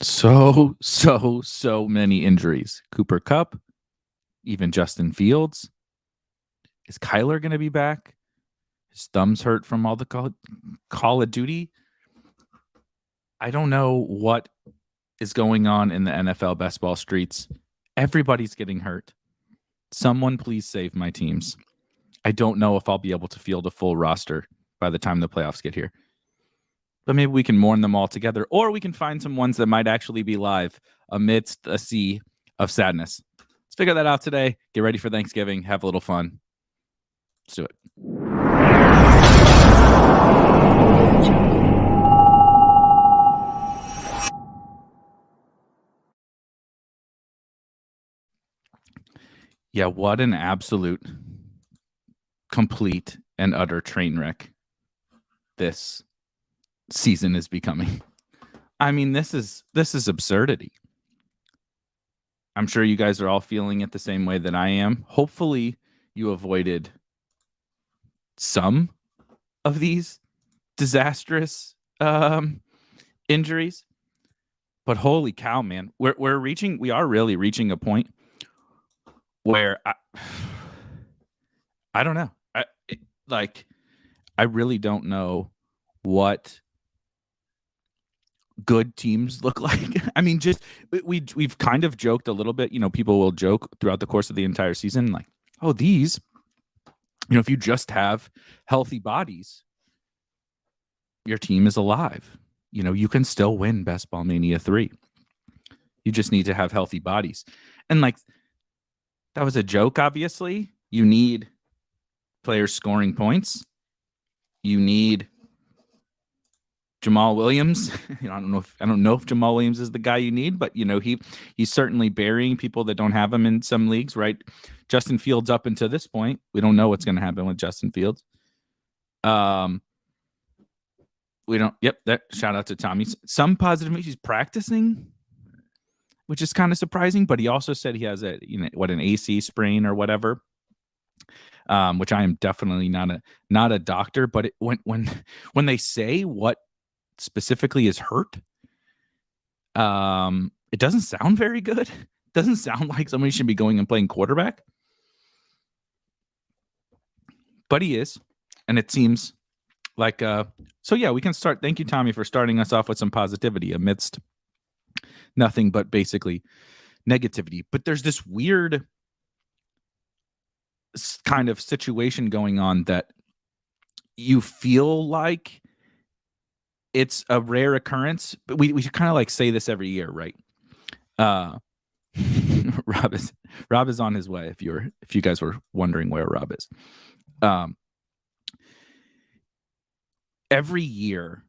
So many injuries. Cooper Kupp, even Justin Fields. Is Kyler going to be back? His thumb's hurt from all the Call of Duty. I don't know what is going on in the NFL Best Ball streets. Everybody's getting hurt. Someone please save my teams. I don't know if I'll be able to field a full roster by the time the playoffs get here. But maybe we can mourn them all together, or we can find some ones that might actually be live amidst a sea of sadness. Let's figure that out today. Get ready for Thanksgiving. Have a little fun. Let's do it. Yeah, what an absolute, complete, and utter train wreck this season is becoming. I mean, this is absurdity. I'm sure you guys are all feeling it the same way that I am. Hopefully you avoided some of these disastrous injuries. But holy cow, man, we are really reaching a point where I don't know. I really don't know what good teams look like. I mean, just we've kind of joked a little bit. You know, people will joke throughout the course of the entire season, like, oh, these, you know, if you just have healthy bodies, your team is alive. You know, you can still win Best Ball Mania 3. You just need to have healthy bodies. And like, that was a joke, obviously. You need players scoring points. You need Jamal Williams. You know, I don't know if Jamal Williams is the guy you need, but you know, he's certainly burying people that don't have him in some leagues, right? Justin Fields up until this point, we don't know what's going to happen with Justin Fields. We don't. Yep. That shout out to Tommy. Some positive news. He's practicing, which is kind of surprising. But he also said he has an AC sprain or whatever. Which I am definitely not a doctor. But when they say what specifically is hurt, it doesn't sound very good. It doesn't sound like somebody should be going and playing quarterback. But he is, and it seems like so yeah, we can start. Thank you, Tommy, for starting us off with some positivity amidst nothing but basically negativity. But there's this weird kind of situation going on that you feel like it's a rare occurrence, but we should kind of like say this every year, right? Rob is on his way. If you guys were wondering where Rob is, every year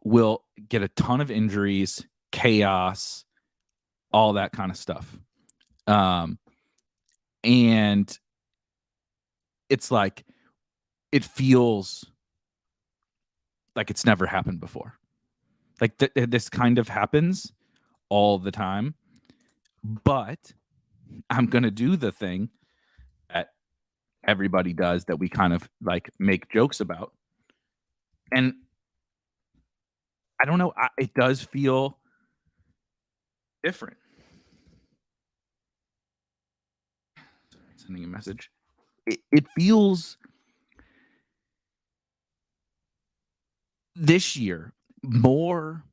we'll get a ton of injuries, chaos, all that kind of stuff. And it's like, it feels like it's never happened before. Like this kind of happens all the time, but I'm going to do the thing that everybody does that we kind of like make jokes about. And I don't know, it does feel different. Sending a message. It feels this year more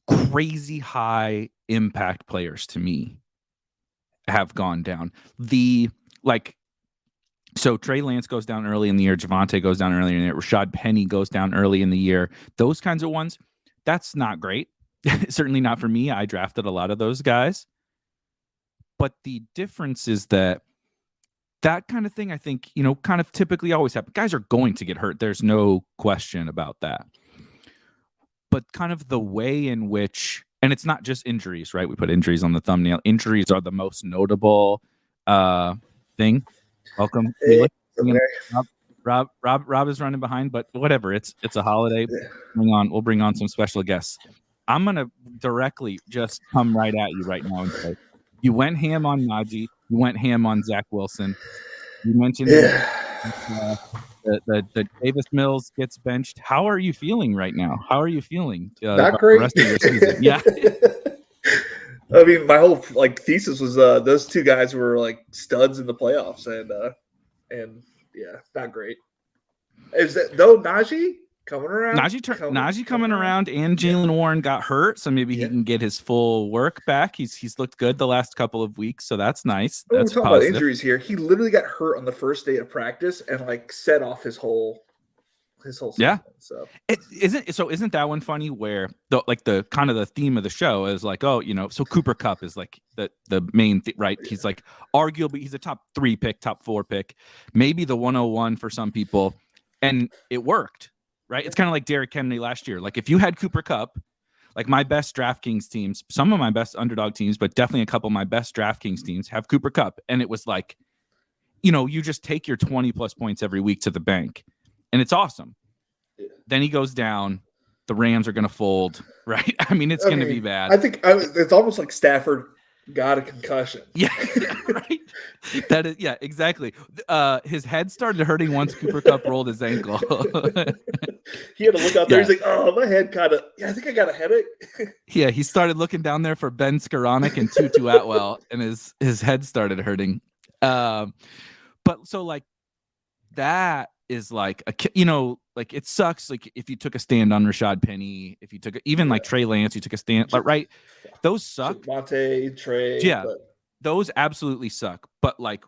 crazy high impact players to me have gone down. So Trey Lance goes down early in the year. Javonte goes down early in the year. Rashad Penny goes down early in the year. Those kinds of ones, that's not great. Certainly not for me. I drafted a lot of those guys. But the difference is that kind of thing, I think, you know, kind of typically always happens. Guys are going to get hurt. There's no question about that. But kind of the way in which, and it's not just injuries, right? We put injuries on the thumbnail. Injuries are the most notable thing. Welcome. Rob is running behind, but whatever. It's a holiday. We'll bring on some special guests. I'm going to directly just come right at you right now and say, you went ham on Najee. You went ham on Zach Wilson. You mentioned that Davis Mills gets benched. How are you feeling right now? How are you feeling? Not great. The rest of your season? Yeah. I mean, my whole thesis was those two guys were like studs in the playoffs, and yeah, not great. Is that though Najee coming around? Najee coming around, and Jalen Warren got hurt, so maybe he can get his full work back. He's looked good the last couple of weeks, so that's nice. We're That's talking positive. about injuries here. He literally got hurt on the first day of practice and set off his whole season. Yeah. So isn't that one funny where the kind of the theme of the show is like, oh, so Cooper Kupp is like the main right? Yeah. He's like arguably he's a top 3 pick, top 4 pick, maybe the 101 for some people, and it worked, right? It's kind of like Derrick Henry last year. Like if you had Cooper Kupp, like my best DraftKings teams, some of my best underdog teams, but definitely a couple of my best DraftKings teams have Cooper Kupp, and it was like, you just take your 20 plus points every week to the bank. And it's awesome. Yeah. Then he goes down. The Rams are going to fold, right? I mean, it's going to be bad. I think it's almost like Stafford got a concussion. Yeah, right. That is, yeah, exactly. His head started hurting once Cooper Kupp rolled his ankle. He had to look out there. Yeah. He's like, "Oh, my head kind of. Yeah, I think I got a headache." Yeah, he started looking down there for Ben Skoranek and Tutu Atwell, and his head started hurting. But so like that is like like it sucks. Like if you took a stand on Rashad Penny, if you took even like Trey Lance, you took a stand, but right, those suck. Monte, Trey, yeah, those absolutely suck. But like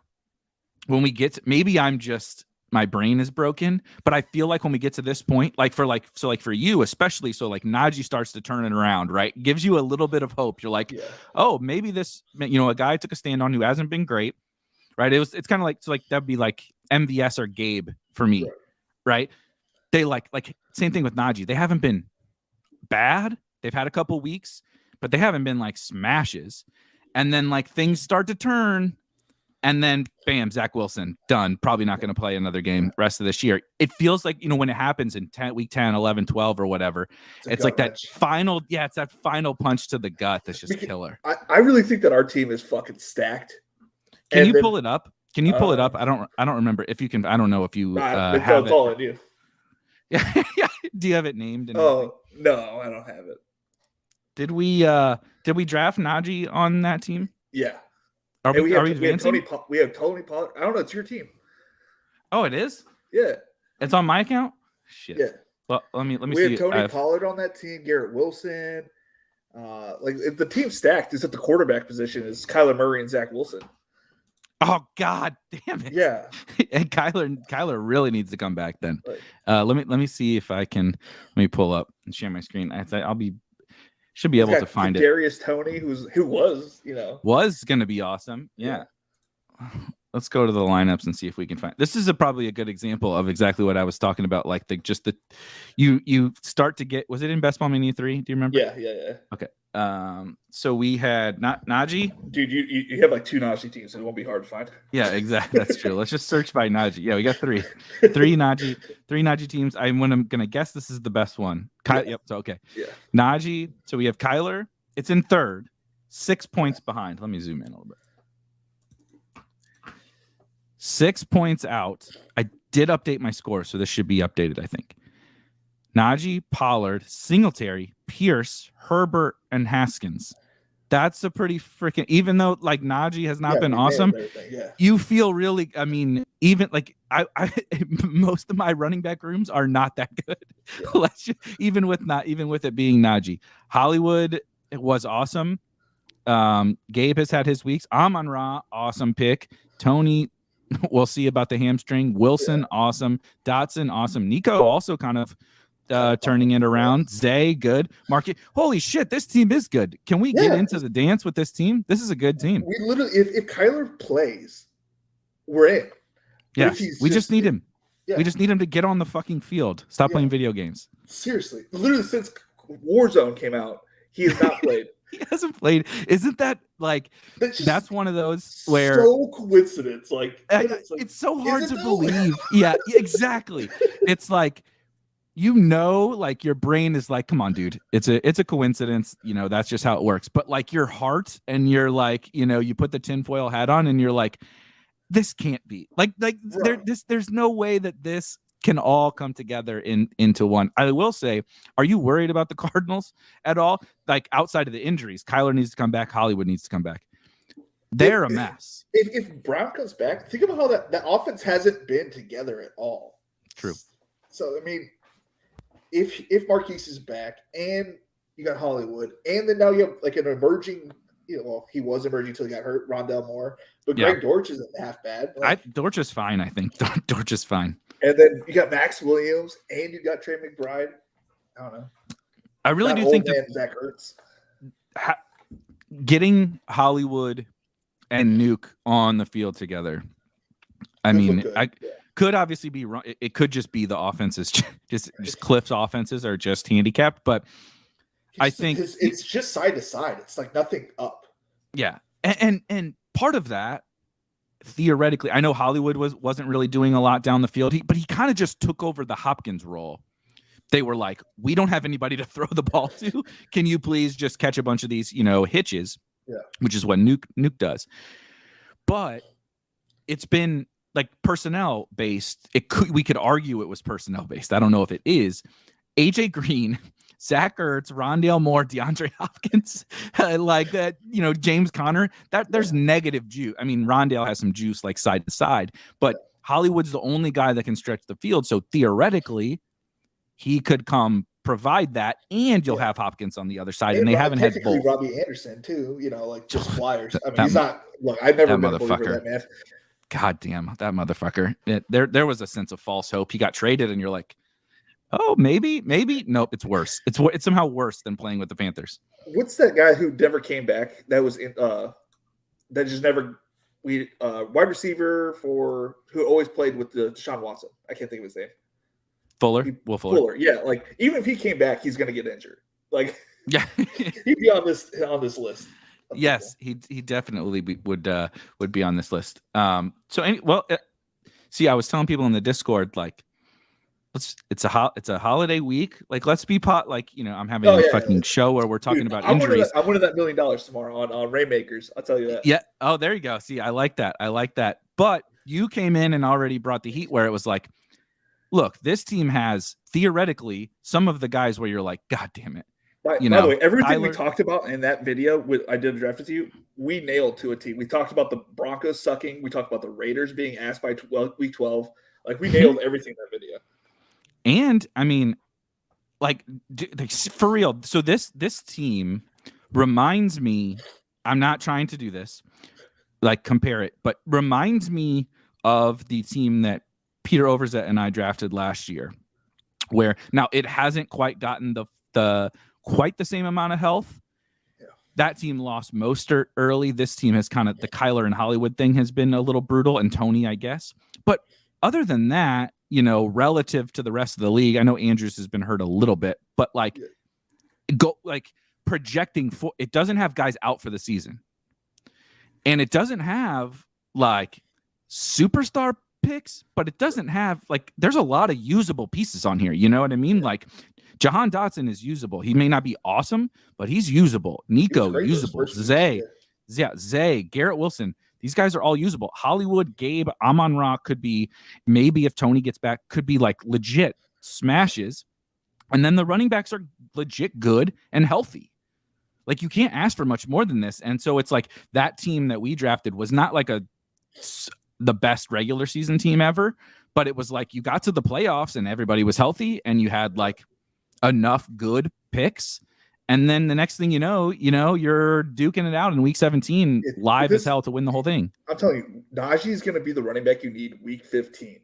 when we get to, maybe I'm just my brain is broken, but I feel like when we get to this point, for you especially, so like Najee starts to turn it around, right? Gives you a little bit of hope. You're like, oh, maybe this, a guy took a stand on who hasn't been great. Right. It's kind of like, so like that'd be like MVS or Gabe for me. Right. They like same thing with Najee. They haven't been bad. They've had a couple weeks, but they haven't been like smashes. And then like things start to turn, and then bam, Zach Wilson done. Probably not going to play another game rest of this year. It feels like, when it happens in week 10, 11, 12 or whatever, it's like that final, it's that final punch to the gut that's just killer. I really think that our team is fucking stacked. Can you pull it up? Can you pull it up? I don't remember if you can. I don't know if you have it. On you. Yeah. Do you have it named? Oh no, I don't have it. Did we draft Najee on that team? Yeah. Are we have Tony Pollard. I don't know. It's your team. Oh, it is. Yeah. It's on my account. Shit. Yeah. Well, let me see. We have Tony Pollard on that team. Garrett Wilson. The team stacked is at the quarterback position is Kyler Murray and Zach Wilson. Oh God damn it! Yeah, and Kyler really needs to come back then. Right. Let me see if I can. Let me pull up and share my screen. Should be able to find it. Darius Toney, who was going to be awesome. Yeah. Let's go to the lineups and see if we can find. This is probably a good example of exactly what I was talking about. Like you start to get. Was it in Best Ball Mania 3? Do you remember? Yeah. Okay. So we had Najee. Dude, you have like 2 Najee teams, so it won't be hard to find. Yeah, exactly. That's true. Let's just search by Najee. Yeah, we got 3 Najee teams. I'm gonna guess this is the best one. Yep. So okay. Yeah. Najee. So we have Kyler. It's in third, 6 points behind. Let me zoom in a little bit. 6 points out. I did update my score, so this should be updated, I think. Najee, Pollard, Singletary, Pierce, Herbert, and Haskins. That's a pretty freaking, even though like Najee has not been awesome, you feel really, I mean, even like I most of my running back rooms are not that good. Even with it being Najee. Hollywood, it was awesome. Gabe has had his weeks. Amon-Ra, awesome pick. Tony, we'll see about the hamstring. Wilson, awesome. Dotson, awesome. Nico also kind of turning it around. Zay, good. Market. Holy shit, this team is good. Can we get into the dance with this team? This is a good team. We literally, if Kyler plays, we're in. Yeah, we just need him. Yeah. We just need him to get on the fucking field. Stop playing video games. Seriously. Literally since Warzone came out, he has not played. He hasn't played. Isn't that like that's one of those where so coincidence? It's so hard to believe. Yeah, exactly. It's like like your brain is like, come on, dude. It's a coincidence. That's just how it works. But like your heart and you're like, you put the tinfoil hat on and you're like, this can't be. Like right. There's no way that this can all come together into one. I will say, are you worried about the Cardinals at all? Like outside of the injuries, Kyler needs to come back. Hollywood needs to come back. They're a mess. If Brown comes back, think about how that offense hasn't been together at all. True. So, I mean, if Marquise is back and you got Hollywood, and then now you have like an emerging, he was emerging until he got hurt, Rondell Moore, but Greg Dortch isn't half bad. Dortch is fine, I think. Dortch is fine. And then you got Max Williams and you got Trey McBride. I don't know. I really do think Zach Ertz. Getting Hollywood and Nuke on the field together. I mean, could obviously be wrong. It could just be the offenses, just Cliff's offenses are just handicapped. But I think it's just side to side. It's like nothing up. Yeah, and part of that, theoretically, I know Hollywood wasn't really doing a lot down the field, but he kind of just took over the Hopkins role. They were like, we don't have anybody to throw the ball to. Can you please just catch a bunch of these, hitches? Yeah. Which is what Nuke does. But it's been like personnel based. We could argue it was personnel based. I don't know if it is. AJ Green, Zach Ertz, Rondale Moore, DeAndre Hopkins, like that, James Conner. There's negative juice. I mean, Rondale has some juice like side to side, but Hollywood's the only guy that can stretch the field. So theoretically, he could come provide that, and you'll have Hopkins on the other side, and they haven't had both. Robbie Anderson too, like just flyers. I mean, he's not. Look, I've never been a believer in that man. God damn, that motherfucker! There was a sense of false hope. He got traded, and you're like, oh, maybe. Nope, it's worse. It's somehow worse than playing with the Panthers. What's that guy who never came back? That was in that just never. Wide receiver who always played with the Deshaun Watson. I can't think of his name. Will Fuller. Yeah, like even if he came back, he's gonna get injured. Like, yeah, he'd be on this list. Yes, he definitely would be on this list. See, I was telling people in the Discord, like, it's a holiday week. Like, let's be I'm having a fucking show where we're talking about injuries. I'm winning that $1 million tomorrow on Rainmakers. I'll tell you that. Yeah. Oh, there you go. See, I like that. But you came in and already brought the heat where it was like, look, this team has theoretically some of the guys where you're like, God damn it. By the way, everything we talked about in that video I did a draft with you, we nailed to a team. We talked about the Broncos sucking. We talked about the Raiders being asked by week 12. Like, we nailed everything in that video. And I mean, like, for real. So this team reminds me, I'm not trying to do this, like compare it, but reminds me of the team that Peter Overzet and I drafted last year, where now it hasn't quite gotten quite the same amount of health. Yeah. That team lost Mostert early. This team has kind of the Kyler and Hollywood thing has been a little brutal, and Tony, I guess. But other than that, relative to the rest of the league, I know Andrews has been hurt a little bit, but projecting for it doesn't have guys out for the season, and it doesn't have like superstar picks, but it doesn't have there's a lot of usable pieces on here. You know what I mean? Like Jahan Dotson is usable. He may not be awesome, but he's usable. Nico, usable. Zay, Garrett Wilson. These guys are all usable. Hollywood, Gabe, Amon-Ra could be, maybe if Tony gets back, could be like legit smashes. And then the running backs are legit good and healthy. Like, you can't ask for much more than this. And so it's like that team that we drafted was not like the best regular season team ever, but it was like you got to the playoffs and everybody was healthy and you had like enough good picks. And then the next thing you know, you're duking it out in week 17 live as hell to win the whole thing. I'm telling you, Najee is going to be the running back you need week 15.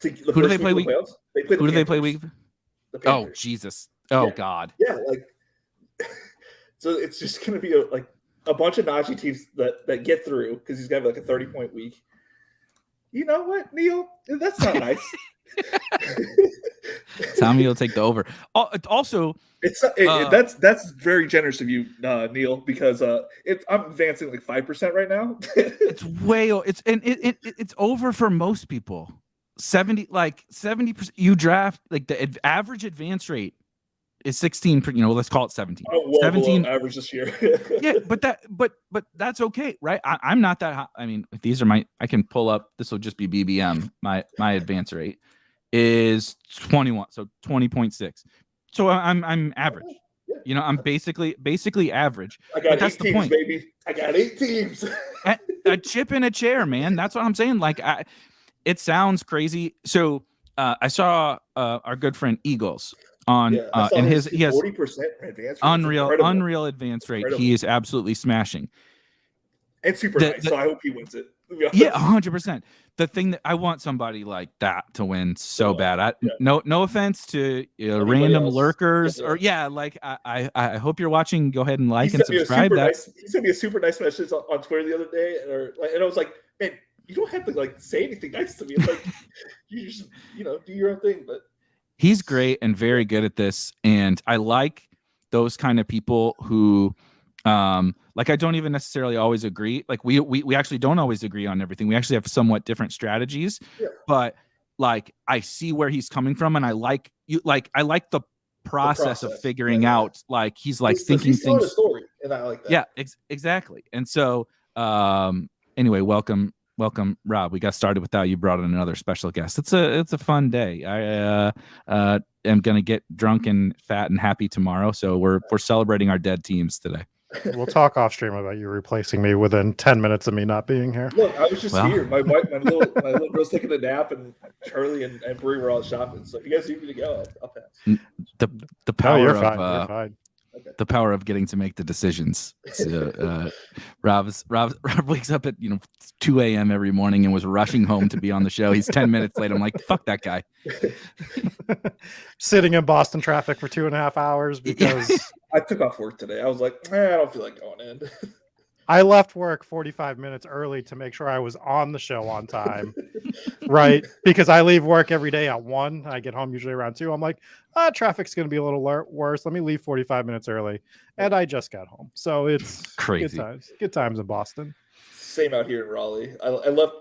Who do they play week? Who do they play week? Oh, Jesus. Oh, yeah. God. Yeah. So it's just going to be a bunch of Najee teams that get through because he's got like a 30-point week. You know what, Neil? That's not nice. Tommy will take the over. Also, that's very generous of you, Neil, because I'm advancing like 5% right now. It's over for most people. 70%. You draft the average advance rate is 16. Let's call it 17. Oh, well, 17 average this year. Yeah, but that's okay, right? I'm not that high. I mean, if these are I can pull up. This will just be BBM, my advance rate. is 21, so 20.6. So I'm average. You know, I'm basically average. I got 8 teams, baby. I got 8 teams. a chip in a chair, man. That's what I'm saying. Like, it sounds crazy. So I saw our good friend Eagles on and he has 40% advance rate. unreal advance rate. He is absolutely smashing. And super nice. So I hope he wins it. Yeah, 100%. The thing that I want somebody like that to win so bad. No offense to random lurkers or like I hope you're watching. Go ahead and like and subscribe. He sent me a super nice message on Twitter the other day, and I was like, man, you don't have to like say anything nice to me. It's like you just do your own thing. But he's great and very good at this, and I like those kind of people who. Like I don't even necessarily always agree. Like we actually don't always agree on everything. We actually have somewhat different strategies, but like I see where he's coming from, and I like the process of figuring out. Like he's like thinking things. A story, and I like that. Yeah, exactly. And so, anyway, welcome, Rob. We got started without you. Brought in another special guest. It's a fun day. I am gonna get drunk and fat and happy tomorrow. So we're celebrating our dead teams today. We'll talk off stream about you replacing me within 10 minutes of me not being here. Look, I was just here. My little girl's taking a nap, and Charlie and Bree were all shopping. So if you guys need me to go, I'll pass. The power you're of fine. Okay. The power of getting to make the decisions. Rob wakes up at 2 a.m. every morning and was rushing home to be on the show. He's 10 minutes late. I'm like, fuck that guy. Sitting in Boston traffic for 2.5 hours because I took off work today. I was like, I don't feel like going in. I left work 45 minutes early to make sure I was on the show on time, right? Because I leave work every day at 1. I get home usually around 2. I'm like, traffic's going to be a little worse. Let me leave 45 minutes early. And I just got home. So it's crazy. Good times in Boston. Same out here in Raleigh. I left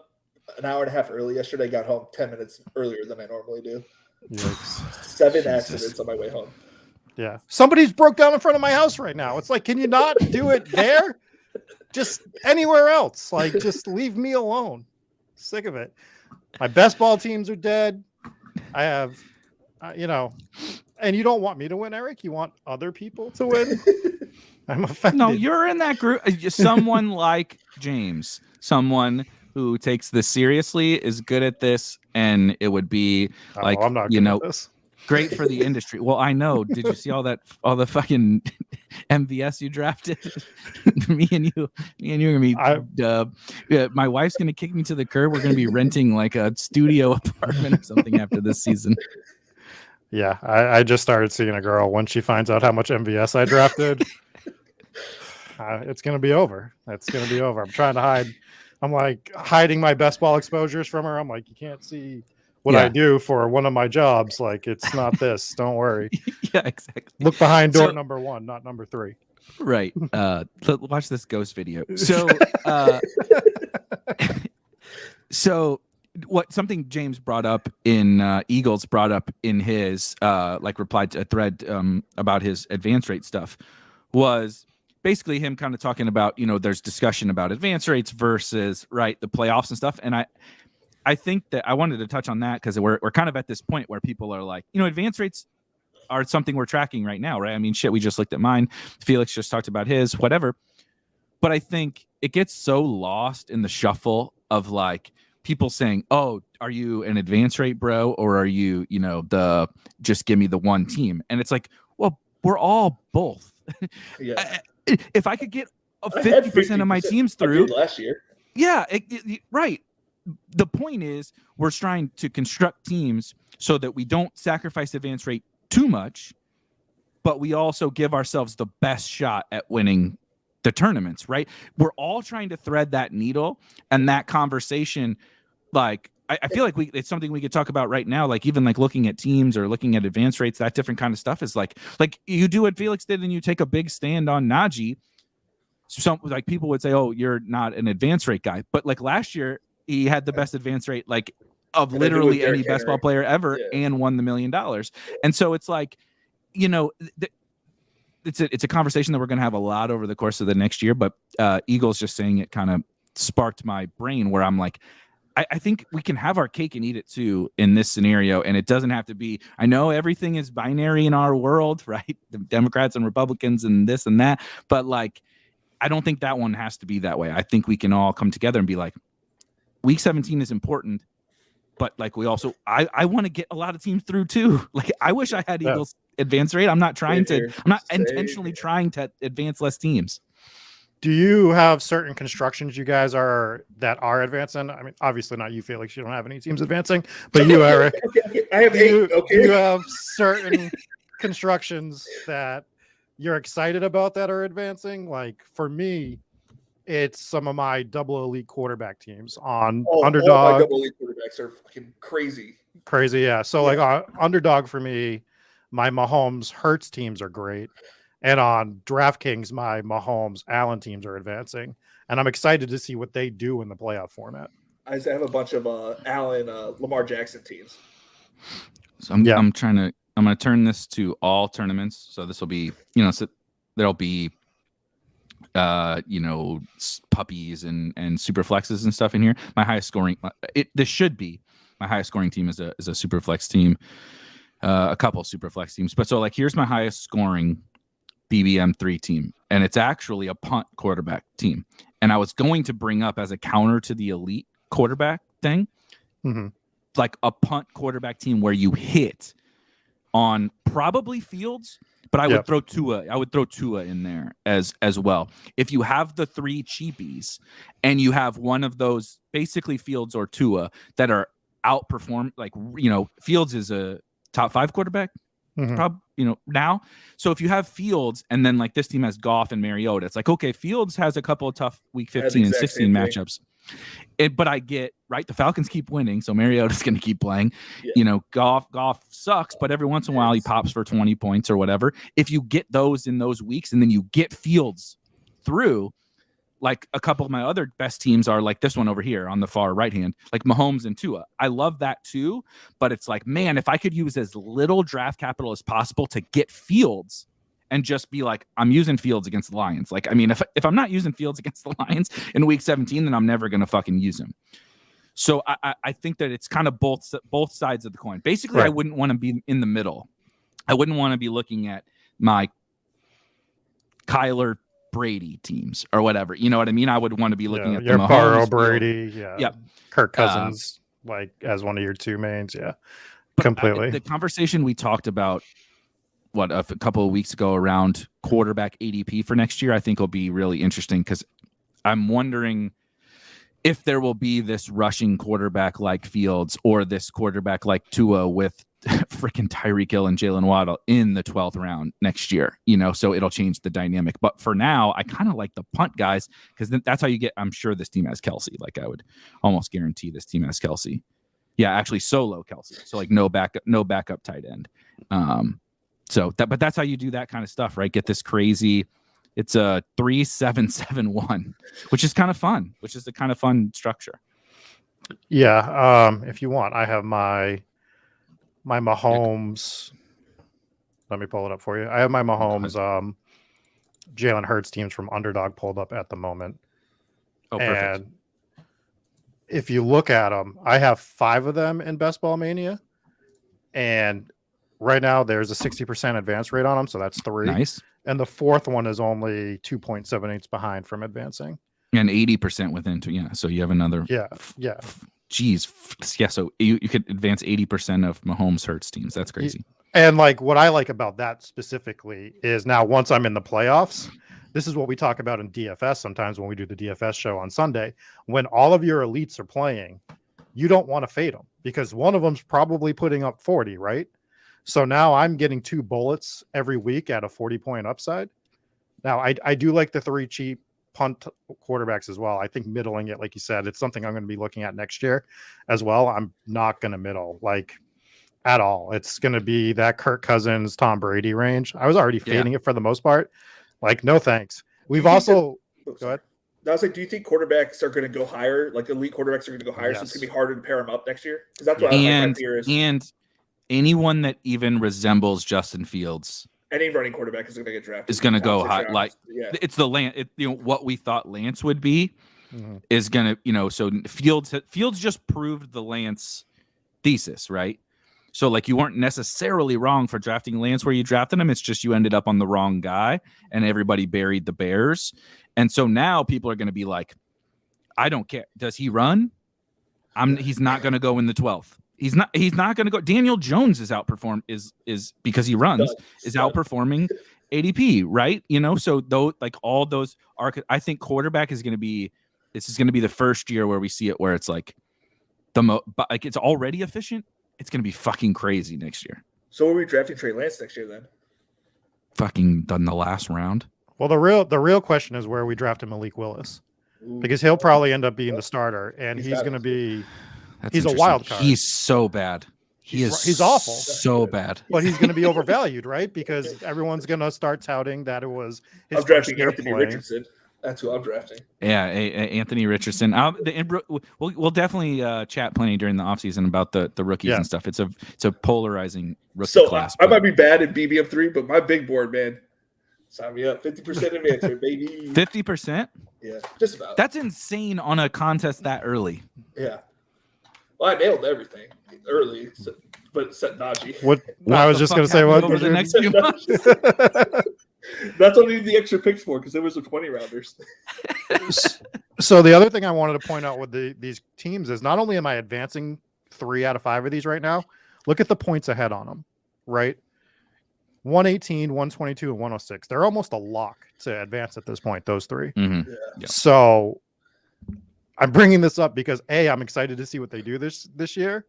an hour and a half early yesterday. Got home 10 minutes earlier than I normally do. Yikes. 7 accidents on my way home. Yeah. Somebody's broke down in front of my house right now. It's like, can you not do it there? Just anywhere else. Like, just leave me alone. Sick of it. My best ball teams are dead. I have, and you don't want me to win, Eric. You want other people to win. I'm offended. No, you're in that group. Someone like James, someone who takes this seriously, is good at this, and it would be like, I'm not good at this. Great for the industry. Well, I know. Did you see all the fucking MVS you drafted? me and you are gonna be. My wife's gonna kick me to the curb. We're gonna be renting like a studio apartment or something after this season. Yeah, I just started seeing a girl when she finds out how much MVS I drafted. It's gonna be over. It's gonna be over. I'm trying to hide. I'm like hiding my best ball exposures from her. I'm like, you can't see what I do for one of my jobs. Like, it's not this. Don't worry. Yeah, exactly. Look behind door number 1, not number 3. Right. Watch this ghost video. So something James brought up in Eagles brought up in his replied to a thread about his advance rate stuff was basically him kind of talking about, there's discussion about advance rates versus the playoffs and stuff. And I think that I wanted to touch on that because we're kind of at this point where people are like, advance rates are something we're tracking right now, right? I mean, shit, we just looked at mine. Felix just talked about his, whatever. But I think it gets so lost in the shuffle of like people saying, oh, are you an advance rate bro? Or are you, the just give me the one team? And it's like, well, we're all both. Yeah. If I could get 50% of my teams through last year. Yeah, right. The point is we're trying to construct teams so that we don't sacrifice advance rate too much, but we also give ourselves the best shot at winning the tournaments, right? We're all trying to thread that needle, and that conversation, like, I feel like it's something we could talk about right now, like even like looking at teams or looking at advance rates, that different kind of stuff is like you do what Felix did and you take a big stand on Najee. Some like people would say, oh, you're not an advance rate guy. But like last year, he had the best advance rate like of literally any best ball player ever and won the $1 million. And so it's like, it's a conversation that we're going to have a lot over the course of the next year. But Eagles just saying it kind of sparked my brain where I'm like, I think we can have our cake and eat it too in this scenario, and it doesn't have to be. I know everything is binary in our world, right? The Democrats and Republicans and this and that, but like, I don't think that one has to be that way. I think we can all come together and be like, Week 17 is important, but like we also, I want to get a lot of teams through too. Like I wish I had Eagles advance rate. I'm not intentionally trying to advance less teams. Do you have certain constructions you guys are advancing? I mean, obviously not you, Felix. You don't have any teams advancing, but you, Eric. I have 8. Okay. You have certain constructions that you're excited about that are advancing. Like for me, it's some of my double elite quarterback teams on Underdog. All my double elite quarterbacks are fucking crazy. Crazy, yeah. So like Underdog for me, my Mahomes Hurts teams are great. And on DraftKings, my Mahomes Allen teams are advancing. And I'm excited to see what they do in the playoff format. I have a bunch of Allen, Lamar Jackson teams. So I'm going to turn this to all tournaments. So this will be, there'll be, puppies and super flexes and stuff in here. My highest scoring, this should be my highest scoring team is a super flex team, a couple super flex teams. But so like, here's my highest scoring BBM3 team, and it's actually a punt quarterback team. And I was going to bring up as a counter to the elite quarterback thing, like a punt quarterback team where you hit on probably Fields, but I would throw Tua. I would throw Tua in there as well. If you have the 3 cheapies and you have one of those, basically Fields or Tua, that are outperformed, like Fields is a top 5 quarterback. Now. So if you have Fields and then like this team has Goff and Mariota, it's like, okay, Fields has a couple of tough week 15 and 16 matchups. But I get, right, the Falcons keep winning, so Mariota's going to keep playing. Yeah. Goff sucks, but every once in a while he pops for 20 points or whatever. If you get those in those weeks and then you get Fields through, like a couple of my other best teams are like this one over here on the far right hand, like Mahomes and Tua. I love that too, but it's like, man, if I could use as little draft capital as possible to get Fields and just be like, I'm using Fields against the Lions. Like, I mean, if I'm not using Fields against the Lions in week 17, then I'm never going to fucking use him. So I think that it's kind of both sides of the coin. Basically, right. I wouldn't want to be in the middle. I wouldn't want to be looking at my Kyler Brady teams or whatever. You know what I mean? I would want to be looking at your the Mahomes, Burrow, Brady, Kirk Cousins, like as one of your 2 mains. Yeah, completely. The conversation we talked about, a couple of weeks ago around quarterback ADP for next year, I think will be really interesting because I'm wondering if there will be this rushing quarterback like Fields or this quarterback like Tua with freaking Tyreek Hill and Jalen Waddle in the 12th round next year, so it'll change the dynamic. But for now, I kind of like the punt guys because that's how you get, I'm sure this team has Kelsey. Like I would almost guarantee this team has Kelsey. Yeah, actually solo Kelsey. So like no backup tight end. But that's how you do that kind of stuff, right? Get this crazy. It's a 3-7-7-1, which is kind of fun, which is the kind of fun structure. Yeah. If you want, I have my Mahomes. Let me pull it up for you. I have my Mahomes, Jalen Hurts teams from Underdog pulled up at the moment. Oh, perfect. And if you look at them, I have 5 of them in Best Ball Mania. And right now there's a 60% advance rate on them. So that's 3. Nice. And the 4th one is only 2.78 behind from advancing. And 80% within 2. Yeah. So you have another. Yeah. Geez. Yeah. So you could advance 80% of Mahomes Hurts teams. That's crazy. And like what I like about that specifically is now once I'm in the playoffs, this is what we talk about in DFS sometimes when we do the DFS show on Sunday. When all of your elites are playing, you don't want to fade them because one of them's probably putting up 40, right? So now I'm getting 2 bullets every week at a 40-point upside. Now I do like the 3 cheap punt quarterbacks as well. I think middling it, like you said, it's something I'm going to be looking at next year as well. I'm not going to middle like at all. It's going to be that Kirk Cousins, Tom Brady range. I was already fading it for the most part. Like, no thanks. We've also go ahead. I was like, do you think quarterbacks are going to go higher? Like elite quarterbacks are going to go higher, so it's going to be harder to pair them up next year? Because that's what my fear is. And anyone that even resembles Justin Fields, any running quarterback is going to get drafted. Is going to go high. Like it's the Lance. What we thought Lance would be. is gonna, so Fields just proved the Lance thesis, right? So like you weren't necessarily wrong for drafting Lance where you drafted him. It's just you ended up on the wrong guy, and everybody buried the Bears. And so now people are going to be like, I don't care. Does he run? He's not going to go in the 12th. He's not going to go. Daniel Jones is outperformed is because he runs is outperforming ADP, right? So though, like all those are, I think quarterback is going to be, this is going to be the first year where we see it where it's like but like it's already efficient. It's going to be fucking crazy next year. So are we drafting Trey Lance next year then? Fucking done the last round. Well, the real question is where we drafted Malik Willis. Because he'll probably end up being the starter, and he's going to be he's a wild card. He's so bad. He's awful. So bad. But he's going to be overvalued, right? Because everyone's going to start touting that it was his I'm drafting year Anthony playing. Richardson. That's who I'm drafting. Yeah, Anthony Richardson. We'll definitely chat plenty during the offseason about the rookies and stuff. It's a polarizing rookie class. I might be bad at BBM3, but my big board, man, sign me up. 50% advance here, baby. 50%? Yeah, just about. That's insane on a contest that early. Yeah. Well, I nailed everything early, but except Najee. What I was just going to say, what over the next few months? That's what I needed the extra picks for, because there was some 20 rounders. So the other thing I wanted to point out with these teams is not only am I advancing 3 out of 5 of these right now, look at the points ahead on them, right? 118, 122, and 106. They're almost a lock to advance at this point, those 3. Mm-hmm. Yeah. So I'm bringing this up because A, I'm excited to see what they do this year.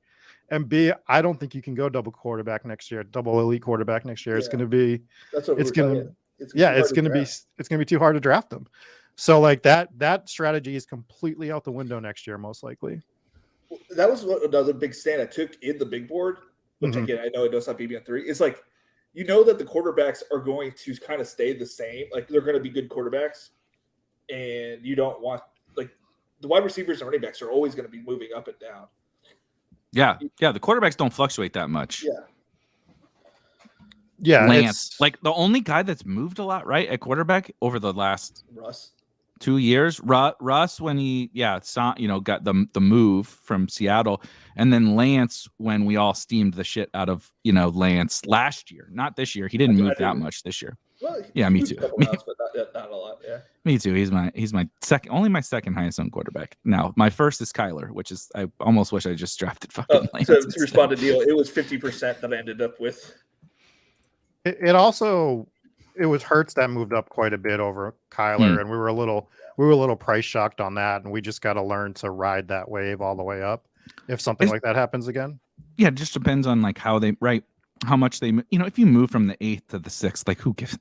And B, I don't think you can go double elite quarterback next year. Yeah. It's going to be, that's what it's going going to be too hard to draft them. So like that strategy is completely out the window next year, most likely. That was another big stand I took in the big board, which again, I know it does not BBM3. It's like, that the quarterbacks are going to kind of stay the same. Like they're going to be good quarterbacks, and you don't want like the wide receivers and running backs are always going to be moving up and down. Yeah. The quarterbacks don't fluctuate that much. Yeah. Lance, like the only guy that's moved a lot, right, at quarterback over the last Russ 2 years. Russ when he got the move from Seattle, and then Lance when we all steamed the shit out of Lance last year, not this year. He didn't move that much this year. Well, yeah, me too. Rounds, but not a lot. Yeah, me too. He's my second highest owned quarterback. Now my first is Kyler, which is I almost wish I just drafted fucking Lance. So to respond to Neil, it was 50% that I ended up with. It was Hurts that moved up quite a bit over Kyler, and we were a little price shocked on that, and we just got to learn to ride that wave all the way up if something like that happens again. Yeah, it just depends on like how much they if you move from the 8th to the 6th, like who gives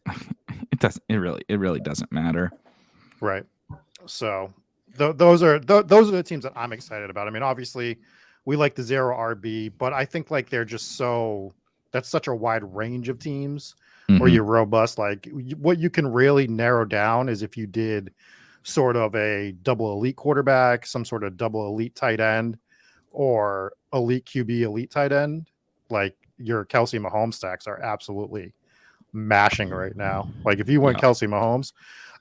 it really doesn't matter. Right. So those are the teams that I'm excited about. I mean, obviously we like the 0 RB, but I think like they're just that's such a wide range of teams where you're robust. Like what you can really narrow down is if you did sort of a double elite quarterback, some sort of double elite tight end, or elite QB, elite tight end. Like your Kelsey Mahomes stacks are absolutely mashing right now. Like if you went Kelsey Mahomes,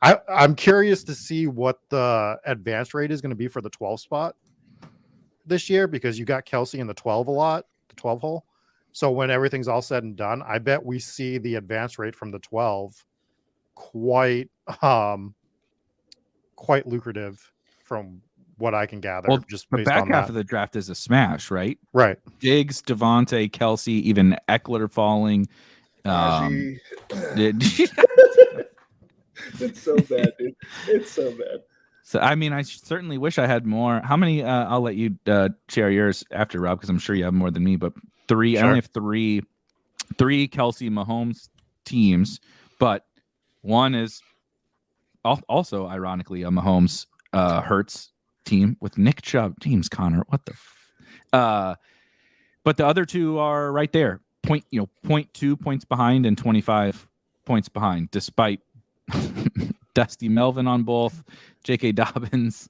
I'm curious to see what the advance rate is going to be for the 12 spot this year, because you got Kelsey in the 12 a lot, the 12 hole. So when everything's all said and done, I bet we see the advance rate from the 12 quite lucrative from what I can gather. Well, just the based back on half that. of the draft is a smash, right? Right. Diggs, Devontae, Kelsey, even Eckler falling. It's so bad, dude. It's so bad. So, I mean, I certainly wish I had more. How many? I'll let you share yours after, Rob, because I'm sure you have more than me. But 3. Sure. I only have three Kelsey Mahomes teams, but one is also ironically a Mahomes Hurts team with Nick Chubb. James Conner, what the? But the other 2 are right there. 0.2 points behind and 25 points behind, despite Dusty Melvin on both, J.K. Dobbins,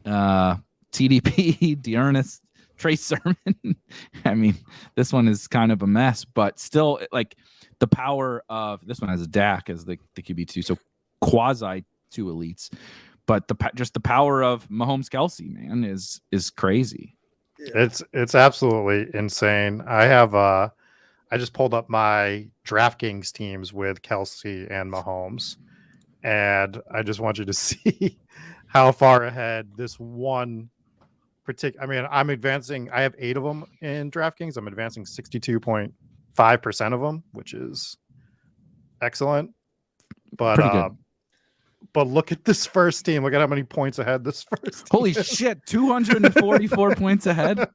TDP, Dearness, Trey Sermon. I mean, this one is kind of a mess, but still, like the power of this one has a Dak as the QB2, so quasi 2 elites. but just the power of Mahomes Kelsey, man, is crazy. Yeah. It's absolutely insane. I just pulled up my DraftKings teams with Kelsey and Mahomes, and I just want you to see how far ahead this one particular. I mean, I'm advancing. I have 8 of them in DraftKings. I'm advancing 62.5% of them, which is excellent. But Pretty good. But look at this first team. Look at how many points ahead this first team Holy is. shit, 244 points ahead.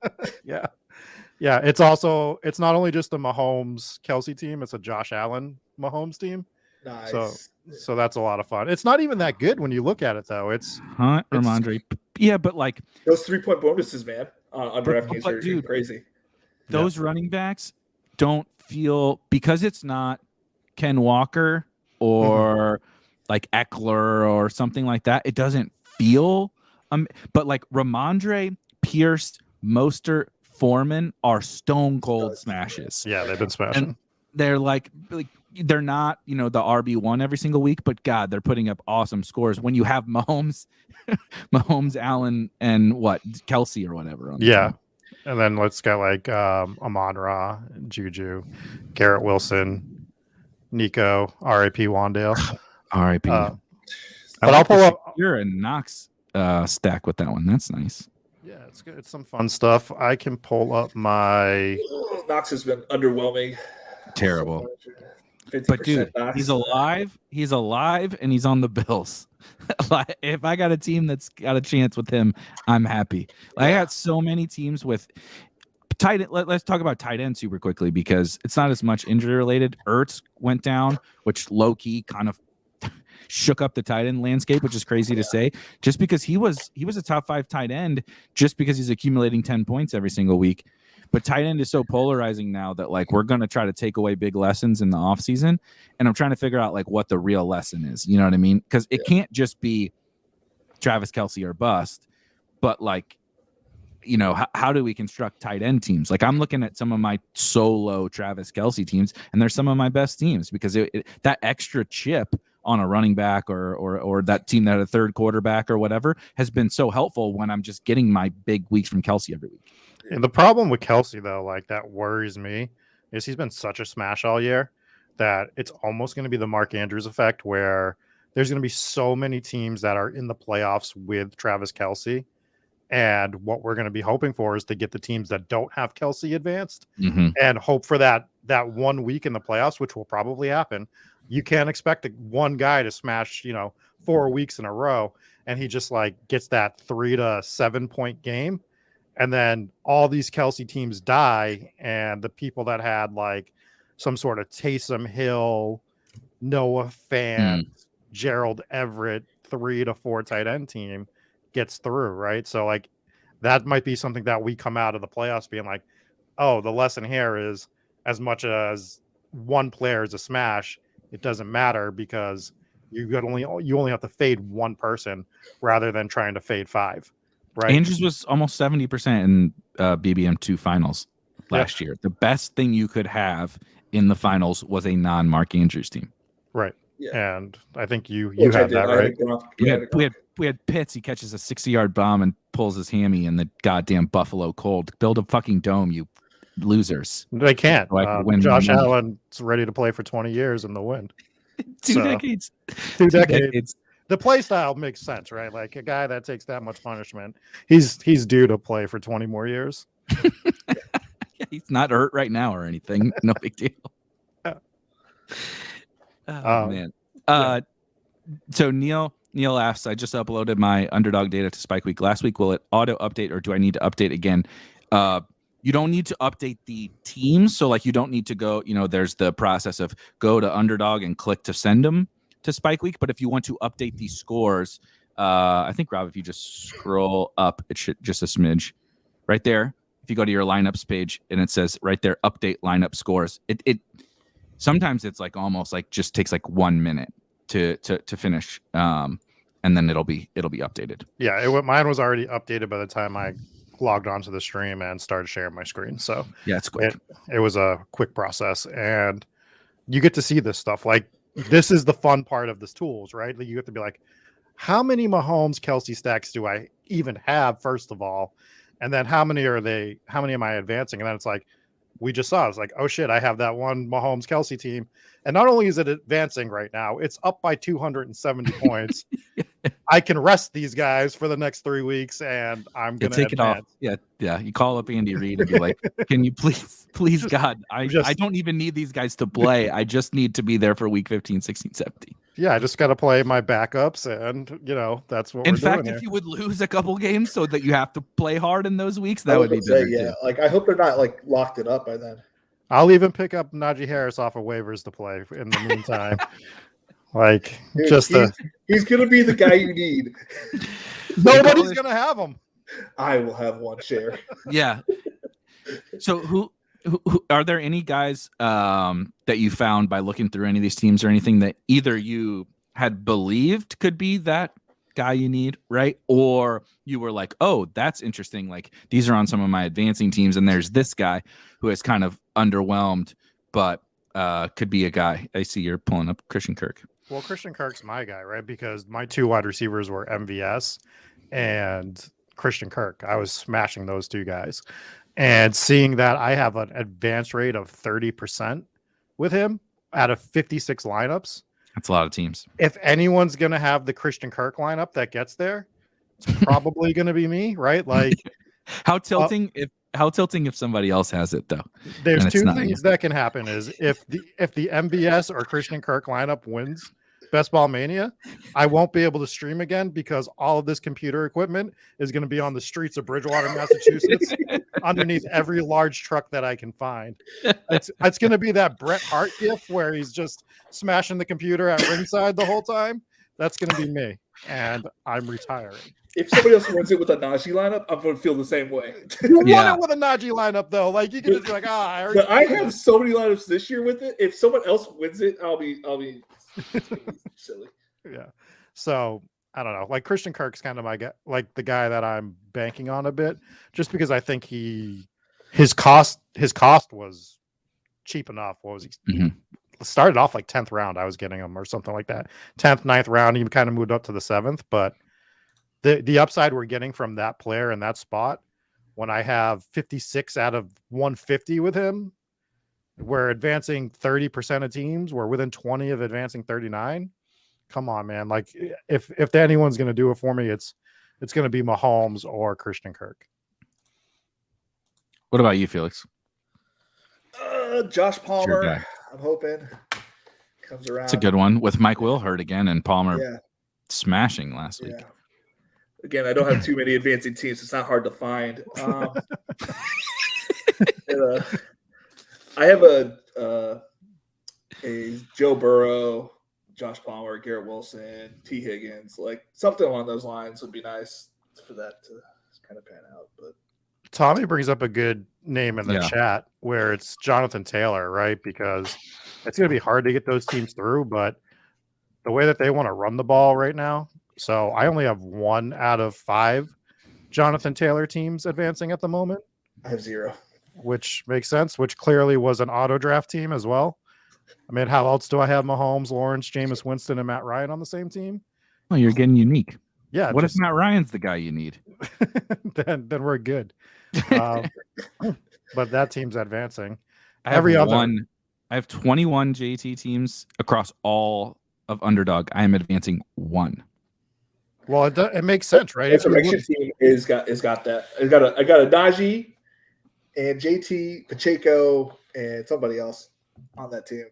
Yeah. Yeah. It's not only just the Mahomes Kelsey team, it's a Josh Allen Mahomes team. Nice. So that's a lot of fun. It's not even that good when you look at it, though. Hunt, Ramondre. Yeah, but like those 3-point bonuses, man, on DraftKings are dude, crazy. Those running backs don't feel, because it's not Ken Walker or like Eckler or something like that. It doesn't feel. But like Ramondre, Pierce, Mostert, Foreman are stone cold smashes. Yeah, they've been smashing. And they're like they're not, the RB1 every single week, but God, they're putting up awesome scores when you have Mahomes, Allen, and Kelsey or whatever. Yeah. And then let's get like Amon-Ra, Juju, Garrett Wilson, Nico, R.I.P. Wandale. R.I.P. But I'll pull up. You're a Knox stack with that one. That's nice. Yeah, it's good. It's some fun stuff. I can pull up my. Knox has been underwhelming. Terrible. So but dude, Knox. he's alive. He's alive, and he's on the Bills. If I got a team that's got a chance with him, I'm happy. I got so many teams with tight end. Let's talk about tight end super quickly because it's not as much injury related. Ertz went down, which low key kind of shook up the tight end landscape, which is crazy to say. Just because he was a top 5 tight end, just because he's accumulating 10 points every single week. But tight end is so polarizing now that like we're gonna try to take away big lessons in the offseason. And I'm trying to figure out like what the real lesson is. You know what I mean? Because it can't just be Travis Kelce or bust, but like, how do we construct tight end teams? Like I'm looking at some of my solo Travis Kelce teams, and they're some of my best teams because that extra chip on a running back or that team that had a third quarterback or whatever has been so helpful when I'm just getting my big weeks from Kelce every week. And the problem with Kelce, though, like that worries me, is he's been such a smash all year that it's almost going to be the Mark Andrews effect where there's going to be so many teams that are in the playoffs with Travis Kelce. And what we're going to be hoping for is to get the teams that don't have Kelce advanced and hope for that 1 week in the playoffs, which will probably happen. You can't expect one guy to smash, 4 weeks in a row. And he just like gets that 3 to 7 point game. And then all these Kelce teams die. And the people that had like some sort of Taysom Hill, Noah Fant, Gerald Everett, 3 to 4 tight end team gets through, right? So like that might be something that we come out of the playoffs being like, oh, the lesson here is as much as one player is a smash, it doesn't matter because you only have to fade one person rather than trying to fade 5. Right. Andrews was almost 70% in BBM2 finals last year. The best thing you could have in the finals was a non-Mark Andrews team. Right. Yeah. And I think you had that, right? We had Pitts. He catches a 60-yard bomb and pulls his hammy in the goddamn Buffalo cold. Build a fucking dome, you losers. They can't. So Josh Allen's ready to play for 20 years in the wind. 2 decades. 2 decades. The play style makes sense, right? Like a guy that takes that much punishment, he's due to play for 20 more years. He's not hurt right now or anything. No big deal. Man. So Neil asks, I just uploaded my underdog data to Spike Week last week. Will it auto update or do I need to update again? You don't need to update the teams. So like you don't need to go, there's the process of go to underdog and click to send them to Spike Week. But if you want to update these scores, I think, Rob, if you just scroll up, it should just a smidge right there. If you go to your lineups page and it says right there, update lineup scores, it sometimes it's like almost like just takes like 1 minute to finish. And then it'll be updated. Yeah. Mine was already updated by the time I logged onto the stream and started sharing my screen. So yeah, it's quick. It was a quick process and you get to see this stuff. Like, this is the fun part of this tools, right? You have to be like, how many Mahomes Kelsey stacks do I even have, first of all? And then how many am I advancing? And then it's like, we just saw, it's like, oh shit, I have that one Mahomes Kelsey team. And not only is it advancing right now, it's up by 270 points. I can rest these guys for the next 3 weeks and I'm going to take it off. Yeah. You call up Andy Reid and be like, can you please, God, I don't even need these guys to play. I just need to be there for week 15, 16, 17. Yeah, I just got to play my backups, and that's what. In we're fact, doing if here. you would lose a couple games so that you have to play hard in those weeks, that would be better too. Like, I hope they're not like locked it up by then. I'll even pick up Najee Harris off of waivers to play in the meantime. Like, dude, he's gonna be the guy you need. Nobody's gonna have him. I will have one share. Yeah. So who are there any guys that you found by looking through any of these teams or anything that either you had believed could be that guy you need, right? Or you were like, oh, that's interesting. Like, these are on some of my advancing teams, and there's this guy who is kind of underwhelmed, but could be a guy. I see you're pulling up Christian Kirk. Well, Christian Kirk's my guy, right? Because my 2 wide receivers were MVS and Christian Kirk. I was smashing those 2 guys. And seeing that I have an advance rate of 30% with him out of 56 lineups. That's a lot of teams. If anyone's going to have the Christian Kirk lineup that gets there, it's probably going to be me, right? Like, how tilting if somebody else has it, though. There's 2 things that can happen is if the MBS or Christian Kirk lineup wins Best Ball Mania, I won't be able to stream again because all of this computer equipment is going to be on the streets of Bridgewater, Massachusetts, underneath every large truck that I can find. It's going to be that Bret Hart gif where he's just smashing the computer at ringside the whole time. That's going to be me, and I'm retiring. If somebody else wins it with a Najee lineup, I'm going to feel the same way. You won it with a Najee lineup, though. Like, you can just be like, I have so many lineups this year with it. If someone else wins it, I'll be silly. Yeah. So I don't know. Like, Christian Kirk's kind of my guy, like the guy that I'm banking on a bit, just because I think his cost was cheap enough. What was he? Mm-hmm. Started off like 10th round. I was getting him or something like that. 10th, 9th round. He kind of moved up to the 7th, but the upside we're getting from that player in that spot, when I have 56 out of 150 with him, we're advancing 30% of teams. We're within 20 of advancing 39. Come on, man. Like, if anyone's going to do it for me, it's going to be Mahomes or Christian Kirk. What about you, Felix? Josh Palmer, I'm hoping comes around. It's a good one with Mike Will hurt again and Palmer smashing last week. Again, I don't have too many advancing teams. So it's not hard to find. I have a Joe Burrow, Josh Palmer, Garrett Wilson, T. Higgins, like something along those lines would be nice for that to kind of pan out. But Tommy brings up a good name in the chat where it's Jonathan Taylor, right? Because it's going to be hard to get those teams through, but the way that they want to run the ball right now. So I only have 1 out of 5 Jonathan Taylor teams advancing at the moment. I have 0. Which makes sense, which clearly was an auto draft team as well. I mean, how else do I have Mahomes, Lawrence, Jameis Winston, and Matt Ryan on the same team? Well, you're getting unique. Yeah. What if Matt Ryan's the guy you need? then we're good. But that team's advancing. I have 21 JT teams across all of Underdog. I am advancing 1. Well, it makes sense, right? Resurrection team is got that. I got a Najee and JT, Pacheco, and somebody else on that team.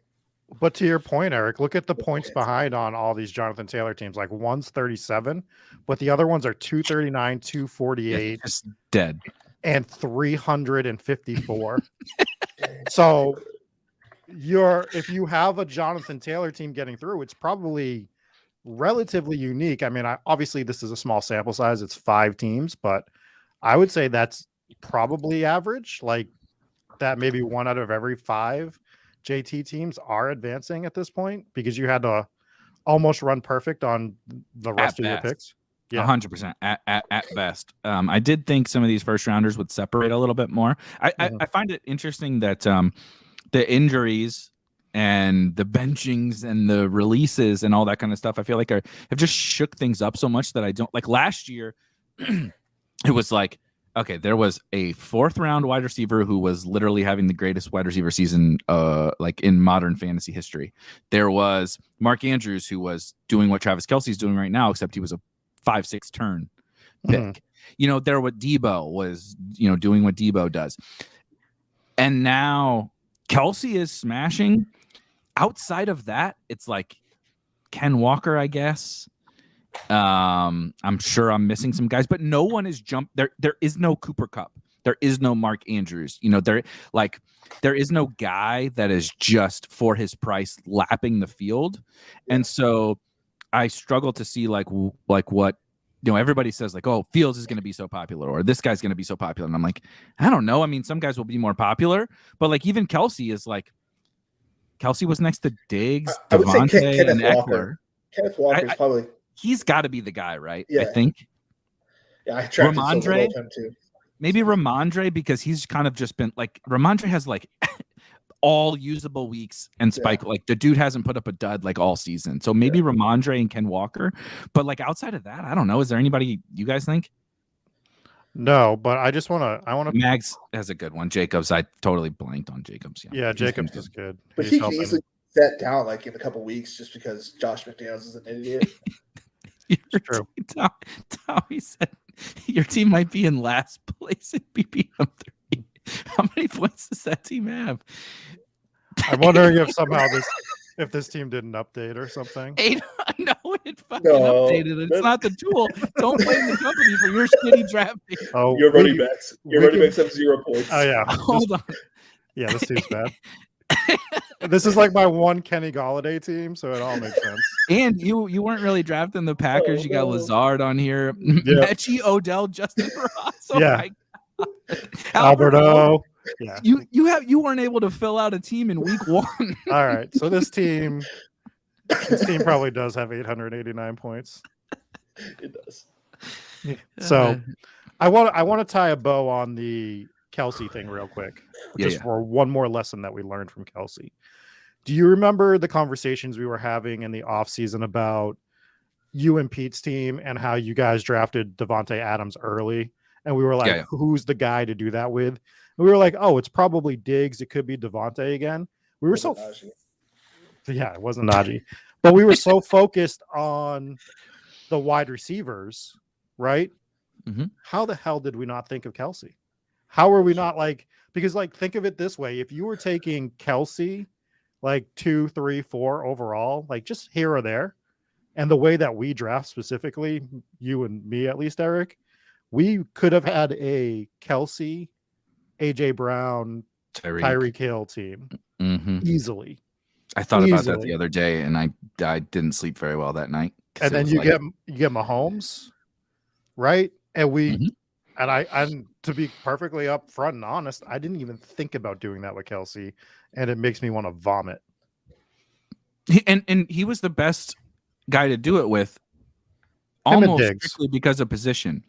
But to your point, Eric, look at the points behind on all these Jonathan Taylor teams. Like, one's 37, but the other ones are 239, 248, just dead, and 354. So if you have a Jonathan Taylor team getting through, it's probably relatively unique. I mean, obviously this is a small sample size. It's 5 teams, but I would say that's probably average. Like, that maybe 1 out of every 5 JT teams are advancing at this point, because you had to almost run perfect on the rest of your picks. Yeah, 100% at best. I did think some of these first rounders would separate a little bit more. I find it interesting that the injuries and the benchings and the releases and all that kind of stuff, I feel like have just shook things up so much that I don't like last year. It was like, okay, there was a 4th round wide receiver who was literally having the greatest wide receiver season like in modern fantasy history. There was Mark Andrews, who was doing what Travis Kelce's doing right now, except he was a 5-6 turn pick. There what Debo was, doing what Debo does. And now Kelce is smashing. Outside of that, it's like Ken Walker, I guess. I'm sure I'm missing some guys, but no one is jumped. There is no Cooper Kupp. There is no Mark Andrews. There is no guy that is just for his price lapping the field. And so I struggle to see like what, everybody says like, oh, Fields is going to be so popular or this guy's going to be so popular. And I'm like, I don't know. I mean, some guys will be more popular, but like even Kelce was next to Diggs, Devontae, and Eckler. Kenneth Walker is probably... He's got to be the guy, right? Yeah. I think. Yeah, I tracked Ramondre, him too. Maybe Ramondre, because he's kind of just been like Ramondre has like all usable weeks and spike. Like the dude hasn't put up a dud like all season. So maybe Ramondre and Ken Walker. But like outside of that, I don't know. Is there anybody you guys think? No, but I want to. Mags has a good one. Jacobs, I totally blanked on Jacobs. Yeah, Jacobs is good. But he can easily set down like in a couple weeks just because Josh McDaniels is an idiot. True. Tommy said your team might be in last place in BPM 3. How many points does that team have? I'm wondering if somehow this team didn't update or something. No, it fucking updated. It's not the tool. Don't blame the company for your shitty drafting. Oh, your running backs. Your running backs have 0 points. Oh yeah. Hold on. Yeah, this team's bad. This is like my one Kenny Golladay team, so it all makes sense. And you weren't really drafting the Packers. You got Lazard on here. Mechie, Odell, Justin Ross. Alberto. Yeah. You weren't able to fill out a team in week 1. All right. So this team probably does have 889 points. It does. Yeah. So I want to tie a bow on the Kelce thing real quick, just for one more lesson that we learned from Kelce. Do you remember the conversations we were having in the offseason about you and Pete's team and how you guys drafted Devontae Adams early? And we were like, who's the guy to do that with? And we were like, oh, it's probably Diggs. It could be Devontae again. We were it wasn't Najee. But we were so focused on the wide receivers, right? Mm-hmm. How the hell did we not think of Kelce? How are we not because think of it this way. If you were taking Kelce 2, 3, 4 overall, just here or there, and the way that we draft specifically, you and me at least, Eric, we could have had a Kelce, AJ Brown, Tyreek Hill team easily. I thought about that the other day, and I didn't sleep very well that night. And then you get Mahomes, right? And we and to be perfectly upfront and honest, I didn't even think about doing that with Kelce, and it makes me want to vomit. And he was the best guy to do it with, almost strictly because of position.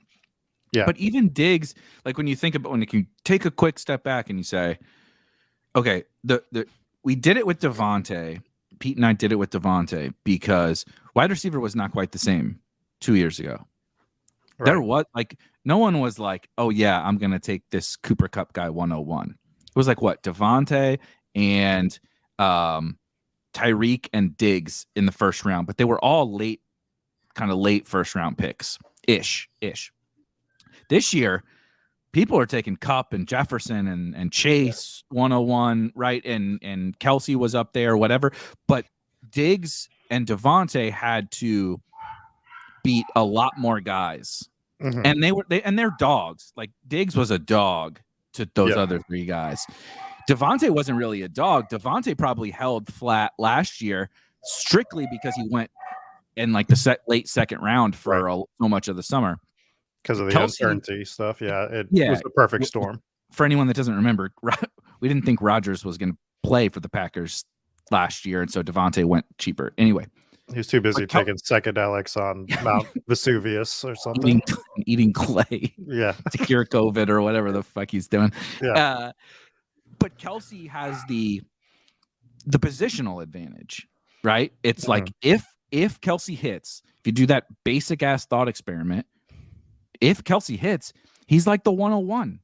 Yeah. But even Diggs, when you think about when you take a quick step back and you say, okay, we did it with Devontae. Pete and I did it with Devontae because wide receiver was not quite the same 2 years ago. Right. There was no one was like, oh yeah, I'm gonna take this Cooper Kupp guy 101. It was what Devontae and Tyreek and Diggs in the first round, but they were all late first round picks ish. This year, people are taking Kupp and Jefferson and Chase 101, right? And Kelce was up there, whatever. But Diggs and Devontae had to beat a lot more guys. Mm-hmm. And they're dogs. Diggs was a dog to those other 3 guys. Devontae wasn't really a dog. Devontae probably held flat last year strictly because he went in the late second round for so much of the summer. Because of the uncertainty stuff. Yeah, it was the perfect storm. For anyone that doesn't remember, we didn't think Rodgers was going to play for the Packers last year, and so Devontae went cheaper. Anyway. He was too busy taking psychedelics on Mount Vesuvius or something. Eating clay. Yeah. To cure COVID or whatever the fuck he's doing. Yeah. But Kelce has the the positional advantage, right? It's like if Kelsey hits, if you do that basic ass thought experiment, if Kelsey hits, he's like the 101.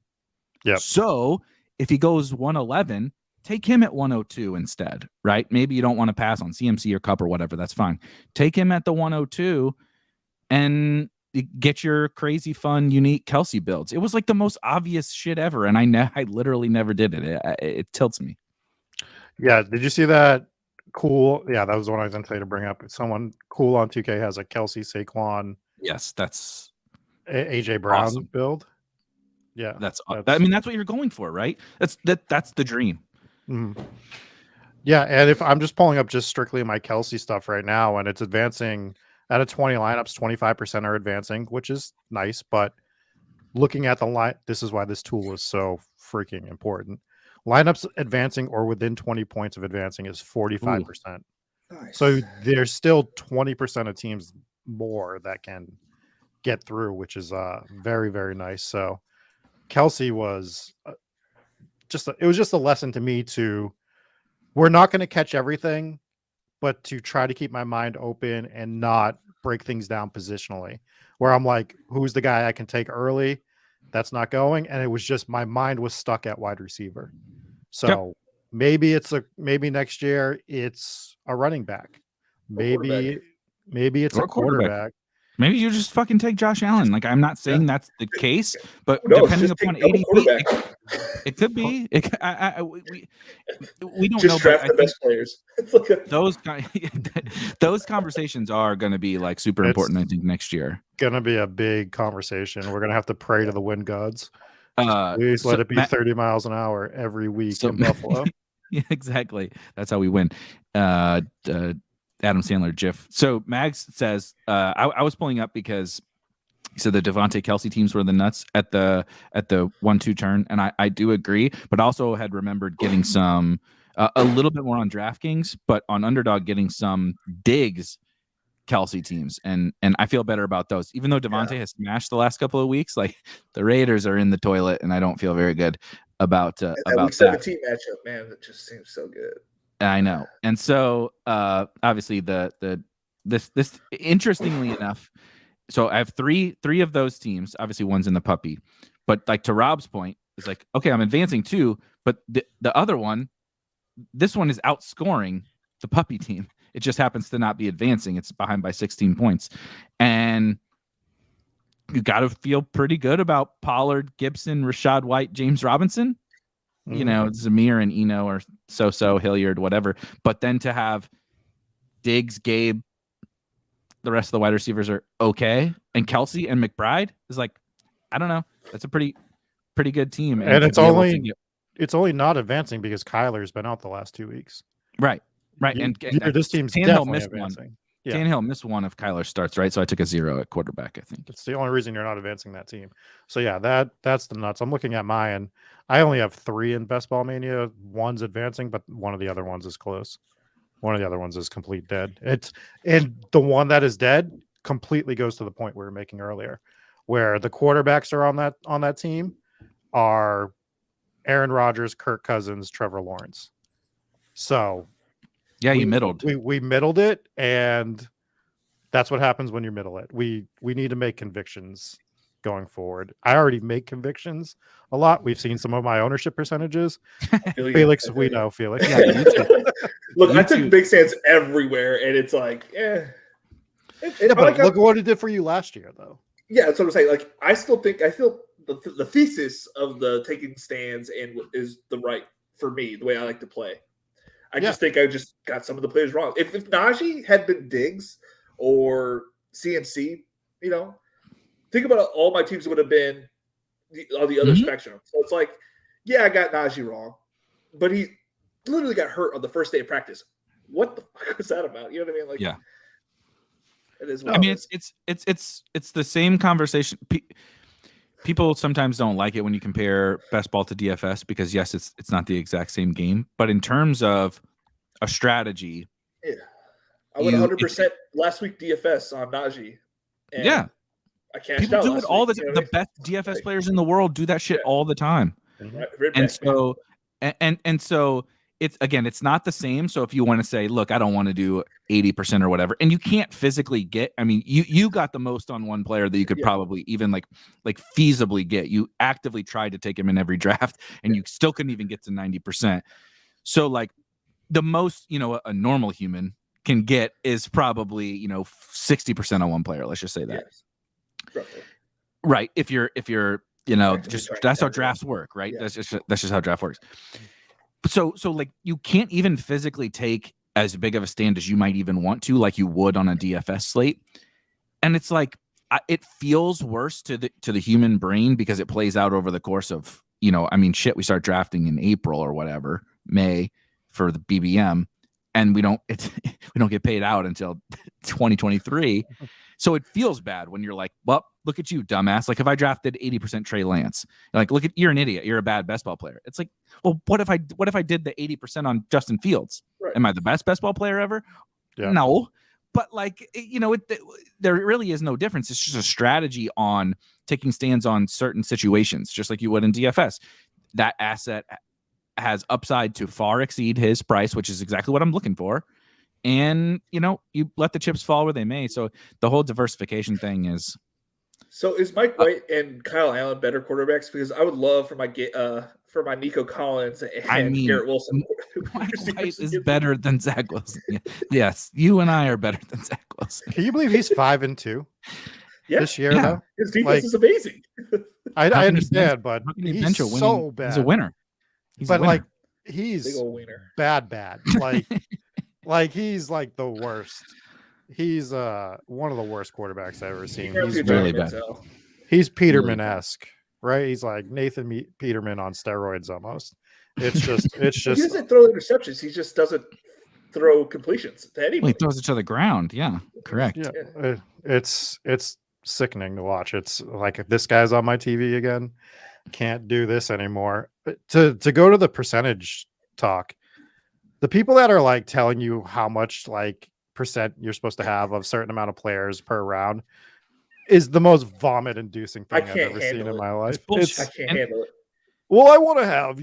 Yep. So if he goes 111, take him at 102 instead, right? Maybe you don't want to pass on CMC or Cup or whatever. That's fine. Take him at the 102 and get your crazy, fun, unique Kelsey builds. It was like the most obvious shit ever, and I literally never did it. It tilts me. Yeah, did you see that? Cool. Yeah, that was the one I was going to say to bring up. Someone cool on 2K has a Kelsey, Saquon. Yes, that's AJ Brown awesome build. Yeah, that's I mean, that's what you're going for, right? That's the dream. Mm-hmm. Yeah, and if I'm just pulling up just strictly my Kelsey stuff right now, and it's advancing out of 20 lineups, 25% are advancing, which is nice. But looking at the line, this is why this tool is so freaking important. Lineups advancing or within 20 points of advancing is 45%. Nice. So there's still 20% of teams more that can get through, which is very, very nice. So Kelsey was it was just a lesson to me we're not going to catch everything, but to try to keep my mind open and not break things down positionally, where I'm like, who's the guy I can take early? That's not going. And it was just, my mind was stuck at wide receiver. So maybe next year it's a running back. Maybe it's a quarterback. Maybe you just fucking take Josh Allen. Like, I'm not saying that's the case, but No, depending upon ADP, it could be. We don't just know. Draft the best players. Those conversations are going to be like super important, I think, next year. Going to be a big conversation. We're going to have to pray to the wind gods. Please let it be 30 miles an hour every week in Buffalo. Yeah, exactly. That's how we win. Adam Sandler GIF. So Mags says, I was pulling up because he said the Devontae Kelsey teams were the nuts at the 1-2 turn, and I do agree, but also had remembered getting some a little bit more on DraftKings, but on Underdog getting some Diggs Kelsey teams, and I feel better about those. Even though Devontae has smashed the last couple of weeks, like the Raiders are in the toilet, and I don't feel very good about that. Week 17 matchup, man, that just seems so good. I know. And so obviously this interestingly enough, so I have three of those teams. Obviously one's in the puppy, but like to Rob's point, it's like, okay, I'm advancing too, but the other one, this one is outscoring the puppy team. It just happens to not be advancing. It's behind by 16 points. And you got to feel pretty good about Pollard, Gibson, Rashad White, James Robinson. You know, Zamir and Eno or so Hilliard, whatever. But then to have Diggs, Gabe, the rest of the wide receivers are okay, and Kelsey and McBride is like, I don't know. That's a pretty good team. And it's only not advancing because Kyler's been out the last 2 weeks. Right. And this team's Tannehill definitely missed advancing. one. Yeah. Tannehill missed one if Kyler starts, right? So I took a 0 at quarterback, I think. It's the only reason you're not advancing that team. So yeah, that's the nuts. I'm looking at mine. I only have 3 in Best Ball Mania. One's advancing, but one of the other ones is close. One of the other ones is complete dead. And the one that is dead completely goes to the point we were making earlier, where the quarterbacks are on that team are Aaron Rodgers, Kirk Cousins, Trevor Lawrence. So yeah, you middled. We middled it, and that's what happens when you middle it. We need to make convictions going forward. I already make convictions a lot. We've seen some of my ownership percentages. Felix, we know Felix. Yeah, Look, I took big stands everywhere, and it's like, but look what it did for you last year, though. Yeah, that's what I'm saying. Like, I feel the thesis of the taking stands is the right for me, the way I like to play. I just think I just got some of the players wrong. If Najee had been Diggs or CMC, you know, think about all my teams would have been on the other spectrum. So it's like, yeah, I got Najee wrong, but he literally got hurt on the first day of practice. What the fuck was that about? You know what I mean? Like, yeah, it is. I mean, it's the same conversation. People sometimes don't like it when you compare best ball to DFS because yes, it's not the exact same game, but in terms of a strategy, yeah, I went 100% last week DFS on Najee. Yeah, I cashed people out do it all the time. The best DFS players in the world do that shit all the time, and so it's not the same. So if you want to say, look, I don't want to do 80% or whatever, and you can't physically get, I mean, you got the most on one player that you could probably even like feasibly get. You actively tried to take him in every draft, and you still couldn't even get to 90%. So like the most, a normal human can get is probably, 60% on one player. Let's just say that. Yes. Roughly. Right. If you're, just that's how drafts work, right? Yeah. That's just how draft works. So like you can't even physically take as big of a stand as you might even want to, like you would on a DFS slate. And it's like, it feels worse to the human brain because it plays out over the course of, we start drafting in April or whatever, May for the BBM, and we don't get paid out until 2023. So it feels bad when you're like, well, look at you, dumbass. Like if I drafted 80% Trey Lance, like, you're an idiot. You're a bad best ball player. It's like, well, what if I did the 80% on Justin Fields? Right. Am I the best ball player ever? Yeah. No. But like, there really is no difference. It's just a strategy on taking stands on certain situations, just like you would in DFS. That asset has upside to far exceed his price, which is exactly what I'm looking for. And, you let the chips fall where they may. So the whole diversification thing is. So is Mike White and Kyle Allen better quarterbacks? Because I would love for my Nico Collins and Garrett Wilson. Mike White is better than Zach Wilson. Yes, you and I are better than Zach Wilson. Can you believe he's 5-2 this year? Though his defense is amazing. I understand, but he's so bad. He's a winner. He's big old winner. Bad. Like he's like the worst. He's one of the worst quarterbacks I've ever seen. He's really bad. He's Peterman-esque, right? He's like Nathan Peterman on steroids almost. It's just he doesn't throw interceptions. He just doesn't throw completions to anybody. Well, he throws it to the ground. Yeah, correct. Yeah. It's sickening to watch. It's like, if this guy's on my TV again, can't do this anymore. To go to the percentage talk, the people that are like telling you how much like percent you're supposed to have of a certain amount of players per round is the most vomit inducing thing I've ever seen in my life. I can't handle it. Well, I want to have,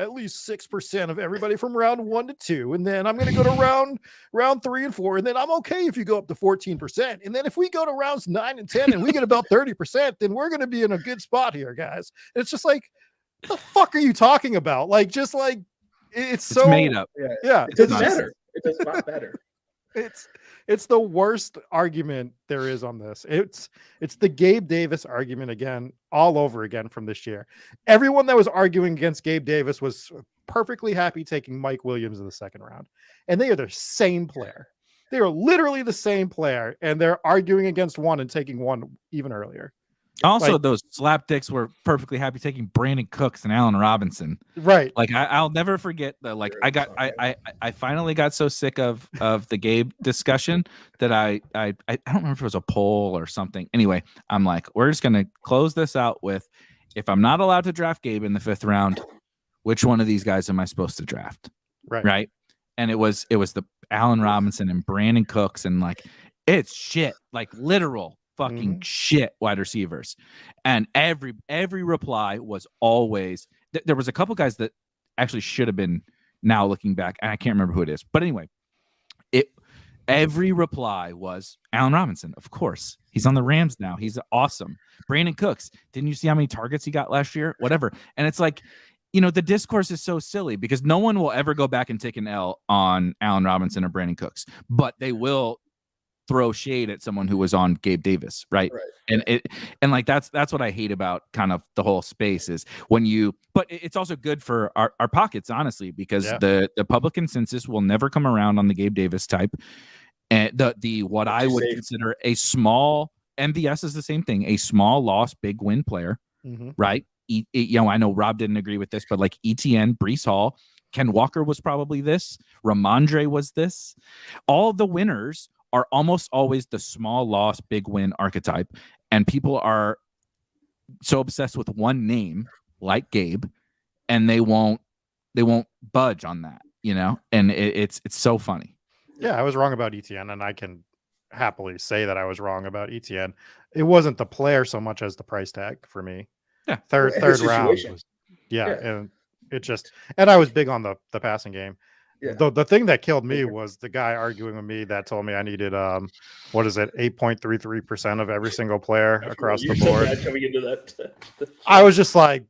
at least 6% of everybody from round 1 to 2. And then I'm going to go to round 3 and 4. And then I'm okay if you go up to 14%. And then if we go to rounds 9 and 10 and we get about 30%, then we're going to be in a good spot here, guys. And it's just like, what the fuck are you talking about? Like, just like, it's so made up. Yeah. It doesn't matter. It does not matter. It's the worst argument there is on this. It's the Gabe Davis argument again, all over again from this year. Everyone that was arguing against Gabe Davis was perfectly happy taking Mike Williams in the second round. And they are the same player. They are literally the same player. And they're arguing against one and taking one even earlier. Also, those slapdicks were perfectly happy taking Brandon Cooks and Allen Robinson. Right. Like I'll never forget that. Like I finally got so sick of the Gabe discussion that I don't remember if it was a poll or something. Anyway, I'm like, we're just gonna close this out with, if I'm not allowed to draft Gabe in the 5th round, which one of these guys am I supposed to draft? Right. And it was the Allen Robinson and Brandon Cooks, and like, it's shit, like literal fucking shit wide receivers. And every reply was always there was a couple guys that actually should have been, now looking back, and I can't remember who it is, but anyway, every reply was Allen Robinson. Of course, he's on the Rams now, he's awesome. Brandon Cooks, didn't you see how many targets he got last year? Whatever. And it's like, the discourse is so silly because no one will ever go back and take an L on Allen Robinson or Brandon Cooks, but they will throw shade at someone who was on Gabe Davis, right? And like that's what I hate about kind of the whole space is but it's also good for our pockets, honestly, because the public consensus will never come around on the Gabe Davis type. And what I would consider a small MVS is the same thing, a small loss, big win player, right? I know Rob didn't agree with this, but like ETN, Breece Hall, Ken Walker was probably this, Ramondre was this. All the winners are almost always the small loss, big win archetype. And people are so obsessed with one name like Gabe, and they won't budge on that, and it's so funny. Yeah, I was wrong about ETN, and I can happily say that I was wrong about ETN. It wasn't the player so much as the price tag for me. Yeah. Third round was, and It just, and I was big on the passing game. Yeah. The thing that killed me was the guy arguing with me that told me I needed 8.33% of every single player across the board. Coming into that. I was just like,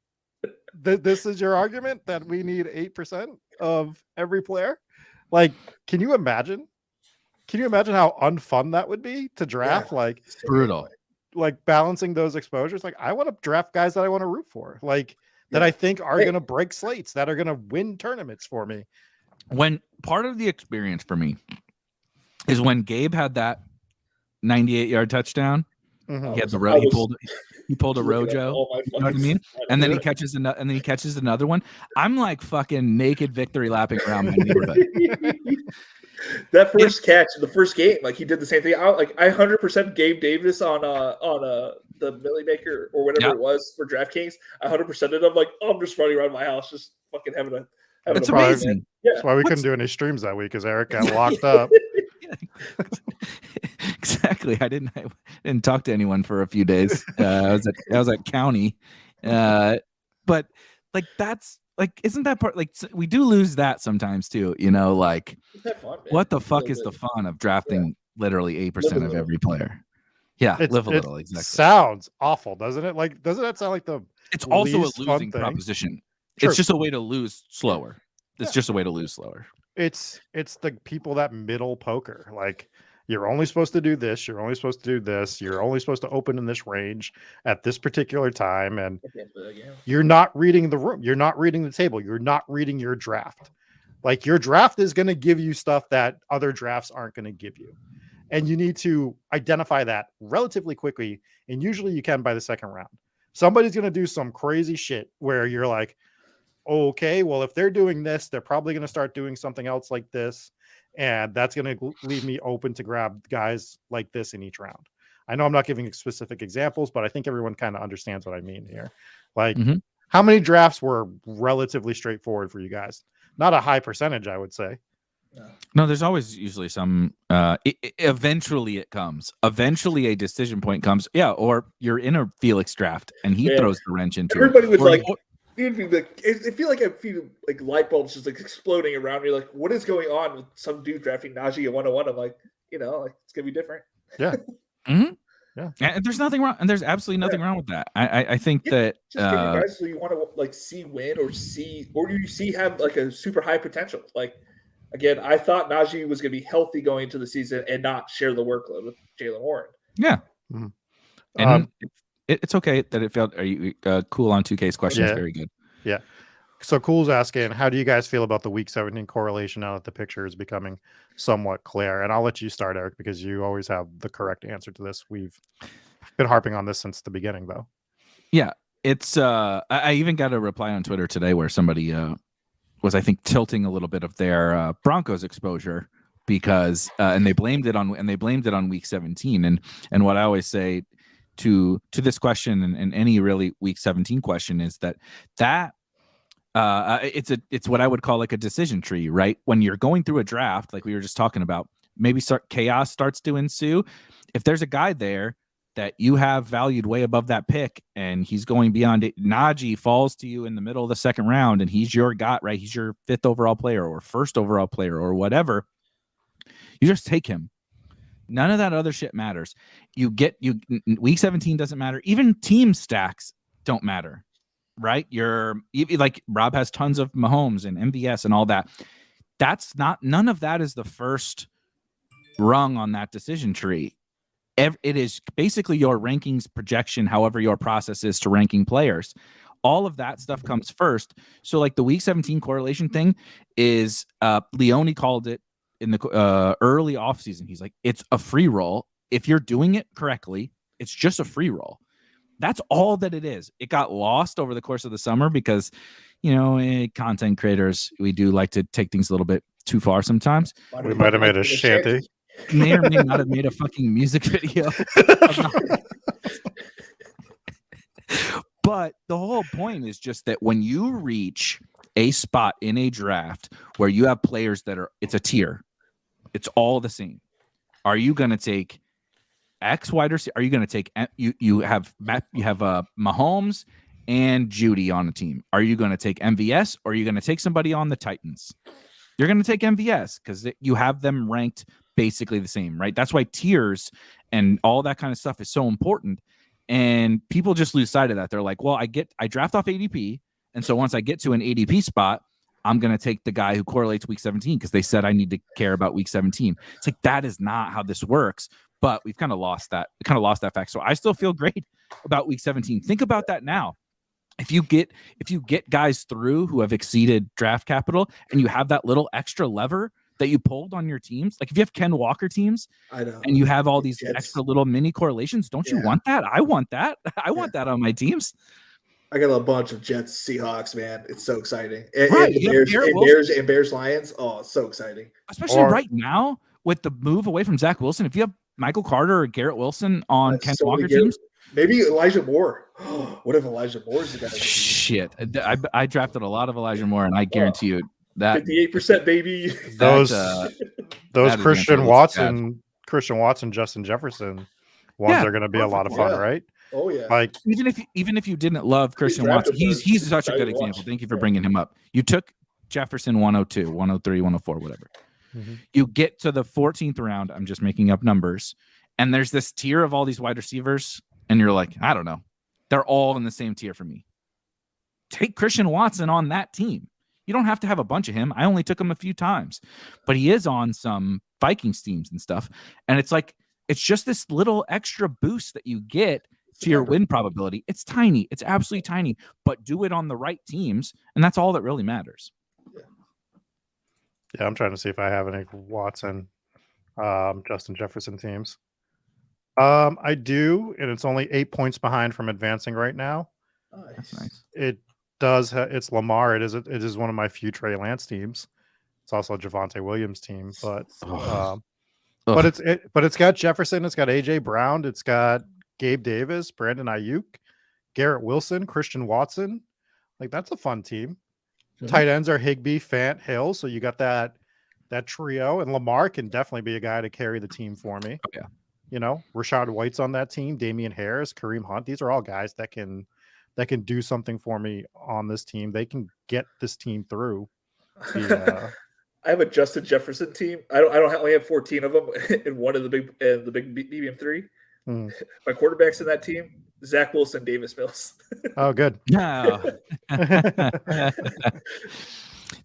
this is your argument that we need 8% of every player? Like, can you imagine? Can you imagine how unfun that would be to draft? Yeah. Like Brutal. Like balancing those exposures. Like I want to draft guys that I want to root for. Like that I think are going to break slates, that are going to win tournaments for me. When part of the experience for me is when Gabe had that 98-yard touchdown. Mm-hmm. He had he pulled a Rojo. You know what I mean? And then he catches another one. I'm like fucking naked victory lapping around my neighborhood. That first catch in the first game, like he did the same thing. I 100% Gabe Davis on the Millie Maker or whatever it was for DraftKings. I 100%ed it. I'm like, I'm just running around my house, just fucking having a. It's amazing. That's why we couldn't do any streams that week because Eric got locked up. Exactly. I didn't talk to anyone for a few days. I was at county, but like that's like, isn't that part like we do lose that sometimes too? You know, like fun, what the fuck is the fun of drafting literally 8% of every player? Yeah, live a little. Exactly. Sounds awful, doesn't it? Like, doesn't that sound like the? It's also a losing proposition. True. It's just a way to lose slower. It's just a way to lose slower. It's the people that middle poker. Like you're only supposed to do this. You're only supposed to do this. You're only supposed to open in this range at this particular time. And you're not reading the room. You're not reading the table. You're not reading your draft. Like your draft is going to give you stuff that other drafts aren't going to give you. And you need to identify that relatively quickly. And usually you can by the second round. Somebody's going to do some crazy shit where you're like, okay, well, if they're doing this, they're probably going to start doing something else like this. And that's going to leave me open to grab guys like this in each round. I know I'm not giving specific examples, but I think everyone kind of understands what I mean here. Like, how many drafts were relatively straightforward for you guys? Not a high percentage, I would say. No, there's always usually some, eventually it comes. Eventually a decision point comes. Yeah, or you're in a Felix draft and he throws the wrench into everybody it. Would I feel like a few like light bulbs just like exploding around me. Like, what is going on with some dude drafting Najee at 101? I'm like, like it's gonna be different. Yeah. Yeah. And there's nothing wrong, and there's absolutely nothing wrong with that. I think that just give you guys who you want to like see win or you see have like a super high potential. Like again, I thought Najee was gonna be healthy going into the season and not share the workload with Jaylen Warren. Yeah. And it's okay that it failed. Are you cool on 2K's questions? Very good. Yeah. So Cool's asking, how do you guys feel about the week 17 correlation now that the picture is becoming somewhat clear? And I'll let you start, Eric, because you always have the correct answer to this. We've been harping on this since the beginning, though. Yeah. It's I even got a reply on Twitter today where somebody was, I think, tilting a little bit of their Broncos exposure because and they blamed it on week 17. And what I always say to this question and any really week 17 question is that it's what I would call like a decision tree, right? When you're going through a draft, like we were just talking about, maybe chaos starts to ensue. If there's a guy there that you have valued way above that pick and he's going beyond it, Najee falls to you in the middle of the second round and he's your guy, right? He's your 5th overall player or 1st overall player or whatever. You just take him. None of that other shit matters. Week 17 doesn't matter. Even team stacks don't matter, right? You're like Rob has tons of Mahomes and MVS and all that. None of that is the first rung on that decision tree. It is basically your rankings projection, however your process is to ranking players. All of that stuff comes first. So like the week 17 correlation thing is Leone called it in the early offseason. He's like, it's a free roll. If you're doing it correctly, it's just a free roll. That's all that it is. It got lost over the course of the summer because, content creators, we do like to take things a little bit too far sometimes. We might have made a shanty. May or may not have made a fucking music video. But the whole point is just that when you reach a spot in a draft where you have players it's a tier, it's all the same. Are you going to take X wide receiver? Are you going to take you have Mahomes and Judy on a team. Are you going to take MVS or are you going to take somebody on the Titans? You're going to take MVS because you have them ranked basically the same, right? That's why tiers and all that kind of stuff is so important. And people just lose sight of that. They're like, well, I draft off ADP. And so once I get to an ADP spot, I'm going to take the guy who correlates week 17 because they said I need to care about week 17. It's like, that is not how this works. But we've kind of lost that. We kind of lost that fact. So I still feel great about week 17. Think about that now. If you get guys through who have exceeded draft capital and you have that little extra lever that you pulled on your teams, like if you have Ken Walker teams and you have all these extra little mini correlations, don't you want that? I want that. I want that on my teams. I got a bunch of Jets, Seahawks, man. It's so exciting. And, right. and Bears, Lions. Oh, it's so exciting. Especially right now with the move away from Zach Wilson. If you have Michael Carter or Garrett Wilson on Ken Walker teams. Maybe Elijah Moore. What if Elijah Moore's the guy? Shit. I drafted a lot of Elijah Moore, and I guarantee you that 58%, baby. Those Christian Watson, Justin Jefferson ones are going to be a lot of fun, right? Oh yeah. Like even if you didn't love Christian Watson, he's such a good example. Thank you for bringing him up. You took Jefferson 102, 103, 104, whatever. Mm-hmm. You get to the 14th round. I'm just making up numbers, and there's this tier of all these wide receivers. And you're like, I don't know. They're all in the same tier for me. Take Christian Watson on that team. You don't have to have a bunch of him. I only took him a few times. But he is on some Vikings teams and stuff. And it's like, it's just this little extra boost that you get to your win probability. It's tiny. It's absolutely tiny. But do it on the right teams. And that's all that really matters. Yeah, I'm trying to see if I have any Watson, Justin Jefferson teams. I do, and it's only 8 points behind from advancing right now. Nice. It does. It's Lamar. It is one of my few Trey Lance teams. It's also a Javonte Williams team, but it's got Jefferson. It's got AJ Brown. It's got Gabe Davis, Brandon Ayuk, Garrett Wilson, Christian Watson. Like that's a fun team. Mm-hmm. Tight ends are Higbee, Fant, Hill. So you got that trio, and Lamar can definitely be a guy to carry the team for me. Oh, yeah. You know, Rashad White's on that team, Damian Harris, Kareem Hunt. These are all guys that can do something for me on this team. They can get this team through. I have a Justin Jefferson team. I only have 14 of them in one of the big BBM3. My quarterbacks in that team, Zach Wilson, Davis Mills. Oh, good. Yeah.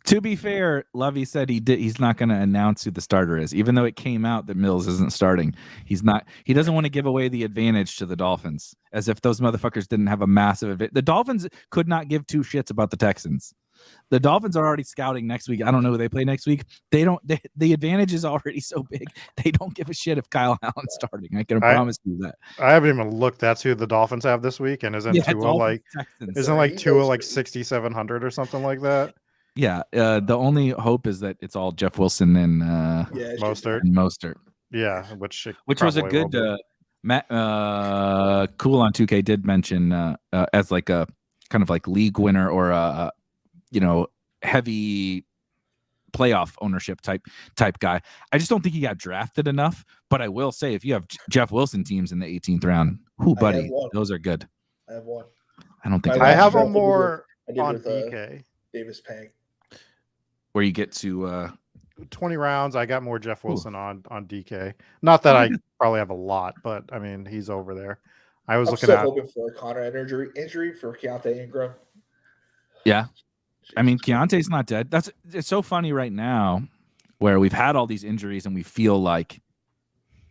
To be fair, Lovey said he's not going to announce who the starter is, even though it came out that Mills isn't starting. He doesn't want to give away the advantage to the Dolphins, as if those motherfuckers didn't have a massive advantage. The Dolphins could not give two shits about the Texans. The Dolphins are already scouting next week. I don't know who they play next week. The advantage is already so big. They don't give a shit if Kyle Allen's starting. I can promise you that. I haven't even looked. That's who the Dolphins have this week, and isn't Tua like 6,700 or something like that? Yeah, the only hope is that it's all Jeff Wilson and Mostert. Yeah, which was a good Matt Cool on 2K did mention as like a kind of like league winner or a heavy playoff ownership type guy. I just don't think he got drafted enough. But I will say, if you have Jeff Wilson teams in the 18th round, buddy, those are good. I have one. I don't think I have one more on DK. Davis Pang. Where you get to 20 rounds, I got more Jeff Wilson on DK. Not that I probably have a lot, but I mean he's over there. I'm hoping for a Connor injury for Keontae Ingram. Yeah, I mean Keontae's not dead. It's so funny right now, where we've had all these injuries and we feel like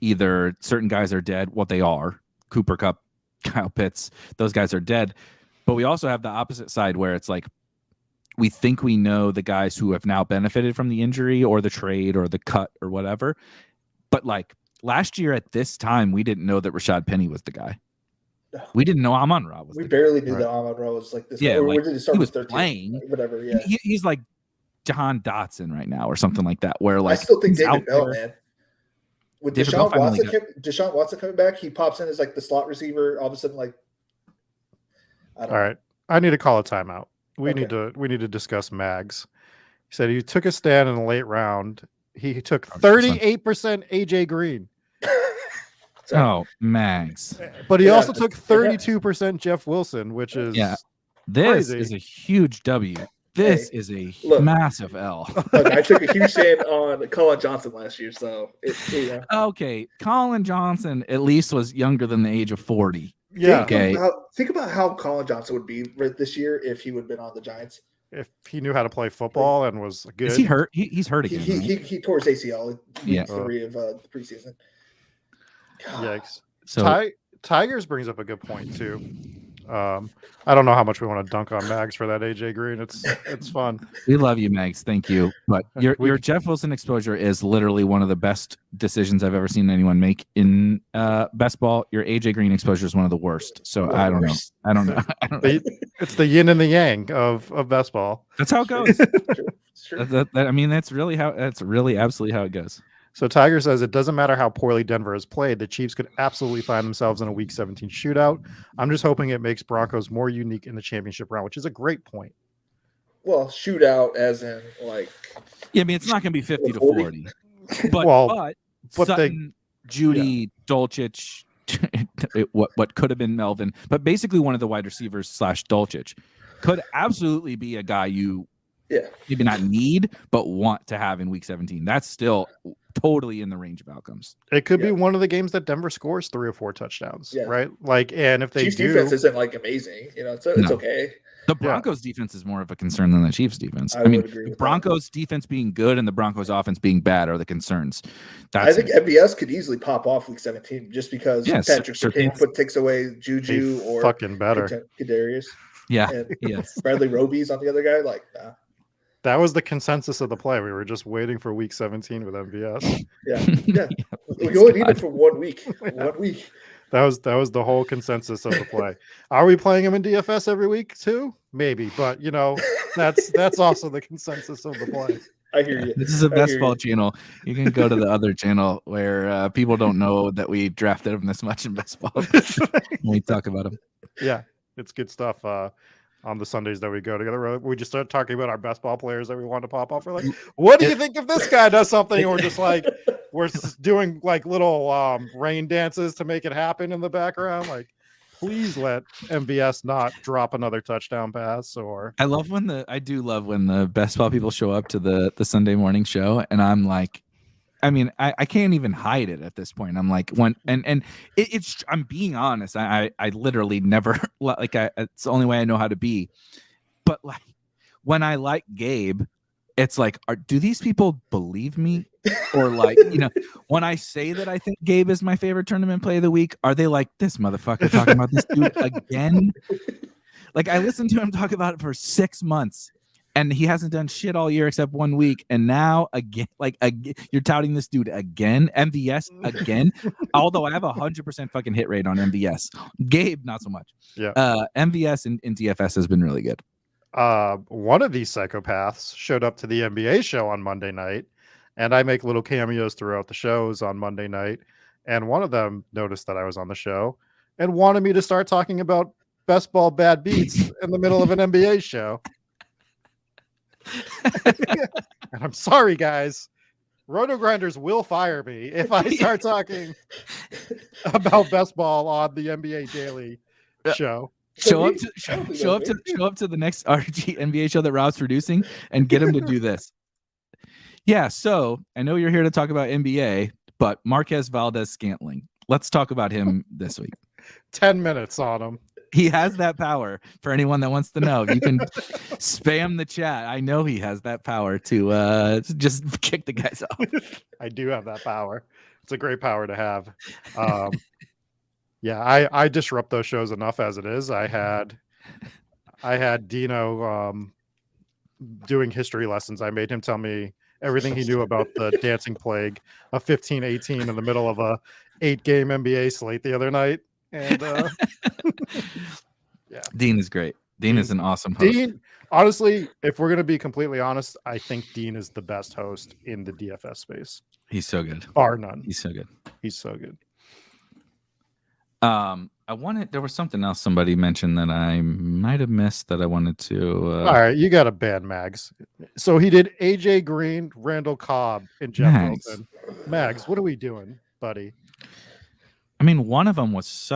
either certain guys are dead. What they are: Cooper Kupp, Kyle Pitts. Those guys are dead. But we also have the opposite side where it's like, we think we know the guys who have now benefited from the injury or the trade or the cut or whatever. But like last year at this time, we didn't know that Rashad Penny was the guy. We didn't know Amon-Ra was the guy. We barely knew that Amon-Ra was like this. Yeah, like, he was playing. Whatever, yeah. He's like Jahan Dotson right now or something like that. Where like I still think David Bell, man. With Deshaun Watson coming back, he pops in as like the slot receiver. All of a sudden, like, all right, I need to call a timeout. We need to discuss Mags. He said he took a stand in the late round. He took 38% AJ Green. Oh, Mags. But he also took 32% Jeff Wilson, which is This Crazy. is a huge W. This is a massive L. Look, I took a huge stand on Colin Johnson last year, so Okay, Colin Johnson at least was younger than the age of 40. Yeah. Think about how Colin Johnson would be this year if he would have been on the Giants. If he knew how to play football and was good. Is he hurt? He's hurt again. He tore his ACL in week 3 of the preseason. God. Yikes. So Tigers brings up a good point too. I don't know how much we want to dunk on Mags for that AJ Green. It's fun. We love you, Mags. Thank you. But your Jeff Wilson exposure is literally one of the best decisions I've ever seen anyone make in best ball. Your AJ Green exposure is one of the worst. So I don't know. It's the yin and the yang of best ball. That's how it goes. Sure. That's really absolutely how it goes. So Tiger says it doesn't matter how poorly Denver has played. The Chiefs could absolutely find themselves in a Week 17 shootout. I'm just hoping it makes Broncos more unique in the championship round, which is a great point. Well, shootout as in it's not going to be 50 to 40. But Sutton, Judy, Dulcich, what could have been Melvin, but basically one of the wide receivers / Dulcich could absolutely be a guy you maybe not need, but want to have in Week 17. That's still totally in the range of outcomes. It could be one of the games that Denver scores 3 or 4 touchdowns, right? And if they Chiefs defense isn't amazing, it's okay. The Broncos defense is more of a concern than the Chiefs defense. I mean, the Broncos defense being good and the Broncos offense being bad are the concerns. I think MBS could easily pop off Week 17 just because Patrick Surtain takes away Juju or fucking better Kadarius. Yeah. And Bradley Roby's on the other guy. Nah. That was the consensus of the play. We were just waiting for Week 17 with MVS. Yeah. We only need it for 1 week. 1 week. That was the whole consensus of the play. Are we playing him in DFS every week too? Maybe, but that's also the consensus of the play. I hear you. This is a best ball channel. You can go to the other channel where people don't know that we drafted him this much in best ball when we talk about him. Yeah, it's good stuff. On the Sundays that we go together, we just start talking about our best ball players that we want to pop off. We're like, what do you think if this guy does something? Or just we're just doing little rain dances to make it happen in the background. Please let MVS not drop another touchdown pass. Or I do love when the best ball people show up to the Sunday morning show, and I'm like, I can't even hide it at this point. I'm like, I'm being honest. I literally never it's the only way I know how to be. But when I like Gabe, it's do these people believe me? Or when I say that I think Gabe is my favorite tournament play of the week, are they like, this motherfucker talking about this dude again? I listened to him talk about it for 6 months. And he hasn't done shit all year except 1 week. And now again, you're touting this dude again, MVS again. Although I have 100% fucking hit rate on MVS. Gabe, not so much. Yeah. MVS in DFS has been really good. One of these psychopaths showed up to the NBA show on Monday night, and I make little cameos throughout the shows on Monday night. And one of them noticed that I was on the show and wanted me to start talking about best ball bad beats in the middle of an NBA show. And I'm sorry, guys. Roto Grinders will fire me if I start talking about best ball on the NBA Daily show. Show up to the next RG NBA show that Rob's producing and get him to do this. Yeah, so I know you're here to talk about NBA, but Marquez Valdez-Scantling. Let's talk about him this week. 10 minutes on him. He has that power. For anyone that wants to know, you can spam the chat. I know he has that power to just kick the guys off. I do have that power. It's a great power to have. I disrupt those shows enough as it is. I had Dino doing history lessons. I made him tell me everything he knew about the dancing plague of 15-18 in the middle of a 8-game NBA slate the other night. And Dean is great. Dean is an awesome host. Dean, honestly, if we're going to be completely honest, I think Dean is the best host in the DFS space. He's so good. Bar none. He's so good. He's so good. There was something else somebody mentioned that I might have missed that I wanted to. All right, you got a bad Mags. So he did AJ Green, Randall Cobb, and Jeff Wilson. Mags, what are we doing, buddy? I mean, one of them was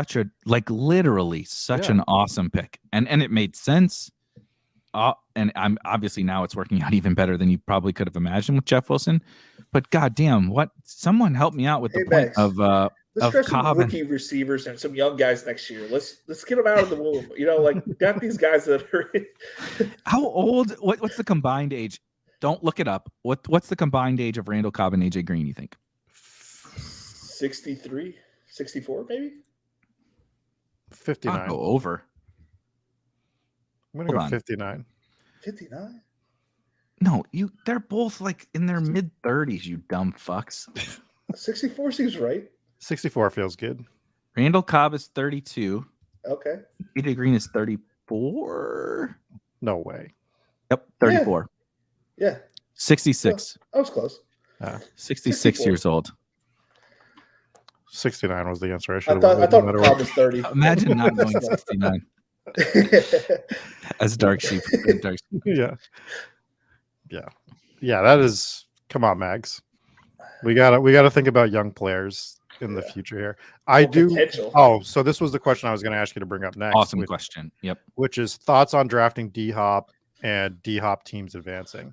literally such an awesome pick, and it made sense. and I'm obviously now it's working out even better than you probably could have imagined with Jeff Wilson. But goddamn, what? Someone help me out with the point Max, of let's try some Cobb rookie receivers and some young guys next year. Let's get them out of the womb. Like got these guys that are. How old? What's the combined age? Don't look it up. What's the combined age of Randall Cobb and AJ Green? You think? 63, 64, maybe. 59. I'll go over. I'm gonna Hold go on. 59. 59. No, they're both like in their mid 30s. You dumb fucks. 64 seems right. 64 feels good. Randall Cobb is 32. Okay. AJ Green is 34. No way. Yep, 34. Yeah. 66. I was close. 66 64. years old. 69 was the answer. I thought Cobb was 30. Imagine not knowing 69. As Dark Sheep. Yeah. That is. Come on, Mags. We gotta think about young players in the future here. I do. Potential. Oh, so this was the question I was going to ask you to bring up next. Awesome question. Yep. Which is thoughts on drafting D-Hop and D-Hop teams advancing.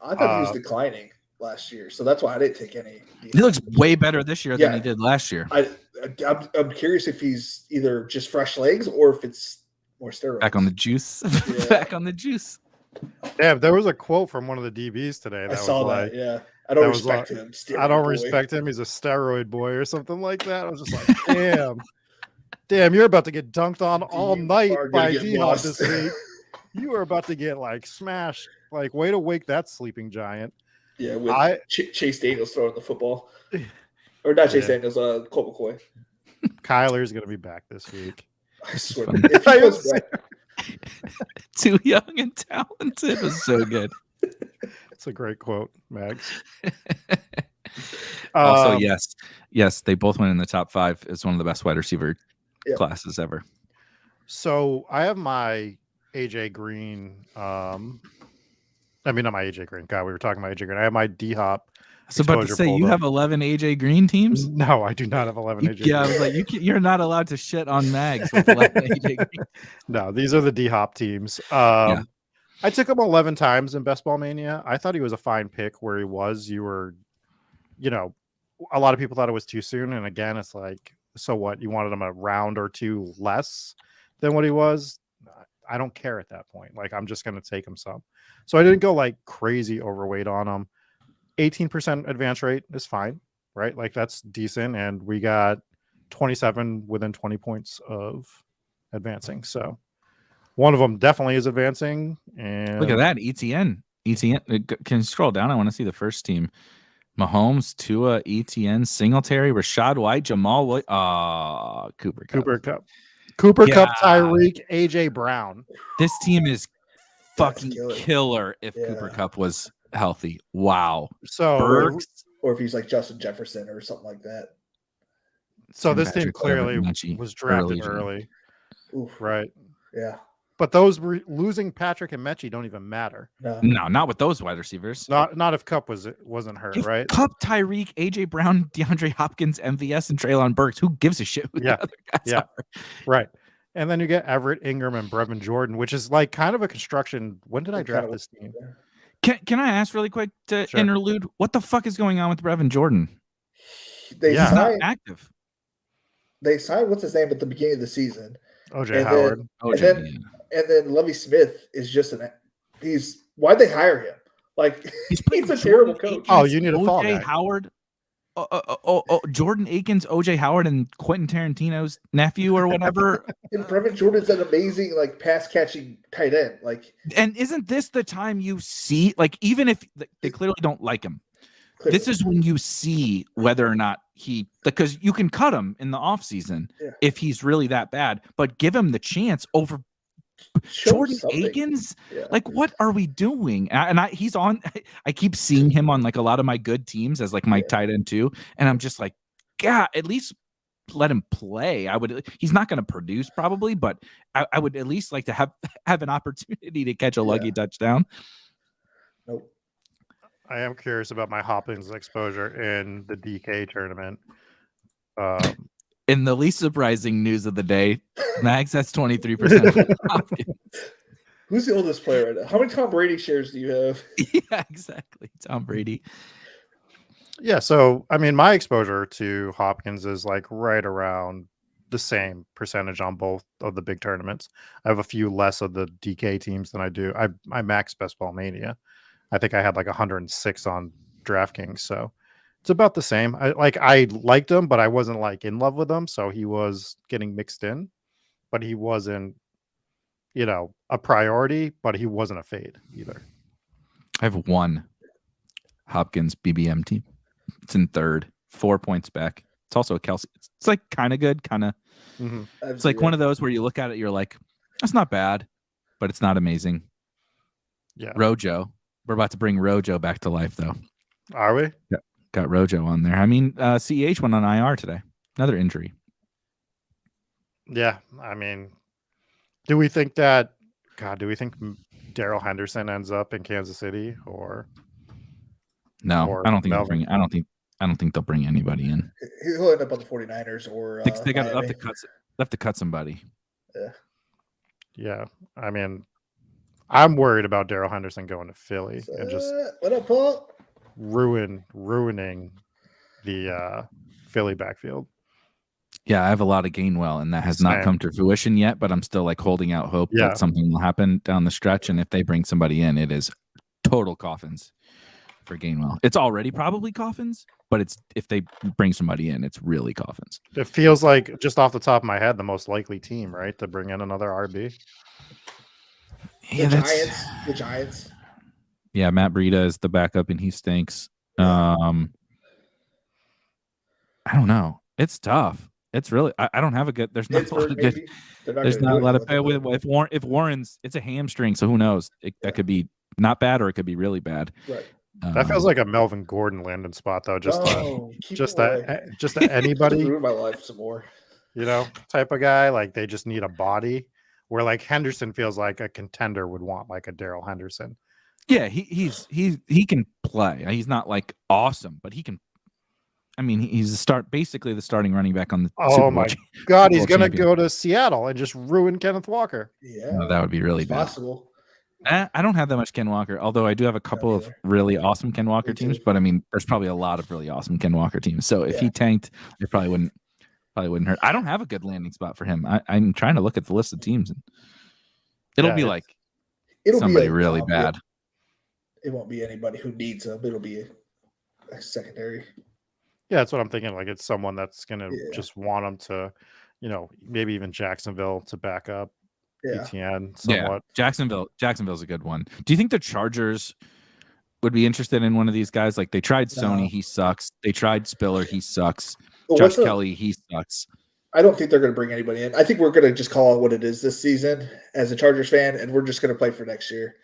I thought he was declining last year, so that's why I didn't take any. He looks way better this year than he did last year. I'm curious if he's either just fresh legs or if it's more steroids. Back on the juice. Yeah. Back on the juice. Damn, there was a quote from one of the DBs today. I saw that. Yeah, I don't respect him. I don't respect him. He's a steroid boy or something like that. I was just like, damn, you're about to get dunked on all night by D-Hop this week. You are about to get like smashed. Like, way to wake that sleeping giant. Yeah, with Chase Daniels throwing the football, or not Chase Daniels, Colt McCoy. Kyler's gonna be back this week. I swear, if he was back, too young and talented. It was so good. It's a great quote, Mags. Also, yes, they both went in the top 5 as one of the best wide receiver classes ever. So I have my AJ Green. I mean, not my AJ Green. God, we were talking about AJ Green. I have my D-Hop. So, about to say, you have 11 AJ Green teams? No, I do not have 11 AJ Green. Yeah, I was like, you're not allowed to shit on Mags with 11 AJ Green. No, these are the D-Hop teams. I took him 11 times in Best Ball Mania. I thought he was a fine pick where he was. You were, a lot of people thought it was too soon. And again, it's like, so what? You wanted him a round or two less than what he was? I don't care at that point. Like, I'm just going to take him some. So I didn't go like crazy overweight on him. 18% advance rate is fine, right? Like, that's decent. And we got 27 within 20 points of advancing. So one of them definitely is advancing. And look at that. ETN. Can you scroll down? I want to see the first team. Mahomes, Tua, ETN, Singletary, Rashad White, Jamal Williams. Cooper Kupp. Cooper Kupp, Tyreek, AJ Brown. This team is fucking killer if Cooper Kupp was healthy. Wow. So Burks, or if he's like Justin Jefferson or something like that. So this team clearly was drafted early. Oof. Right. Yeah. But those losing Patrick and Mechie don't even matter. No, not with those wide receivers. Not if Kupp wasn't hurt, right? Kupp, Tyreek, AJ Brown, DeAndre Hopkins, MVS, and Treylon Burks. Who gives a shit who the other guys are? Right. And then you get Everett, Ingram, and Brevin Jordan, which is like kind of a construction. When did I draft this team? Can I ask really quick to interlude? What the fuck is going on with Brevin Jordan? He's not active. They signed what's his name at the beginning of the season. OJ Howard. And then Lovie Smith is just why'd they hire him? Like, he's a terrible coach. Oh, you need a fall guy. guy. Howard. Jordan Akins, OJ Howard, and Quentin Tarantino's nephew or whatever. And Brevin Jordan's an amazing pass catching tight end. And isn't this the time you see, even if they clearly don't like him, this is when you see whether or not because you can cut him in the offseason if he's really that bad, but give him the chance over Jordan Akins. What are we doing? And he's on. I keep seeing him on a lot of my good teams as my tight end too, and I'm just like, God, at least let him play. He's not going to produce probably, but I would at least like to have an opportunity to catch a lucky touchdown. Nope. I am curious about my Hopkins exposure in the DK tournament. In the least surprising news of the day, Mags has 23% Hopkins. Who's the oldest player right now? How many Tom Brady shares do you have? Yeah, exactly. Tom Brady. Yeah, so I mean, my exposure to Hopkins is like right around the same percentage on both of the big tournaments. I have a few less of the DK teams than I do. I max Best Ball Mania. I think I had like 106 on DraftKings, so it's about the same. I liked him, but I wasn't like in love with him, so he was getting mixed in, but he wasn't, a priority, but he wasn't a fade either. I have one Hopkins BBM team. It's in third, 4 points back. It's also a Kelsey. It's like kind of good, kind of. Mm-hmm. It's like one of those where you look at it, you're like, that's not bad, but it's not amazing. Yeah. Rojo. We're about to bring Rojo back to life, though. Are we? Yeah. Got Rojo on there. I mean, CEH went on IR today. Another injury. Yeah. I mean, do we think Darrell Henderson ends up in Kansas City or? No, or I don't think they'll Melvin? bring. I don't think they'll bring anybody in. He'll end up on the 49ers or They got Miami. have to cut somebody. Yeah. Yeah. I mean, I'm worried about Darrell Henderson going to Philly and just what up, Paul? ruining the Philly backfield. Yeah, I have a lot of Gainwell, and that has not come to fruition yet, but I'm still like holding out hope that something will happen down the stretch. And if they bring somebody in, it is total coffins for Gainwell. It's already probably coffins, but it's if they bring somebody in, it's really coffins. It feels like, just off the top of my head, the most likely team, right, to bring in another RB. Yeah, The Giants. Yeah, Matt Breida is the backup, and he stinks. Yeah. I don't know. It's tough. It's really. I don't have a good. There's not a lot of good. There's not a lot of pay with. If Warren's, it's a hamstring, so who knows? That could be not bad, or it could be really bad. Right. That feels like a Melvin Gordon landing spot, though. Just anybody. Ruin my life some more. Type of guy. Like, they just need a body. Where like Henderson feels like a contender would want like a Darrell Henderson. Yeah, he can play. He's not like awesome, but he can. I mean, he's basically the starting running back on the. Oh my God, he's gonna go to Seattle and just ruin Kenneth Walker. Yeah, no, that would be really bad. Possible. I don't have that much Ken Walker, although I do have a couple of really awesome Ken Walker teams. But I mean, there's probably a lot of really awesome Ken Walker teams. So if he tanked, it probably wouldn't hurt. I don't have a good landing spot for him. I'm trying to look at the list of teams, and it'll be somebody really bad. It won't be anybody who needs him. It'll be a secondary. Yeah, that's what I'm thinking. Like, it's someone that's gonna just want him to, maybe even Jacksonville to back up ETN somewhat. Yeah, Jacksonville's a good one. Do you think the Chargers would be interested in one of these guys? Like, they tried Sony, he sucks. They tried Spiller, he sucks. Josh Kelly, he sucks. I don't think they're going to bring anybody in. I think we're going to just call it what it is this season as a Chargers fan, and we're just going to play for next year.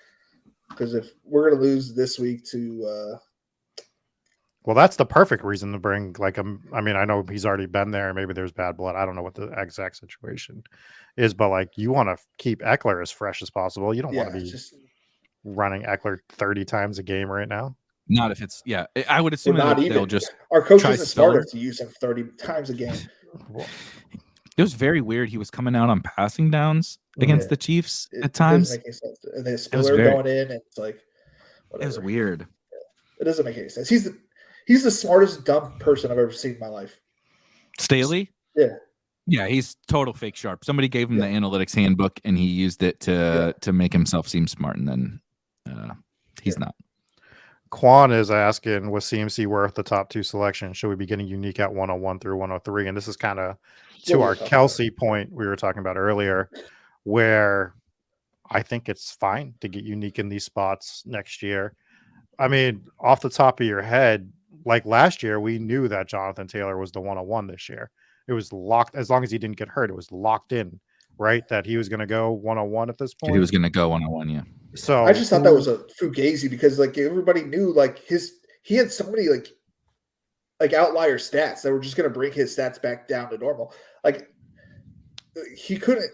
Because if we're going to lose this week to well, that's the perfect reason to bring I mean, I know he's already been there. Maybe there's bad blood. I don't know what the exact situation is, but like, you want to keep Eckler as fresh as possible. You don't want to be running Eckler 30 times a game right now. Not if it's I would assume they'll just our coach isn't smart enough to use him 30 times a game. It was very weird. He was coming out on passing downs against the Chiefs at times. It doesn't make any sense. And then Spiller going in, and it's like whatever. It was weird. It doesn't make any sense. He's the smartest dumb person I've ever seen in my life. Staley? Yeah, he's total fake sharp. Somebody gave him the analytics handbook, and he used it to make himself seem smart, and then he's not. Quan is asking, was CMC worth the top 2 selection? Should we be getting unique at 101 through 103? And this is kind of to our Kelsey point we were talking about earlier, where I think it's fine to get unique in these spots next year. I mean, off the top of your head, like last year, we knew that Jonathan Taylor was the 101 this year. It was locked. As long as he didn't get hurt, it was locked in, right? That he was going to go 101 at this point. He was going to go 101, yeah. So I just thought that was a fugazi because like everybody knew like he had so many like outlier stats that were just going to bring his stats back down to normal. Like he couldn't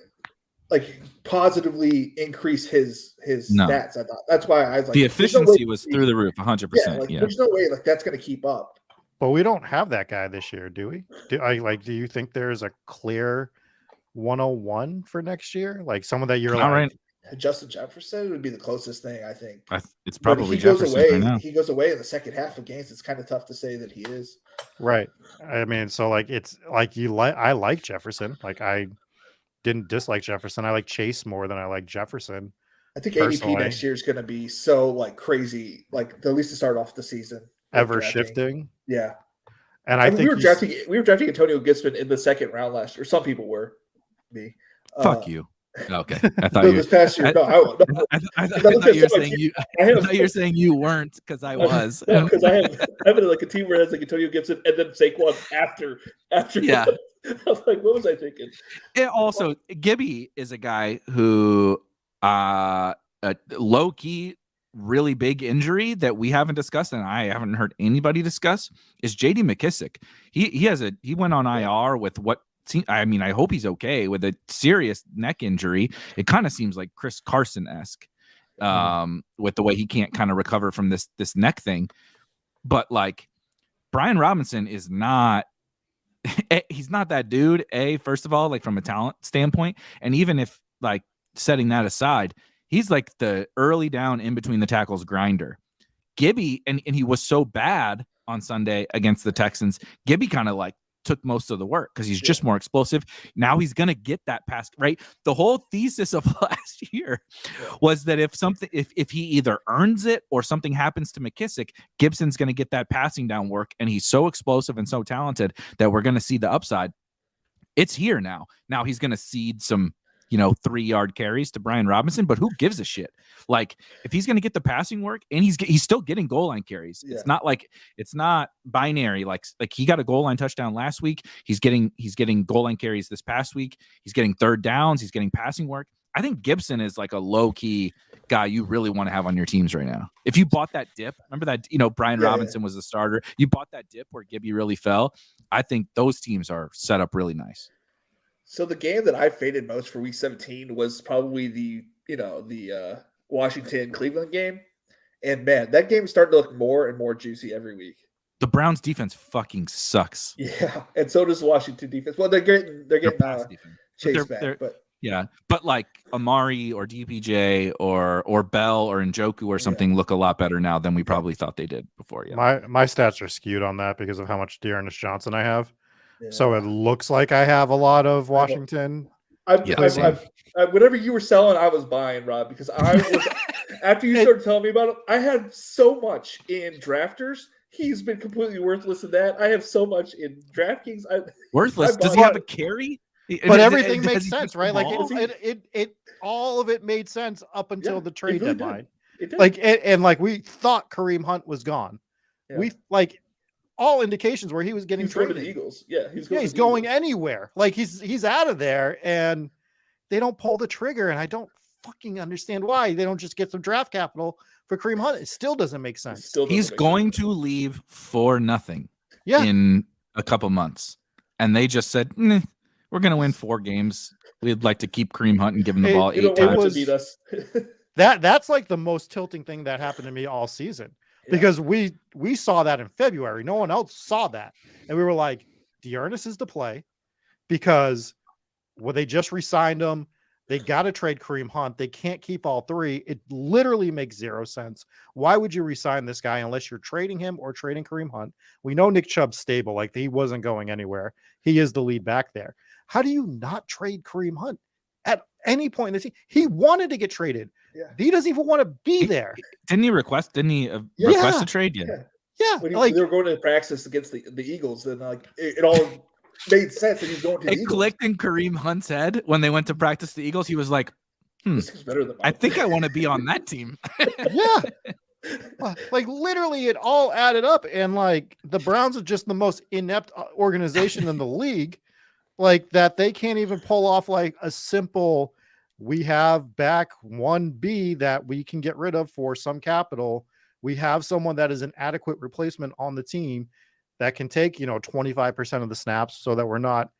like positively increase his stats. I thought that's why I was like, the efficiency was through the roof, 100%. There's no way like that's going to keep up. But we don't have that guy this year, do we? Do you think there's a clear 101 for next year? Like someone that you're Justin Jefferson would be the closest thing, I think. It's But probably he goes Jefferson away. right now. He goes away in the second half of games. It's kind of tough to say that he is. Right. I mean, so like it's like I like Jefferson. Like I didn't dislike Jefferson. I like Chase more than I like Jefferson. I think Personally. ADP next year is going to be so like crazy, like at least to start off the season. Ever drafting. shifting. Yeah. And I think we were drafting Antonio Gibson in the second round last year. Some people were. Me. Fuck you. Okay, I thought no, you. this past year, I thought you were saying you. I thought you were saying you weren't because I was. No, because I have like a team where it has like Antonio Gibson and then Saquon after. Yeah. I was like, what was I thinking? And also, Gibby is a guy who, a low key, really big injury that we haven't discussed, and I haven't heard anybody discuss, is J.D. McKissick. He went on IR with what. I mean, I hope he's okay with a serious neck injury. It kind of seems like Chris Carson-esque with the way he can't kind of recover from this neck thing. But like Brian Robinson is not, he's not that dude, first of all, like from a talent standpoint. And even if like setting that aside, he's like the early down in between the tackles grinder. Gibby, and he was so bad on Sunday against the Texans, Gibby kind of like took most of the work because he's just more explosive. Now he's going to get that pass, right? The whole thesis of last year was that if he either earns it or something happens to McKissick, Gibson's going to get that passing down work. And he's so explosive and so talented that we're going to see the upside. It's here now. Now he's going to cede some, 3-yard carries to Brian Robinson, but who gives a shit? Like if he's going to get the passing work and he's still getting goal line carries. Yeah. It's not binary. Like he got a goal line touchdown last week. He's getting goal line carries this past week. He's getting third downs. He's getting passing work. I think Gibson is like a low key guy you really want to have on your teams right now. If you bought that dip, remember that, Brian Robinson was the starter. You bought that dip where Gibby really fell. I think those teams are set up really nice. So the game that I faded most for week 17 was probably the Washington-Cleveland game. And man, that game started to look more and more juicy every week. The Browns defense fucking sucks. Yeah, and so does Washington defense. Well, they're getting Chase back, but like Amari or DPJ or Bell or Njoku or something look a lot better now than we probably thought they did before. Yeah, my stats are skewed on that because of how much Dearness Johnson I have. Yeah. So it looks like I have a lot of Washington. Whatever you were selling, I was buying, Rob, because I was after you started telling me about it, I had so much in drafters. He's been completely worthless in that. I have so much in DraftKings. Worthless? Does he have a carry? But everything makes sense, right? Like it all of it made sense up until the trade deadline. It did. Like we thought Kareem Hunt was gone. Yeah. We like all indications where he was getting traded. Going to the Eagles. Yeah, he's going anywhere. Like he's out of there, and they don't pull the trigger. And I don't fucking understand why they don't just get some draft capital for Kareem Hunt. It still doesn't make sense. He's going to leave for nothing. In a couple months, and they just said, we're going to win 4 games. We'd like to keep Kareem Hunt and give him the ball 8 times to beat us. That's like the most tilting thing that happened to me all season. Because we saw that in February. No one else saw that. And we were like, Dearness is the play because they just re-signed him. They got to trade Kareem Hunt. They can't keep all 3. It literally makes 0 sense. Why would you re-sign this guy unless you're trading him or trading Kareem Hunt? We know Nick Chubb's stable. Like he wasn't going anywhere. He is the lead back there. How do you not trade Kareem Hunt at any point in the season? He wanted to get traded. Yeah. He doesn't even want to be there. Didn't he request a trade? Yeah. When they were going to practice against the Eagles, then like it all made sense that he's going to the Eagles. It clicked in Kareem Hunt's head when they went to practice the Eagles. He was like, this is better than mine. I think I want to be on that team. Yeah. Like literally it all added up. And like the Browns are just the most inept organization in the league. Like that they can't even pull off like a simple, we have back 1B that we can get rid of for some capital. We have someone that is an adequate replacement on the team that can take, 25% of the snaps so that we're not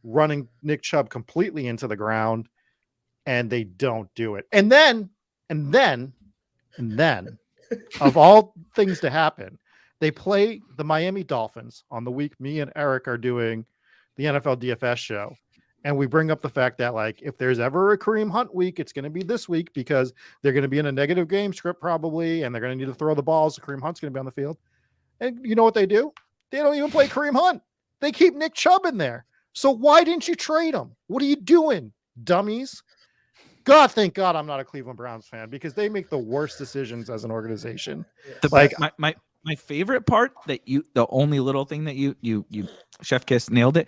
running Nick Chubb completely into the ground, and they don't do it. And then of all things to happen, they play the Miami Dolphins on the week me and Eric are doing the NFL DFS show. And we bring up the fact that, like, if there's ever a Kareem Hunt week, it's going to be this week because they're going to be in a negative game script probably, and they're going to need to throw the balls. So Kareem Hunt's going to be on the field. And you know what they do? They don't even play Kareem Hunt. They keep Nick Chubb in there. So why didn't you trade him? What are you doing, dummies? God, thank God I'm not a Cleveland Browns fan because they make the worst decisions as an organization. My favorite part the only little thing that you Chef Kiss nailed it,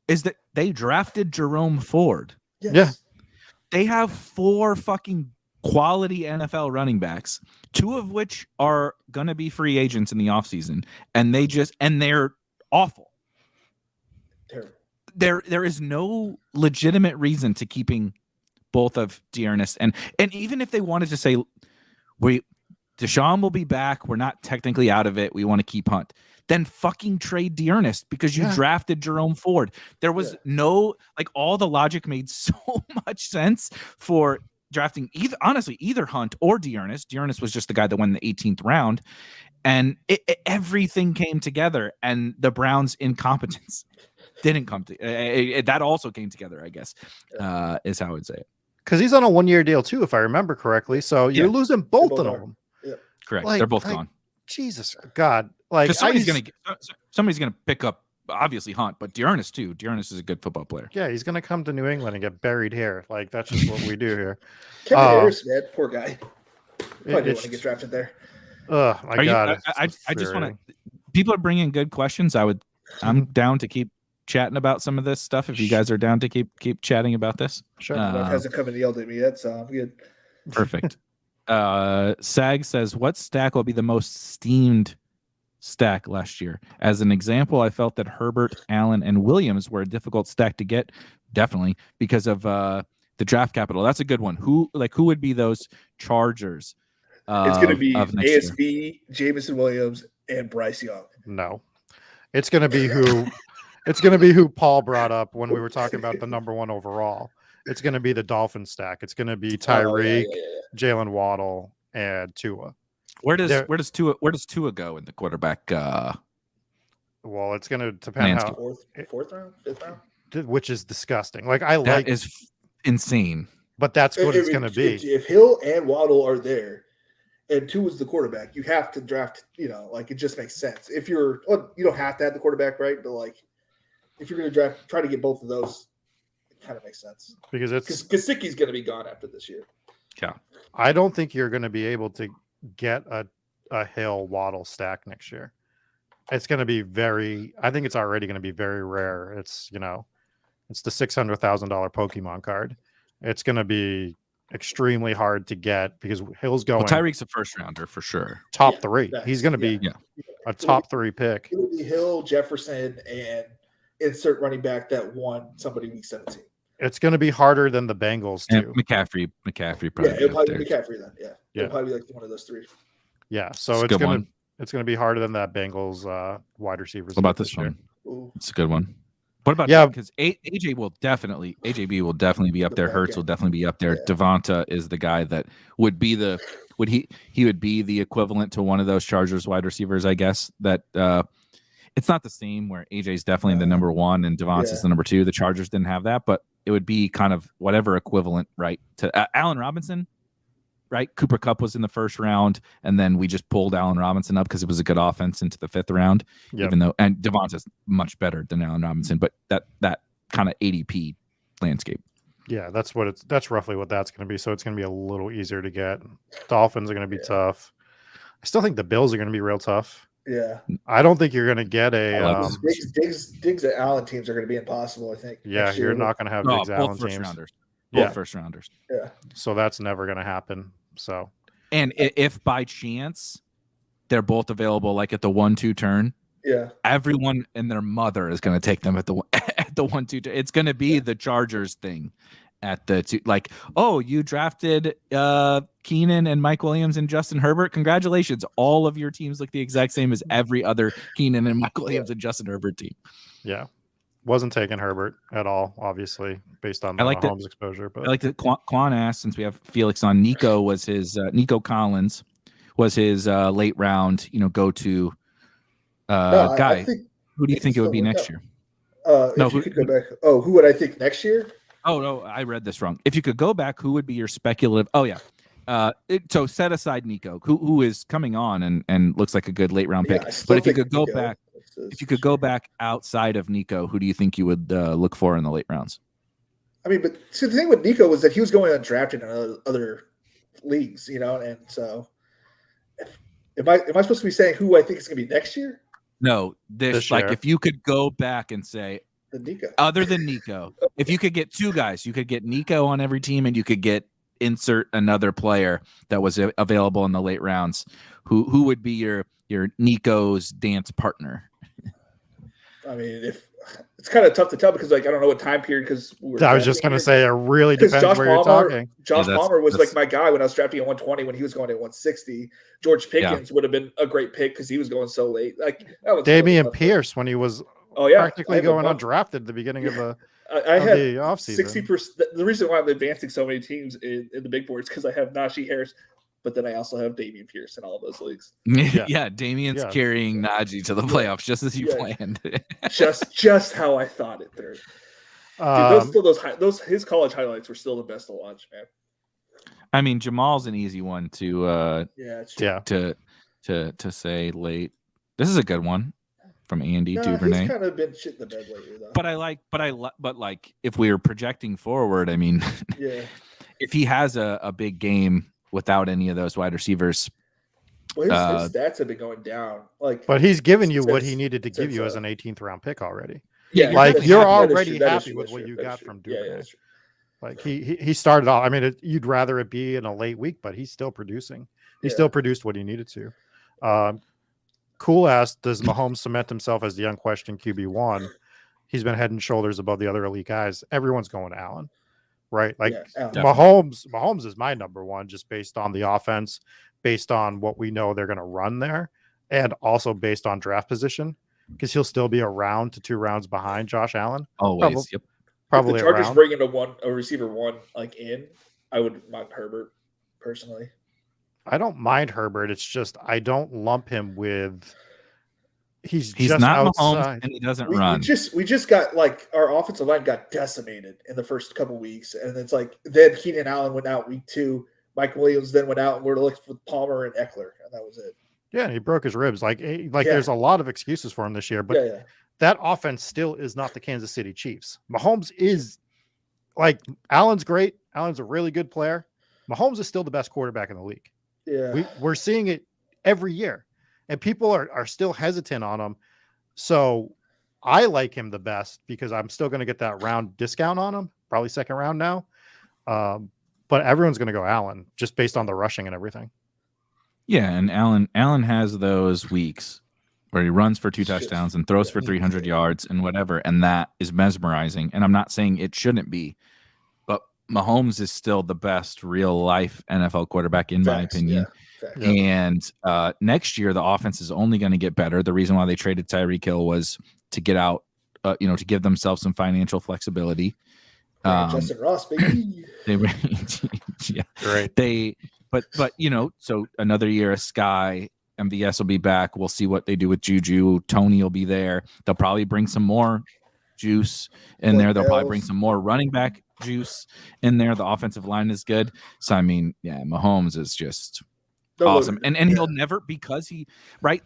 is that they drafted Jerome Ford. Yes. Yeah. They have 4 fucking quality NFL running backs, 2 of which are going to be free agents in the offseason, and they're awful. Terrible. There is no legitimate reason to keeping both of Dearness, and even if they wanted to say Deshaun will be back, we're not technically out of it, we want to keep Hunt, then fucking trade Dearness because you drafted Jerome Ford. There was no, like, all the logic made so much sense for drafting either Hunt or Dearness. Dearness was just the guy that won the 18th round, and everything came together, and the Browns' incompetence didn't come to that also came together, I guess, is how I would say it. Because he's on a 1-year deal too, if I remember correctly. So you're losing both of them. Yeah. Correct. They're both gone. Jesus God. Like somebody's gonna pick up obviously Hunt, but Dearness too. Dearness is a good football player. Yeah, he's gonna come to New England and get buried here. Like that's just what we do here. Kevin Harris, man, poor guy. Probably didn't want to get drafted there. Oh my God. I just want to. People are bringing good questions. I'm down to keep chatting about some of this stuff. If you guys are down to keep chatting about this, sure. Hasn't come and yelled at me yet, so I'm good. Perfect. Sag says, what stack will be the most steamed stack last year? As an example, I felt that Herbert, Allen, and Williams were a difficult stack to get, definitely because of the draft capital. That's a good one. Who would be those Chargers? It's going to be ASB, Jameson Williams, and Bryce Young. No, it's going to be who Paul brought up when we were talking about the number 1 overall. It's going to be the Dolphins stack. It's going to be Tyreek, Jalen Waddle, and Tua. Where does Tua go in the quarterback? Well, it's going to depend how fourth round, 5th round, which is disgusting. Like that is insane. But that's what it's going to be. If Hill and Waddle are there, and Tua is the quarterback, you have to draft. Like it just makes sense. If you don't have to have the quarterback, right? But like, if you're going to try to get both of those, it kind of makes sense because Gesicki's going to be gone after this year. Yeah, I don't think you're going to be able to get a Hill Waddle stack next year. It's going to be I think it's already going to be very rare. It's it's the $600,000 Pokemon card. It's going to be extremely hard to get because Hill's going. Well, Tyreek's a first rounder for sure. Top 3. He's going to be a top 3 pick. It'll be Hill, Jefferson, and insert running back that won somebody week 17. It's going to be harder than the Bengals too. And McCaffrey probably. It'll probably be McCaffrey then. Yeah. It'll probably be like one of those 3. Yeah. So it's going to be harder than that Bengals wide receivers. What about this one? It's a good one. What about because AJB will definitely be up there. Hurts will definitely be up there. Yeah. Devonta is the guy that would be he would be the equivalent to one of those Chargers wide receivers, I guess. That it's not the same where AJ's definitely the number 1 and Devonta's the number 2. The Chargers didn't have that, but it would be kind of whatever equivalent, right? To Allen Robinson, right? Cooper Kupp was in the first round, and then we just pulled Allen Robinson up because it was a good offense into the 5th round. Yep. Even though, and Devonta's much better than Allen Robinson, but that kind of ADP landscape. Yeah, that's roughly what that's going to be. So it's going to be a little easier to get. Dolphins are going to be tough. I still think the Bills are going to be real tough. Yeah, I don't think you're going to get Diggs at Allen teams are going to be impossible. I think. Yeah, you're not going to have Diggs Allen teams. Both first rounders. Yeah. So that's never going to happen. So, and if by chance they're both available, like at the 1-2 turn, everyone and their mother is going to take them at the 1-2 turn. It's going to be the Chargers thing at the 2. Like, oh, you drafted Keenan and Mike Williams and Justin Herbert. Congratulations! All of your teams look the exact same as every other Keenan and Mike Williams and Justin Herbert team. Yeah. Wasn't taking Herbert at all, obviously, based on the Mahomes exposure. But I like that Quan asked, since we have Felix on, Nico Collins was his late round, go-to guy. Who do you think it would be next year? No, if you could go back, who would I think next year? Oh no, I read this wrong. If you could go back, who would be your speculative? Oh yeah. So set aside Nico, who is coming on and looks like a good late round pick. Yeah, I still But if you think could go Nico back, is- if you could go back outside of Nico, who do you think you would look for in the late rounds? I mean, but see, the thing with Nico was that he was going undrafted in other leagues, and so am I supposed to be saying who I think is going to be next year? No, this like year. if you could go back and say The Nico. other than Nico, if you could get two guys, you could get Nico on every team, and you could get insert another player that was available in the late rounds. Who would be your Nico's dance partner? I mean, if it's kind of tough to tell because I don't know what time period because I was just going to say it really depends where you're talking. Josh Palmer was like my guy when I was drafting at 120 when he was going at 160. George Pickens would have been a great pick because he was going so late. Like that was Damian Pierce when he was practically going undrafted at the beginning of the offseason. 60%. The reason why I'm advancing so many teams in the big boards because I have Najee Harris, but then I also have Damian Pierce in all of those leagues. Yeah, Damian's carrying Najee to the playoffs just as you planned. just how I thought it through. Dude, his college highlights were still the best to watch, man. I mean, Jamal's an easy one to to say late. This is a good one from Andy Duvernay. He's kind of been shit in the bed lately, though. But like if we were projecting forward, I mean, if he has a big game without any of those wide receivers, well, his stats have been going down. But he's given you what he needed to give you as an 18th round pick already. Yeah, you're already happy with what you got from Duvernay. Like he started off. I mean, you'd rather it be in a late week, but he's still producing. He still produced what he needed to. Cool asked, does Mahomes cement himself as the unquestioned QB1? He's been head and shoulders above the other elite guys. Everyone's going to Allen, right? Like Mahomes is my number one, just based on the offense, based on what we know they're going to run there, and also based on draft position, because he'll still be a round to 2 rounds behind Josh Allen. Always, Probably if the Chargers bring in a receiver one in, I would mind Herbert personally. I don't mind Herbert. It's just I don't lump him with. He's just not outside. Mahomes and he doesn't run. We just got our offensive line got decimated in the first couple weeks, and it's then Keenan Allen went out week 2. Mike Williams then went out, and we're looking for Palmer and Eckler, and that was it. Yeah, he broke his ribs. There's a lot of excuses for him this year, but that offense still is not the Kansas City Chiefs. Mahomes is Allen's great. Allen's a really good player. Mahomes is still the best quarterback in the league. Yeah, we're seeing it every year, and people are still hesitant on him. So I like him the best because I'm still going to get that round discount on him, probably second round now. But everyone's going to go Allen just based on the rushing and everything. Yeah, and Allen has those weeks where he runs for 2 touchdowns and throws for 300 yards and whatever, and that is mesmerizing. And I'm not saying it shouldn't be, but Mahomes is still the best real-life NFL quarterback in my opinion. Yeah. And next year, the offense is only going to get better. The reason why they traded Tyreek Hill was to get out, to give themselves some financial flexibility. Justin Ross, baby. Great. But so another year of Sky, MVS will be back. We'll see what they do with Juju. Tony will be there. They'll probably bring some more juice in there. They'll probably bring some more running back juice in there. The offensive line is good. So I mean, Mahomes is just awesome. And he'll never, because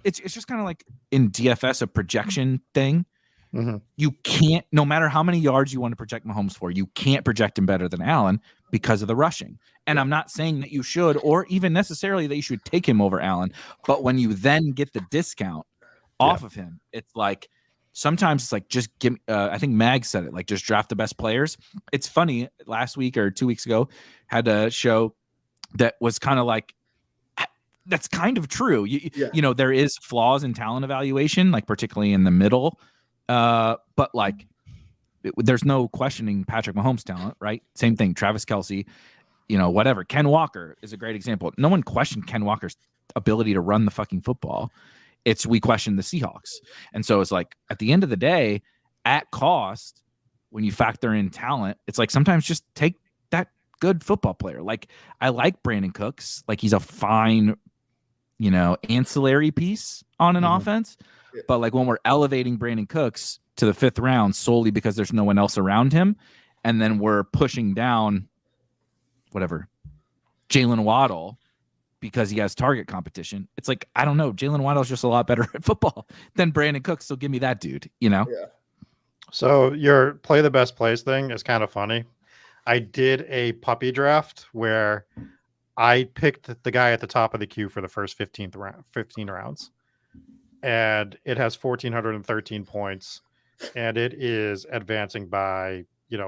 it's just kind of like in DFS a projection thing. Mm-hmm. You can't, no matter how many yards you want to project Mahomes for, you can't project him better than Allen because of the rushing. And I'm not saying that you should, or even necessarily that you should take him over Allen. But when you then get the discount off of him, it's like, sometimes it's like, just give me, I think Mag said it, just draft the best players. It's funny, last week or 2 weeks ago, had a show that was kind of like, that's kind of true. You know, there is flaws in talent evaluation, particularly in the middle. But there's no questioning Patrick Mahomes' talent, right? Same thing. Travis Kelce, whatever. Ken Walker is a great example. No one questioned Ken Walker's ability to run the fucking football. We question the Seahawks. And so it's at the end of the day, at cost, when you factor in talent, it's sometimes just take that good football player. I like Brandon Cooks. He's a fine, ancillary piece on an offense. But when we're elevating Brandon Cooks, to the 5th round solely because there's no one else around him, and then we're pushing down whatever Jalen Waddle because he has target competition. It's like, I don't know, Jalen Waddle's just a lot better at football than Brandon Cooks, so give me that dude, you know? Yeah. So your play the best plays thing is kind of funny. I did a puppy draft where I picked the guy at the top of the queue for the first 15 rounds, and it has 1,413 points, and it is advancing by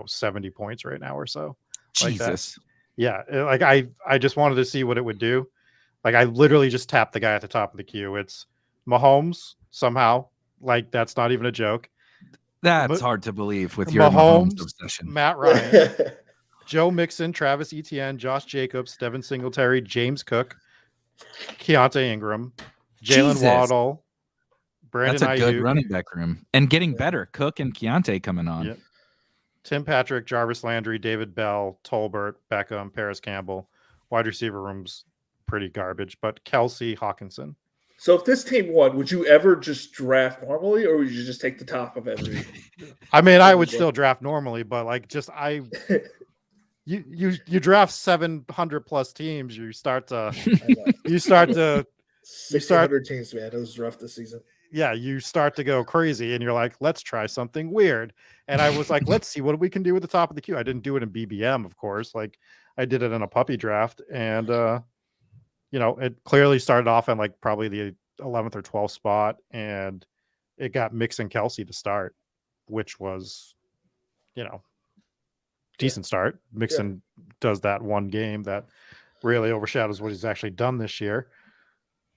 70 points right now or so. Jesus. Yeah, like I just wanted to see what it would do. Like I literally just tapped the guy at the top of the queue. It's Mahomes somehow. Like that's not even a joke. That's hard to believe with your Mahomes obsession. Matt Ryan, Joe Mixon, Travis Etienne, Josh Jacobs, Devin Singletary, James Cook, Keontae Ingram, Jalen Waddle, Brandon That's a good Ayuk, running back room. And getting better. Cook and Keontae coming on. Yep. Tim Patrick, Jarvis Landry, David Bell, Tolbert, Beckham, Paris Campbell. Wide receiver room's pretty garbage, but Kelsey, Hawkinson. So if this team won, would you ever just draft normally, or would you just take the top of every? I mean, I would still draft normally, but like you draft 700 plus teams, you start 600 teams, man. It was rough this season. Yeah, you start to go crazy, and you're like, let's try something weird. And I was like, let's see what we can do at the top of the queue. I didn't do it in BBM, of course. Like I did it in a puppy draft, and it clearly started off in like probably the 11th or 12th spot, and it got Mixon Kelsey to start, which was, decent start. Mixon does that one game that really overshadows what he's actually done this year.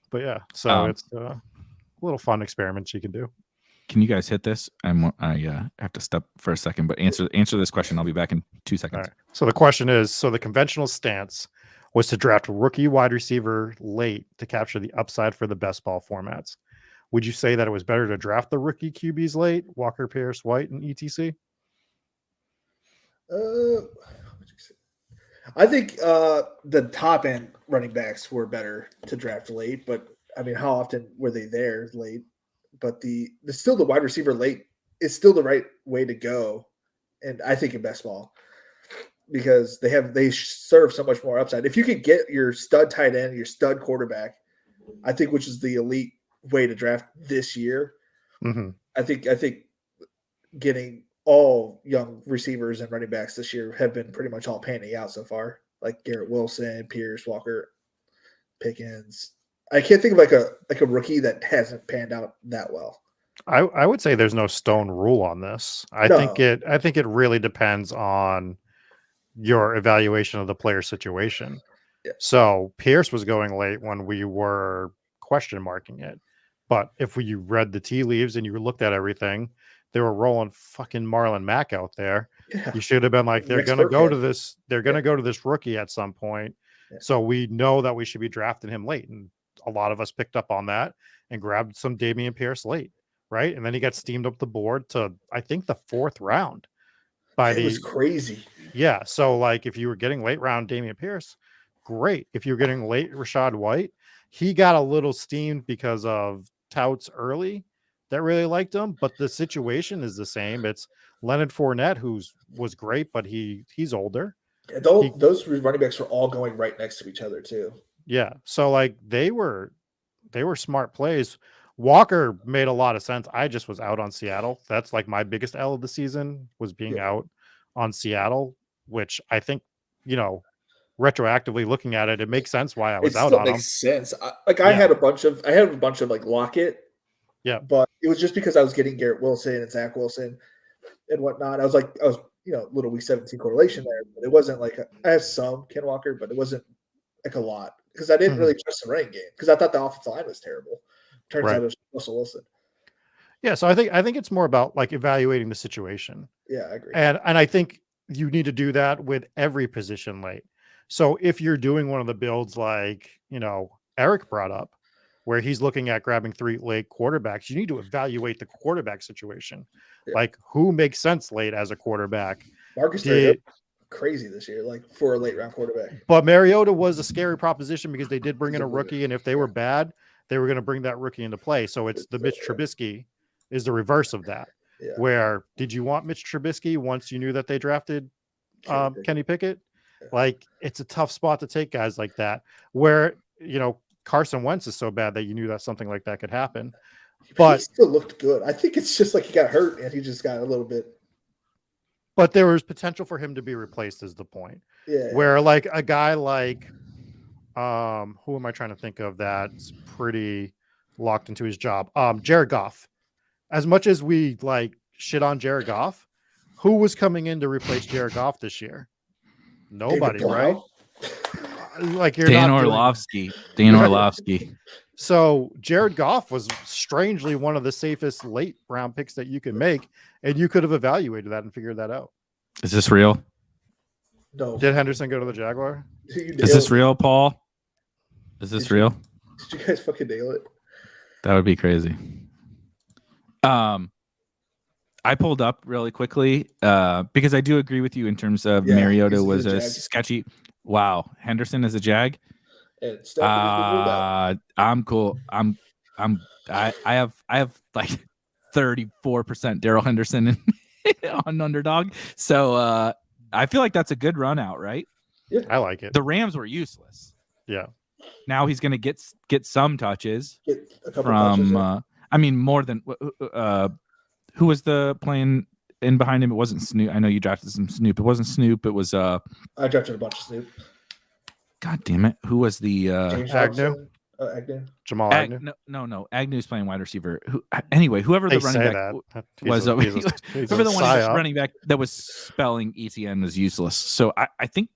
But yeah, so it's little fun experiments you can do. Can you guys hit this? I have to step for a second, but answer this question. I'll be back in 2 seconds. All right. So the question is, so the conventional stance was to draft a rookie wide receiver late to capture the upside for the best ball formats. Would you say that it was better to draft the rookie QBs late, Walker, Pierce, White, and etc.? I think the top end running backs were better to draft late, but I mean, how often were they there late? But the wide receiver late is still the right way to go, and I think in best ball because they serve so much more upside. If you could get your stud tight end, your stud quarterback, I think which is the elite way to draft this year. Mm-hmm. I think getting all young receivers and running backs this year have been pretty much all panning out so far, like Garrett Wilson, Pierce, Walker, Pickens. I can't think of like a rookie that hasn't panned out that well. I would say there's no stone rule on this. I think it really depends on your evaluation of the player situation. Yeah. So Pierce was going late when we were question marking it, but if you read the tea leaves and you looked at everything, they were rolling fucking Marlon Mack out there. Yeah. You should have been like, they're going to go to this. They're going to go to this rookie at some point. Yeah. So we know that we should be drafting him late. And a lot of us picked up on that and grabbed some Dameon Pierce late. Right. And then he got steamed up the board to, I think, the 4th round. It was crazy. Yeah. So like if you were getting late round Dameon Pierce, great. If you're getting late Rachaad White, he got a little steamed because of touts early that really liked him, but the situation is the same. It's Leonard Fournette, was great, but he's older. Yeah, those running backs were all going right next to each other too. Yeah. So like they were smart plays. Walker made a lot of sense. I just was out on Seattle. That's like my biggest L of the season was being out on Seattle, which I think, retroactively looking at it, it makes sense why I was out on him. It makes sense. I had a bunch of like Lockett. Yeah. But it was just because I was getting Garrett Wilson and Zach Wilson and whatnot. I was little week 17 correlation there, but it wasn't like I have some Ken Walker, but it wasn't like a lot because I didn't really trust the running game because I thought the offensive line was terrible. Turns out it was Russell Wilson. Yeah, so I think it's more about like evaluating the situation. Yeah, I agree. And I think you need to do that with every position late. So if you're doing one of the builds like, Erik brought up, where he's looking at grabbing 3 late quarterbacks, you need to evaluate the quarterback situation. Yeah. Like who makes sense late as a quarterback? Marcus did crazy this year, like for a late round quarterback. But Mariota was a scary proposition because they did bring in a rookie, and if they were bad, they were going to bring that rookie into play. So it's the Mitch Trubisky is the reverse of that. Yeah. Where did you want Mitch Trubisky once you knew that they drafted Kenny Pickett? Yeah. Like, it's a tough spot to take guys like that, where, Carson Wentz is so bad that you knew that something like that could happen. But he still looked good. I think it's just like he got hurt and he just got a little bit. But there was potential for him to be replaced, is the point. Yeah. Where like a guy like, who am I trying to think of that's pretty locked into his job? Jared Goff. As much as we like shit on Jared Goff, who was coming in to replace Jared Goff this year? Nobody, right? Like you're Dan not Orlovsky. Dan Orlovsky. So Jared Goff was strangely one of the safest late round picks that you could make, and you could have evaluated that and figured that out. Is this real? No. Did Henderson go to the Jaguar? Is this real, Paul? Is this real? Did you guys fucking nail it? That would be crazy. I pulled up really quickly because I do agree with you in terms of Mariota was a sketchy. Wow, Henderson is a Jag. And I'm cool. I have like 34% Daryl Henderson on underdog. So I feel like that's a good run out, right? Yeah, I like it. The Rams were useless. Yeah. Now he's going to get some touches get a couple from. touches, I mean, more than who was the playing in behind him? It wasn't Snoop. I know you drafted some Snoop. It wasn't Snoop. It was I drafted a bunch of Snoop. God damn it! Who was the Agnew? Agnew. Jamal Agnew. No. Agnew's playing wide receiver. Anyway, whoever the running back was, whoever the running back that was spelling ETN was useless. So I think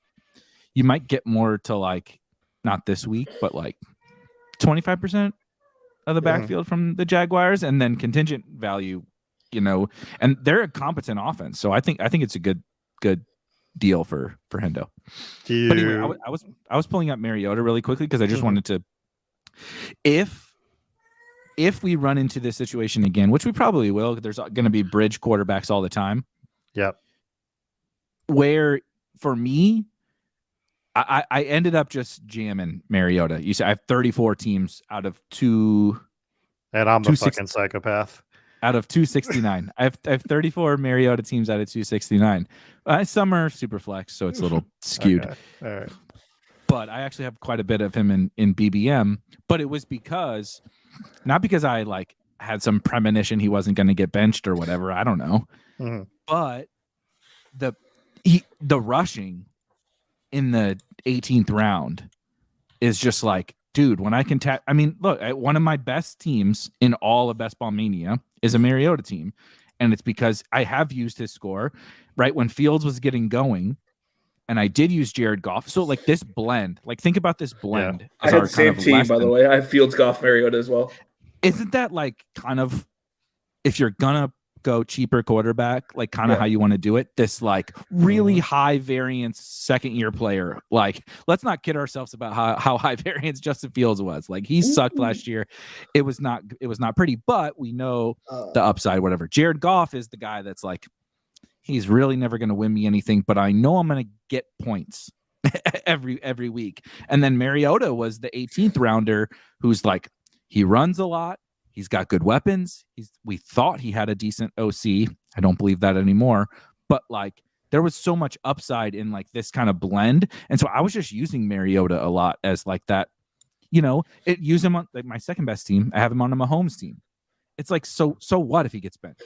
you might get more to like not this week, but like 25% of the backfield from the Jaguars, and then contingent value, and they're a competent offense. So I think it's a good deal for Hendo. But anyway, I was pulling up Mariota really quickly because I just wanted to, if we run into this situation again, which we probably will, there's going to be bridge quarterbacks all the time. Yep. Where for me, I ended up just jamming Mariota. You say I have 34 teams out of two, and I'm the fucking psychopath. Out of 269, I have 34 Mariota teams out of 269. Some are super flex, so it's a little skewed. Okay. All right. But I actually have quite a bit of him in BBM. But it was not because I like had some premonition he wasn't going to get benched or whatever. I don't know. Mm-hmm. But the rushing in the 18th round is just like, dude, when I can look, one of my best teams in all of Best Ball Mania is a Mariota team. And it's because I have used his score right when Fields was getting going. And I did use Jared Goff. So like this blend, like think about this blend. Yeah. I had the same team, by the way. I have Fields, Goff, Mariota as well. Isn't that like kind of, if you're going to go cheaper quarterback, like kind of how you want to do it, this like really high variance second year player? Like, let's not kid ourselves about how high variance Justin Fields was. Like he sucked last year. It was not pretty, but we know the upside, whatever. Jared Goff is the guy that's like, he's really never going to win me anything, but I know I'm going to get points every week. And then Mariota was the 18th rounder who's like, he runs a lot. He's got good weapons. We thought he had a decent OC. I don't believe that anymore. But like there was so much upside in like this kind of blend. And so I was just using Mariota a lot as like that, use him on like my second best team. I have him on a Mahomes team. It's like, so what if he gets benched?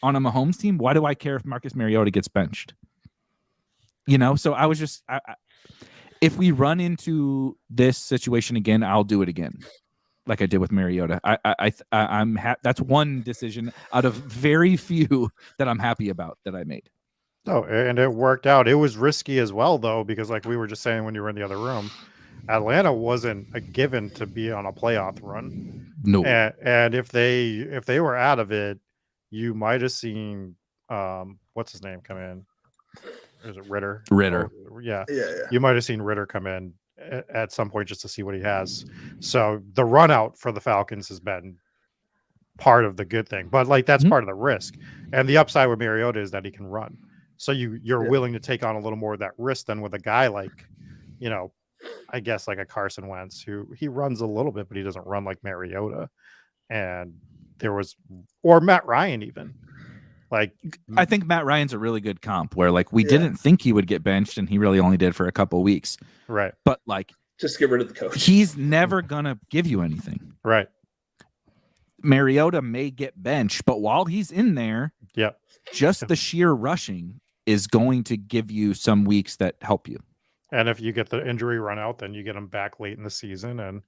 On a Mahomes team, why do I care if Marcus Mariota gets benched? So I was just, if we run into this situation again, I'll do it again, like I did with Mariota. I'm that's one decision out of very few that I'm happy about that I made. Oh, and it worked out. It was risky as well, though, because like we were just saying when you were in the other room, Atlanta wasn't a given to be on a playoff run. No, and if they were out of it, you might have seen what's his name come in. Is it Ritter? Oh, yeah. You might have seen Ritter come in at some point just to see what he has. So the run out for the Falcons has been part of the good thing, but like that's part of the risk. And the upside with Mariota is that he can run. So you're willing to take on a little more of that risk than with a guy like, I guess like a Carson Wentz, who he runs a little bit, but he doesn't run like Mariota. And or Matt Ryan even. Like, I think Matt Ryan's a really good comp where like we Yeah. didn't think he would get benched and he really only did for a couple weeks. right, But like Just get rid of the coach. he's never gonna give you anything. right. Mariota may get benched, but while he's in there, Yep. just the sheer rushing is going to give you some weeks that help you. And if you get the injury run out, then you get them back late in the season and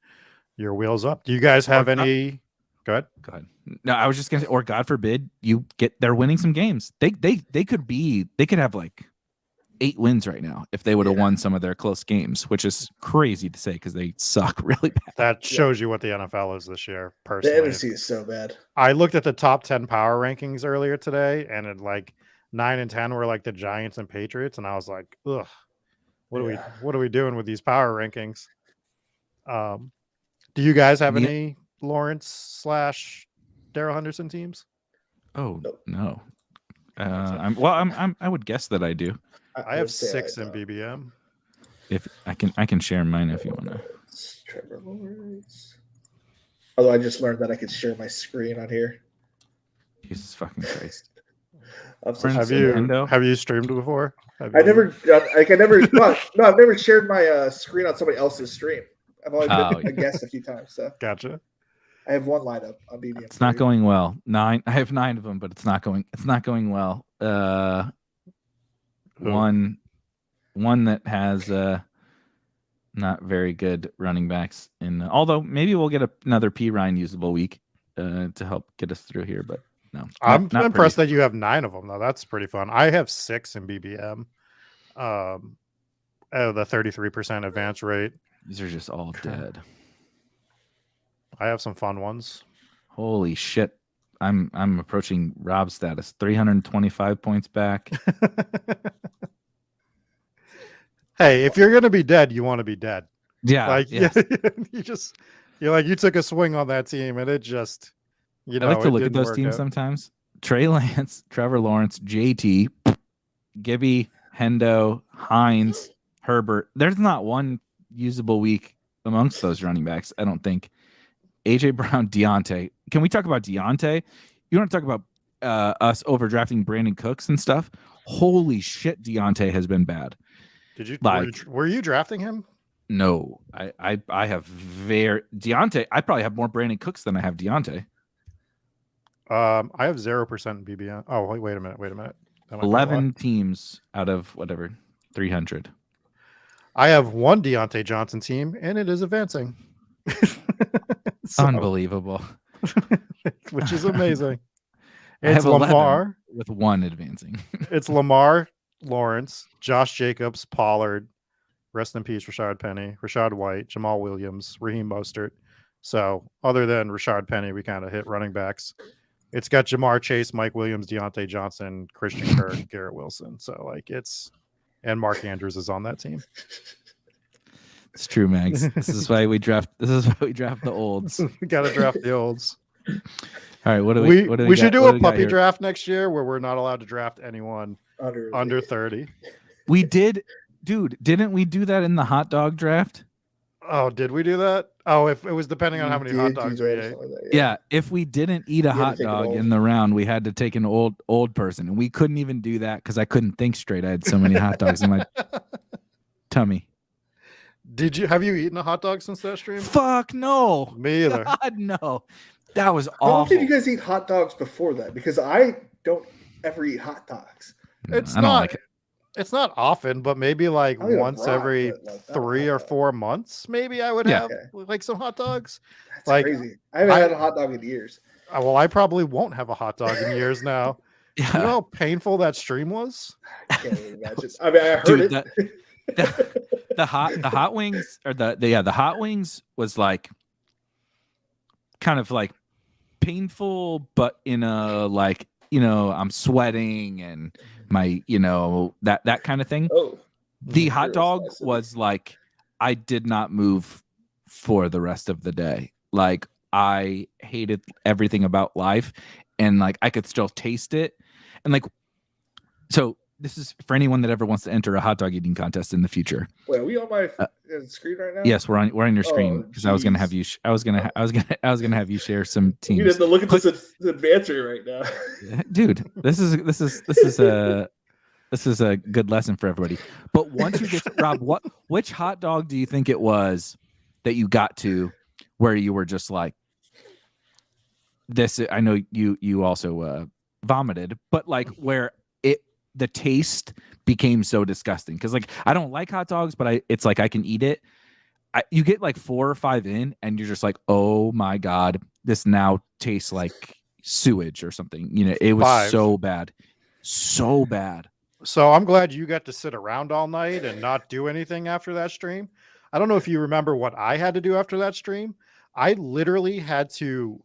your wheels up. Do you guys have any? Go ahead. Go ahead. No, I was just gonna say, or God forbid, they're winning some games. They could have like 8 wins right now if they would have won some of their close games, which is crazy to say because they suck really bad. That shows you what the NFL is this year. The Personally, NFC is so bad. I looked at the top 10 power rankings earlier today, and it like 9 and 10 were like the Giants and Patriots, and I was like, ugh, what are we doing with these power rankings? Do you guys have any Lawrence / Darrell Henderson teams? Oh Nope. no. I would guess that I do. I have 6 in BBM. If I can share mine if you want to. Trevor Lawrence. Although I just learned that I could share my screen on here. Jesus fucking Christ. Have you streamed before? I've never shared my screen on somebody else's stream. I've only been a guest a few times. So Gotcha. I have one lineup on BBM. It's not going well. 9. I have 9 of them, but it's not going well. One that has not very good running backs although maybe we'll get another P Ryan usable week to help get us through here, but no. I'm impressed that you have 9 of them though. That's pretty fun. I have 6 in BBM. The 33% advance rate. These are just all dead. I have some fun ones. Holy shit. I'm approaching Rob's status. 325 points back. Hey, if you're gonna be dead, you want to be dead. Yeah. Like yes. you took a swing on that team and it just I like to look at those teams sometimes. Trey Lance, Trevor Lawrence, JT, Gibby, Hendo, Hines, Herbert. There's not one usable week amongst those running backs, I don't think. AJ Brown, Deontay. Can we talk about Deontay? You want to talk about us overdrafting Brandon Cooks and stuff? Holy shit, Deontay has been bad. Did you were you drafting him? No, I have Deontay. I probably have more Brandon Cooks than I have Deontay. I have 0% in BBM. Oh, wait a minute. 11 teams out of whatever 300. I have one Deontay Johnson team, and it is advancing. Unbelievable. Which is amazing. I have It's Lamar with 1 advancing. It's Lamar, Lawrence, Josh Jacobs, Pollard, rest in peace, Rashad Penny, Rashad White, Jamal Williams, Raheem Mostert. So other than Rashad Penny, we kind of hit running backs. It's got Jamar Chase, Mike Williams, Deontay Johnson, Christian Kirk, Garrett Wilson. So and Mark Andrews is on that team. It's true, Mags. This is why we draft the olds. We got to draft the olds. All right, what do we should do a puppy draft next year where we're not allowed to draft anyone under 30. We did, dude. Didn't we do that in the hot dog draft? Oh, did we do that? Oh, if it was depending on how many hot dogs we ate. Yeah, if we didn't eat a hot dog in the round, we had to take an old person, and we couldn't even do that because I couldn't think straight. I had so many hot dogs in my tummy. Have you eaten a hot dog since that stream? Fuck no. Me either. God no. That was awful. How often did you guys eat hot dogs before that? Because I don't ever eat hot dogs. It's I don't like it. It's not often, but maybe like once every 3 or 4 months, maybe I would have like some hot dogs. That's crazy. I haven't had a hot dog in years. Well, I probably won't have a hot dog in years now. Yeah. You know how painful that stream was? I can't even imagine. I mean, I heard it. The hot wings or the hot wings was like kind of like painful, but in a like, I'm sweating and my, that kind of thing. Oh, the hot dog was like, I did not move for the rest of the day. Like I hated everything about life and like I could still taste it. And like, so this is for anyone that ever wants to enter a hot dog eating contest in the future. Wait, are we on my screen right now? Yes, we're on your screen because I was gonna have you. I was gonna have you share some teams. We have to look at this advancing right now, dude. This is a good lesson for everybody. But once you get to, Rob, which hot dog do you think it was that you got to where you were just like this? I know you also vomited, but like where the taste became so disgusting because like I don't like hot dogs, but it's like I can eat it. You get like 4 or 5 in, and you're just like, oh my god, this now tastes like sewage or something. You know, it was 5. so bad, so bad. So I'm glad you got to sit around all night and not do anything after that stream. I don't know if you remember what I had to do after that stream. I literally had to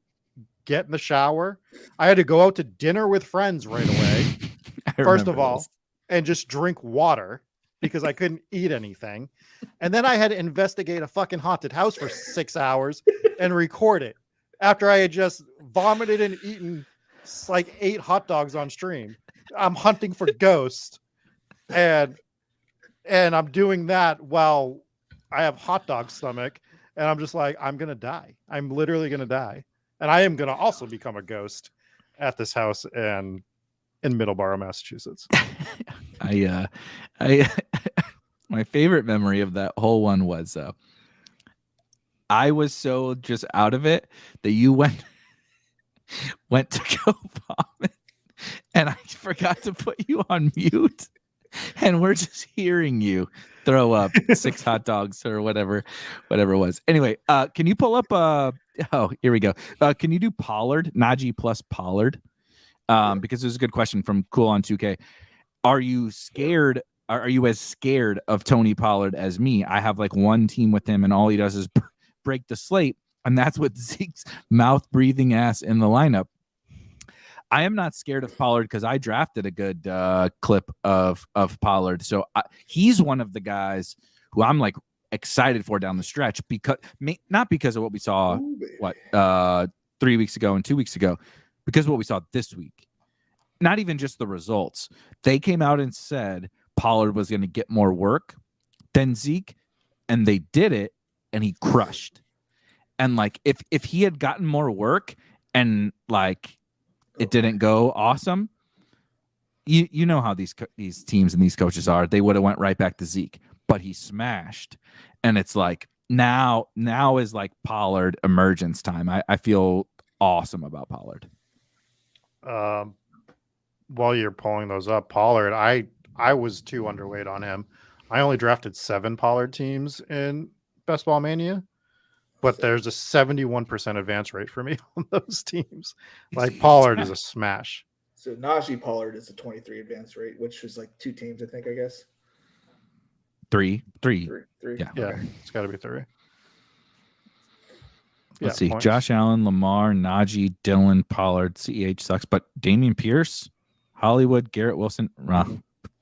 get in the shower. I had to go out to dinner with friends right away. First of all, and just drink water because I couldn't eat anything. And then I had to investigate a fucking haunted house for 6 hours and record it after I had just vomited and eaten like 8 hot dogs on stream. I'm hunting for ghosts and I'm doing that while I have hot dog stomach and I'm just like, I'm going to die. I'm literally going to die. And I am going to also become a ghost at this house and in Middleborough, Massachusetts. My favorite memory of that whole one was I was so just out of it that you went to go vomit and I forgot to put you on mute and we're just hearing you throw up 6 hot dogs or whatever it was. Anyway, can you pull up oh, here we go. Can you do Pollard, Najee plus Pollard? Because there's a good question from Cool on 2K. Are you scared? Are you as scared of Tony Pollard as me? I have like one team with him, and all he does is break the slate, and that's with Zeke's mouth breathing ass in the lineup. I am not scared of Pollard because I drafted a good clip of Pollard, so he's one of the guys who I'm like excited for down the stretch because not because of what we saw 3 weeks ago and 2 weeks ago. Because of what we saw this week, not even just the results. They came out and said Pollard was going to get more work than Zeke, and they did it, and he crushed. And like, if he had gotten more work and like it didn't go awesome, you know how these teams and these coaches are. They would have went right back to Zeke, but he smashed, and it's like now is like Pollard emergence time. I feel awesome about Pollard. While you're pulling those up, Pollard, I was too underweight on him. I only drafted 7 Pollard teams in Best Ball Mania, but there's a 71% advance rate for me on those teams. Like Pollard is a smash. So Najee Pollard is a 23 advance rate, which is like 2 teams, I think. I guess 3. Yeah, Okay. It's got to be 3. Let's see. Points. Josh Allen, Lamar, Najee, Dylan, Pollard, CEH sucks, but Dameon Pierce, Hollywood, Garrett Wilson,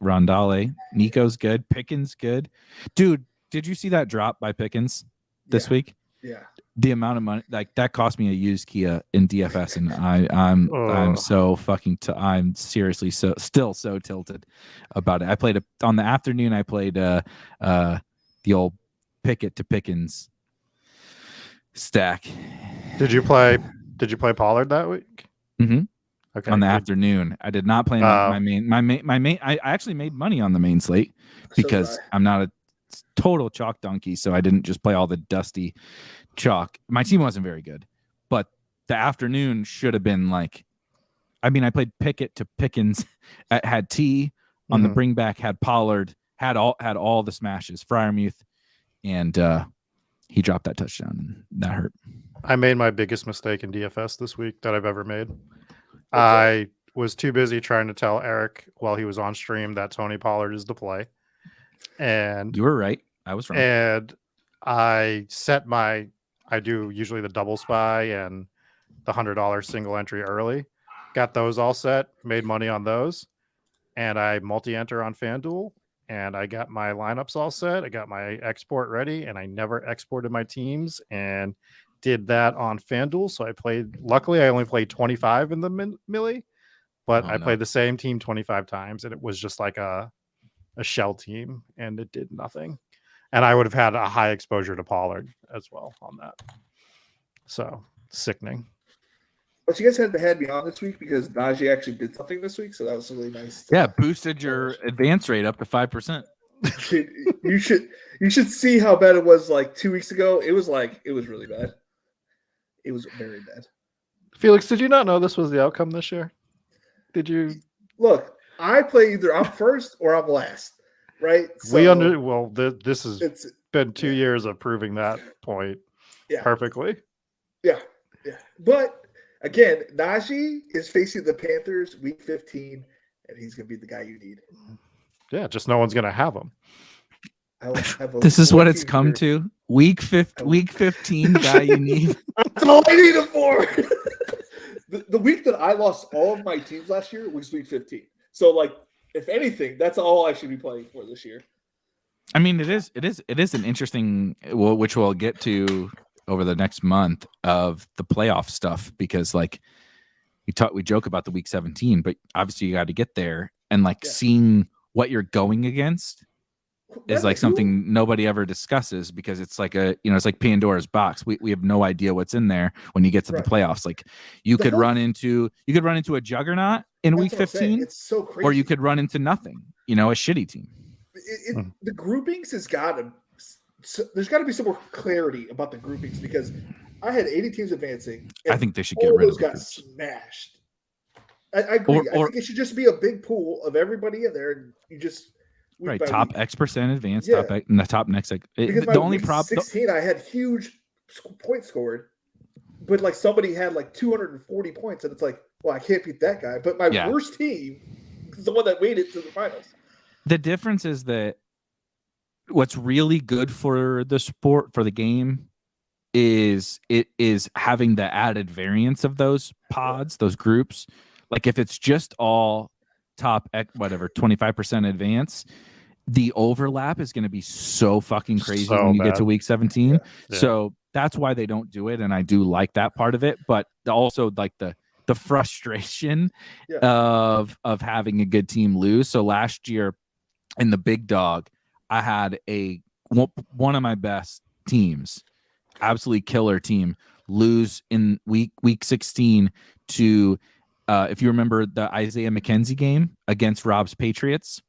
Rondale, Nico's good, Pickens good. Dude, did you see that drop by Pickens this week? Yeah. The amount of money like that cost me a used Kia in DFS, and I'm so fucking I'm seriously still so tilted about it. I played on the afternoon. I played the old Pickett to Pickens stack. Did you play Pollard that week? Mm-hmm. Okay. On the afternoon, I did not play my main. I actually made money on the main slate because I'm not a total chalk donkey, so I didn't just play all the dusty chalk. My team wasn't very good, but the afternoon should have been like. I mean, I played Pickett to Pickens, had T on the bring back, had Pollard, had all the smashes, Freiermuth, and he dropped that touchdown, and that hurt. I made my biggest mistake in DFS this week that I've ever made. I was too busy trying to tell Erik while he was on stream that Tony Pollard is the play. And you were right. I was wrong. And I do usually the double spy and the $100 single entry early. Got those all set, made money on those. And I multi-enter on FanDuel. And I got my lineups all set. I got my export ready, and I never exported my teams and did that on FanDuel. So luckily I only played 25 in the millie, But Oh, I no. played the same team 25 times, and it was just like a shell team, and it did nothing. And I would have had a high exposure to Pollard as well on that. So sickening. But you guys had me on this week because Najee actually did something this week, so that was really nice. Yeah, boosted your advance rate up to 5%. Dude, you should see how bad it was like 2 weeks ago. It was really bad. It was very bad. Felix, did you not know this was the outcome this year? Did you? Look, I play either I'm first or I'm last, right? So this has been 2 years of proving that point perfectly. Yeah. But again, Najee is facing the Panthers week 15, and he's going to be the guy you need. Yeah, just no one's going to have him. This is what it's come to. Week 15 guy you need. That's all I need him for. The week that I lost all of my teams last year was week 15. So, like, if anything, that's all I should be playing for this year. I mean, it is an interesting, which we'll get to over the next month of the playoff stuff, because like we joke about the week 17, but obviously you got to get there, and like seeing what you're going against is like something nobody ever discusses, because it's like it's like Pandora's box. We have no idea what's in there when you get to the playoffs. Like you could run into a juggernaut in week 15. It's so crazy. Or you could run into nothing, a shitty team. The groupings there's got to be some more clarity about the groupings, because I had 80 teams advancing. I think they should get rid of got smashed. I agree. I think it should just be a big pool of everybody in there, and you just top X percent advanced, top X, and the top next. The only problem 16, I had huge points scored, but like somebody had like 240 points, and it's like, well, I can't beat that guy. But my worst team is the one that made it to the finals. The difference is that what's really good for the sport, for the game, is having the added variance of those pods, those groups. Like if it's just all top 25% advance, the overlap is going to be so fucking crazy when you get to week 17. Yeah. So that's why they don't do it, and I do like that part of it. But also like the frustration of having a good team lose. So last year in the big dog, I had one of my best teams, absolutely killer team, lose in week 16 to if you remember the Isaiah McKenzie game against Rob's Patriots,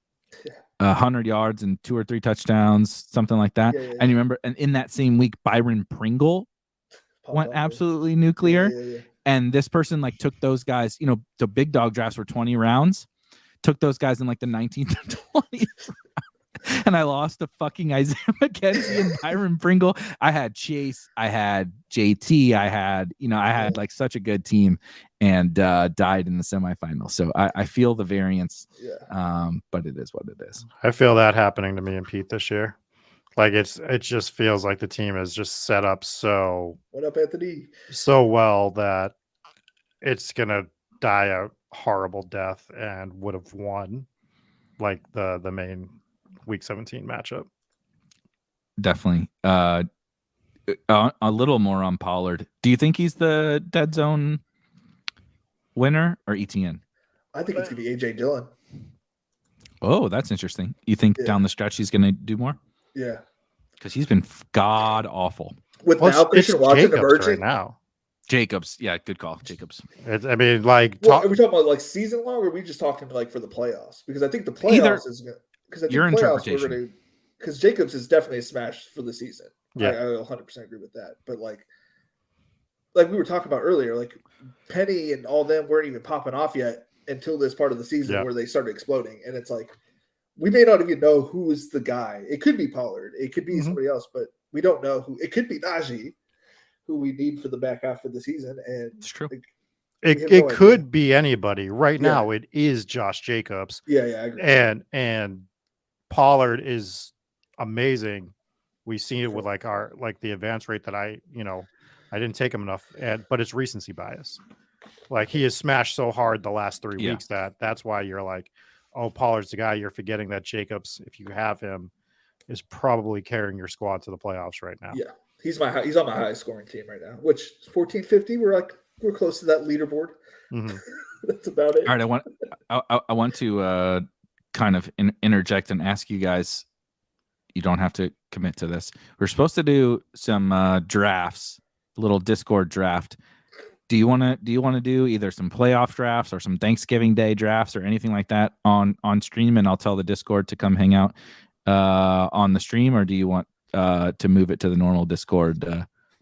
100 yards and 2 or 3 touchdowns, something like that. Yeah. And you remember, and in that same week, Byron Pringle went absolutely nuclear. Yeah. And this person like took those guys, the big dog drafts were 20 rounds, took those guys in like the 19th and 20th. And I lost to fucking Isaiah McKenzie and Byron Pringle. I had Chase, I had JT, I had like such a good team, and died in the semifinals. So I feel the variance, but it is what it is. I feel that happening to me and Pete this year. Like it just feels like the team is just set up so well that it's gonna die a horrible death and would have won like the main week 17 matchup. Definitely. A little more on Pollard. Do you think he's the dead zone winner or ETN? I think it's gonna be AJ Dillon. Oh, that's interesting. You think down the stretch he's gonna do more? Yeah, because he's been god awful. With now Christian Watson emerging right now. Jacobs, good call, Jacobs. I mean, like, are we talking about like season long, or are we just talking like for the playoffs? Because I think the playoffs is good. Because your interpretation. Because Jacobs is definitely a smash for the season. Yeah, I 100% agree with that. But like we were talking about earlier, like Penny and all them weren't even popping off yet until this part of the season where they started exploding. And it's like we may not even know who is the guy. It could be Pollard, it could be somebody else, but we don't know who. It could be Najee, who we need for the back half of the season. And it's true. Like, it could be anybody. Right now, it is Josh Jacobs. Yeah, I agree. And Pollard is amazing. We've seen it with the advance rate that I didn't take him enough, but it's recency bias. Like he has smashed so hard the last 3 weeks that's why you're like, oh, Pollard's the guy. You're forgetting that Jacobs, if you have him, is probably carrying your squad to the playoffs right now. Yeah, he's on my highest scoring team right now, which 1450. We're close to that leaderboard. Mm-hmm. That's about it. All right, I want to kind of interject and ask you guys. You don't have to commit to this. We're supposed to do some drafts, a little Discord draft. Do you want to do either some playoff drafts or some Thanksgiving Day drafts or anything like that on stream? And I'll tell the Discord to come hang out on the stream, or do you want to move it to the normal Discord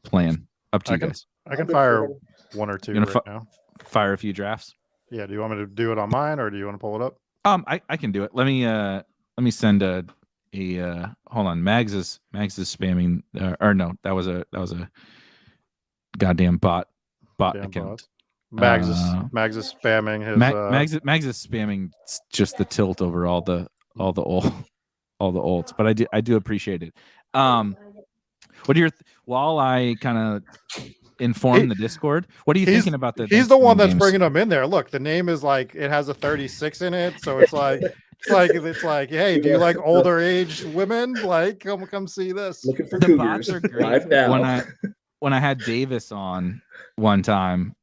plan? Up to you guys. I can fire one or two now. Fire a few drafts. Yeah. Do you want me to do it on mine, or do you want to pull it up? I can do it. Let me send a hold on. Mags is spamming or no, that was a goddamn bot account. Mags is spamming his Mags is spamming just the tilt over all the ults, but I do appreciate it. What are your while I kind of inform the Discord, what are you thinking about the he's the one that's bringing them in there. Look, the name is like it has a 36 in it, so it's like hey, do you like older age women? Like come see this. Looking for the cougars. bots are great. When I had Davis on one time,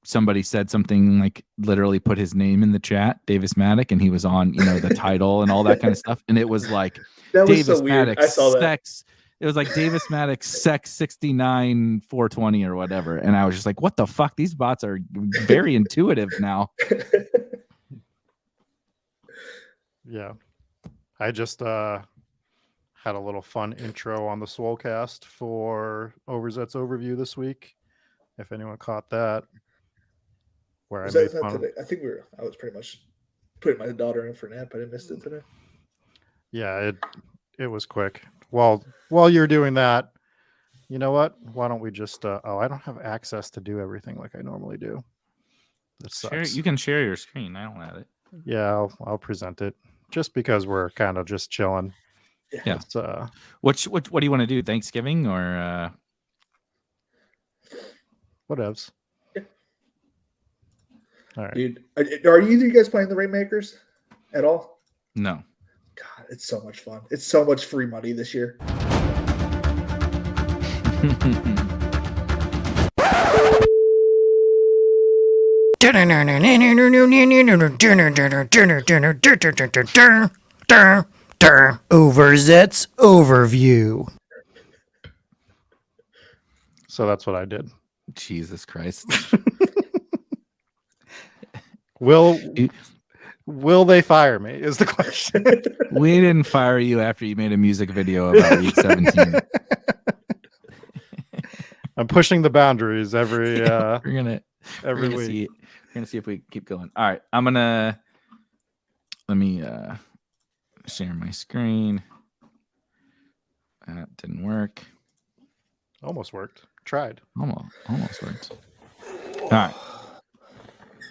somebody said something like literally put his name in the chat, Davis Maddock, and he was on, the title and all that kind of stuff. And it was like Davis so Maddock I saw sex. It was like Davis Maddock sex 69 420 or whatever. And I was just like, what the fuck? These bots are very intuitive now. Yeah. I just had a little fun intro on the Swolecast for Overzet's overview this week. If anyone caught that. Where I made fun. I think I was pretty much putting my daughter in for a nap. I didn't miss it today. Yeah, it was quick. While you're doing that, you know what? Why don't we just I don't have access to do everything like I normally do. That sucks. You can share your screen. I don't have it. Yeah, I'll present it just because we're kind of just chilling. Yeah. What do you want to do? Thanksgiving or whatevs? Yeah. All right. Dude, are either of you guys playing the Rainmakers at all? No. God, it's so much fun. It's so much free money this year. Overzet's overview. So that's what I did. Jesus Christ. Will they fire me is the question. We didn't fire you after you made a music video about week 17. I'm pushing the boundaries every week. We're gonna see if we keep going. All right, let me share my screen. That didn't work. Almost worked. Tried. Almost worked. All right.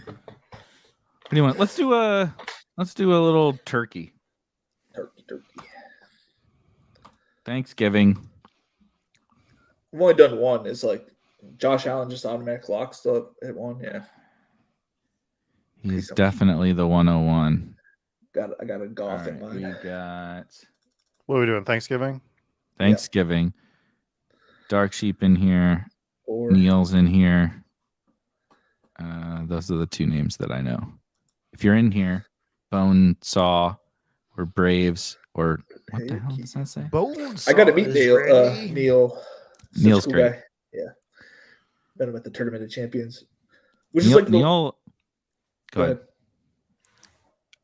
What do you want? Let's do a little turkey. Turkey. Thanksgiving. I've only done one. It's like Josh Allen just automatic lock still at one. Yeah. He's definitely the 101. I got a golf in mind. We got. What are we doing? Thanksgiving. Yeah. Dark Sheep in here. Neil's in here. Those are the two names that I know. If you're in here, Bone Saw or Braves or what the hell does that say? Bone Saw. I got to meet Neil. Neil's great. Guy. Yeah. Met him at the Tournament of Champions. Neil. Go ahead.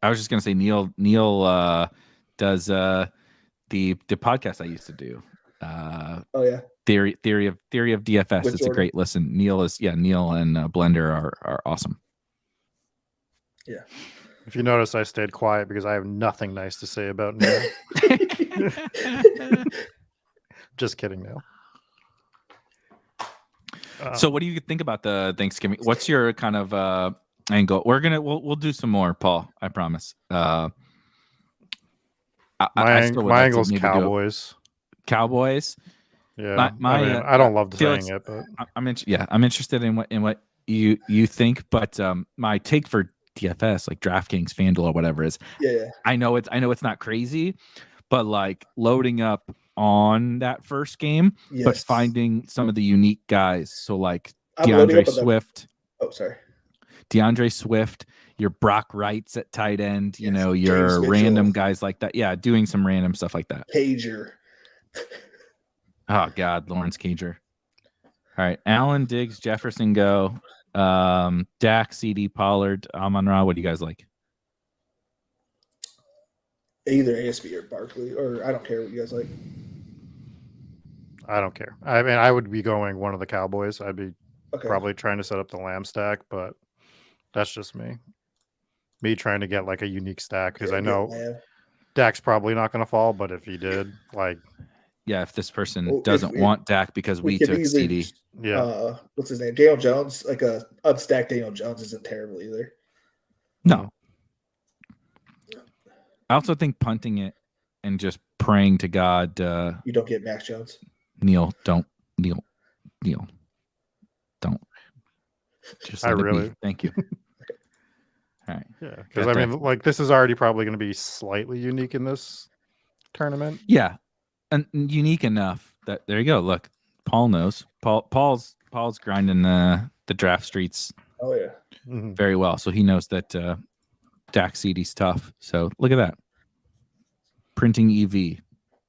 I was just gonna say Neil does the podcast I used to do. Oh yeah. Theory of DFS. It's a great listen. Neil and Blender are awesome. Yeah. If you notice, I stayed quiet because I have nothing nice to say about Neil. Just kidding, Neil. So what do you think about the Thanksgiving? What's your kind of angle? We'll do some more, Paul. I promise. My angle's Cowboys. Cowboys. Yeah, I don't love saying it, but I'm interested in what you think. But my take for DFS, like DraftKings, FanDuel, or whatever, is I know it's not crazy, but like loading up on that first game, but finding some of the unique guys. So like DeAndre Swift. Oh, sorry. DeAndre Swift, your Brock Wrights at tight end, you Yes. know, James your Mitchell. random guys like that. Yeah, doing some random stuff like that. Pager. Oh God, Lawrence Cager. All right, Allen, Diggs, Jefferson go. Dak, CD, Pollard, Amon-Ra. What do you guys like? Either ASB or Barkley, or I don't care what you guys like. I don't care. I mean, I would be going one of the Cowboys. I'd be Okay. probably trying to set up the Lamb stack, but that's just me. Me trying to get like a unique stack because I know Dak's probably not going to fall, but if he did, like, yeah, if this person doesn't want Dak because we took CD. Yeah. What's his name? Daniel Jones. Like a unstacked Daniel Jones isn't terrible either. No. I also think punting it and just praying to God. You don't get Max Jones. Neil, don't. Just I really. Thank you. All right. Yeah, because I mean, like, this is already probably going to be slightly unique in this tournament. Yeah, and unique enough that there you go. Look, Paul knows. Paul's grinding the draft streets. Oh yeah, very well. So he knows that Dak CD's tough. So look at that. Printing EV.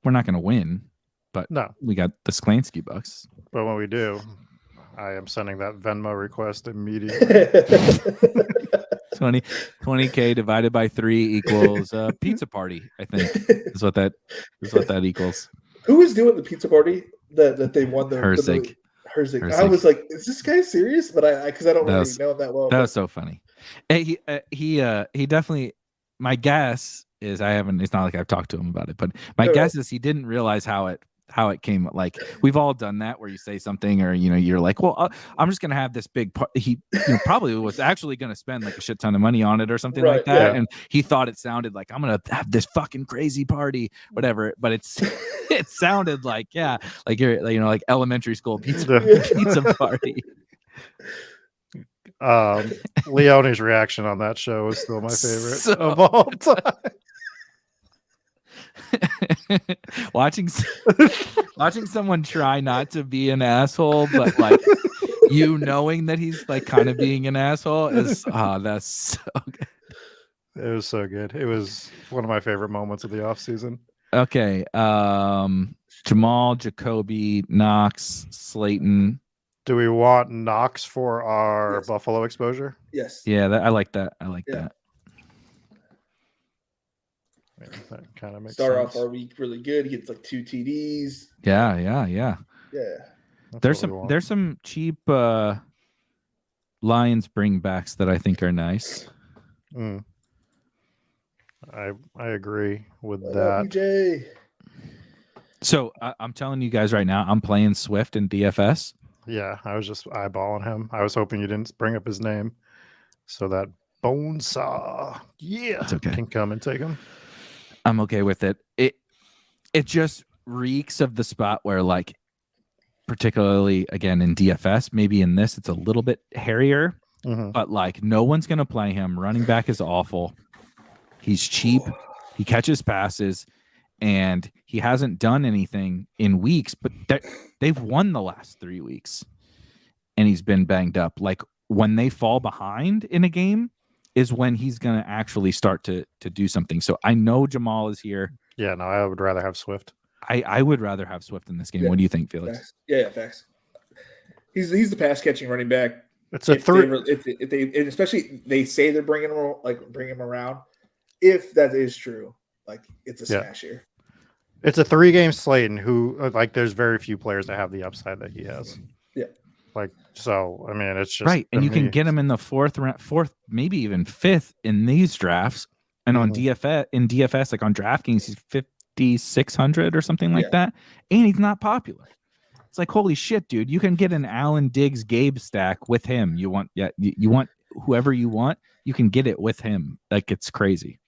We're not going to win, but no, we got the Sklansky bucks. But when we do, I am sending that Venmo request immediately. 20K divided by 3 equals a pizza party. I think is what that equals. Who was doing the pizza party that they won the Herzig. I was like, is this guy serious? But because I don't really know him that well. That was so funny. He definitely. My guess is it's not like I've talked to him about it, but my guess is he didn't realize how it came. Like we've all done that where you say something or you're like, well, I'm just gonna have this big he probably was actually gonna spend like a shit ton of money on it or something like that, and he thought it sounded like I'm gonna have this fucking crazy party, whatever. But it sounded like like you're like elementary school pizza party. Leone's reaction on that show is still my favorite of all time. watching someone try not to be an asshole, but like knowing that he's like kind of being an asshole is that's so good. It was so good. It was one of my favorite moments of the off season. Okay, Jamal, Jacoby, Knox, Slayton. Do we want Knox for our Buffalo exposure? Yes. Yeah, I like that. I like that. That kind of makes Start sense. off our week really good. He gets like 2 TDs. Yeah. There's some cheap Lions bringbacks that I think are nice. I agree with that. Jay. So I'm telling you guys right now, I'm playing Swift in DFS. Yeah, I was just eyeballing him. I was hoping you didn't bring up his name so that Bonesaw can come and take him. I'm okay with it. It just reeks of the spot where, like, particularly again in DFS, maybe in this it's a little bit hairier, but like no one's gonna play him. Running back is awful. He's cheap. He catches passes, and he hasn't done anything in weeks. But they've won the last 3 weeks, and he's been banged up. Like when they fall behind in a game, is when he's going to actually start to do something. So I know Jamal is here. Yeah, no, I would rather have Swift. I would rather have Swift in this game. What do you think, Felix? Facts. Yeah, facts. He's the pass catching running back. It's a three. If they and especially they say they're bringing him around. If that is true, like it's a smash here. It's a 3-game slate, and there's very few players that have the upside that he has. Yeah. So I mean, it's just right, and you can get him in the fourth, maybe even 5th in these drafts, and on DFS, like on DraftKings, he's 5,600 or something like that, and he's not popular. It's like, holy shit, dude! You can get an Allen, Diggs, Gabe stack with him. You want whoever you want, you can get it with him. Like it's crazy.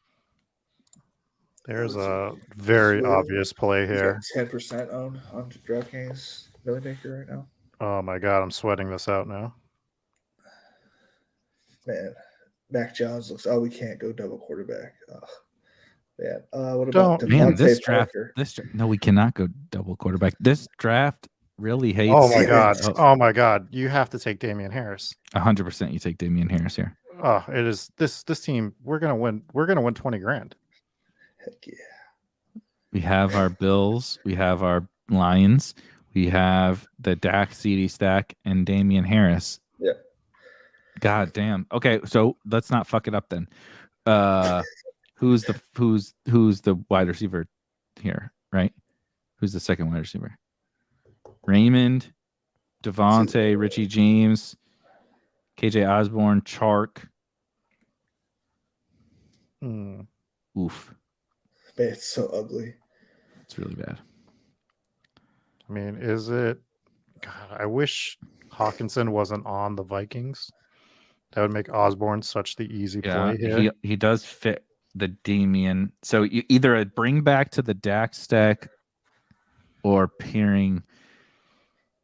There's a very obvious play here. 10% on DraftKings Billy Maker right now. Oh my god, I'm sweating this out now. Man, Mac Jones looks. Oh, we can't go double quarterback. Oh, man. What about this draft? No, we cannot go double quarterback. This draft really hates. Oh my god! Oh my god! You have to take Damian Harris. 100%. You take Damian Harris here. Oh, it is this team. We're gonna win. We're gonna win 20 grand. Heck yeah. We have our Bills. We have our Lions. We have the Dak CD stack and Damian Harris. Yeah. God damn. Okay, so let's not fuck it up then. Who's the wide receiver here, right? Who's the second wide receiver? Raymond, Devontae, Richie James, KJ Osborne, Chark. Oof. Man, it's so ugly. It's really bad. I mean, is it? God, I wish Hawkinson wasn't on the Vikings. That would make Osborne such the easy play here. He does fit the Damian. So you either bring back to the Dak stack or pairing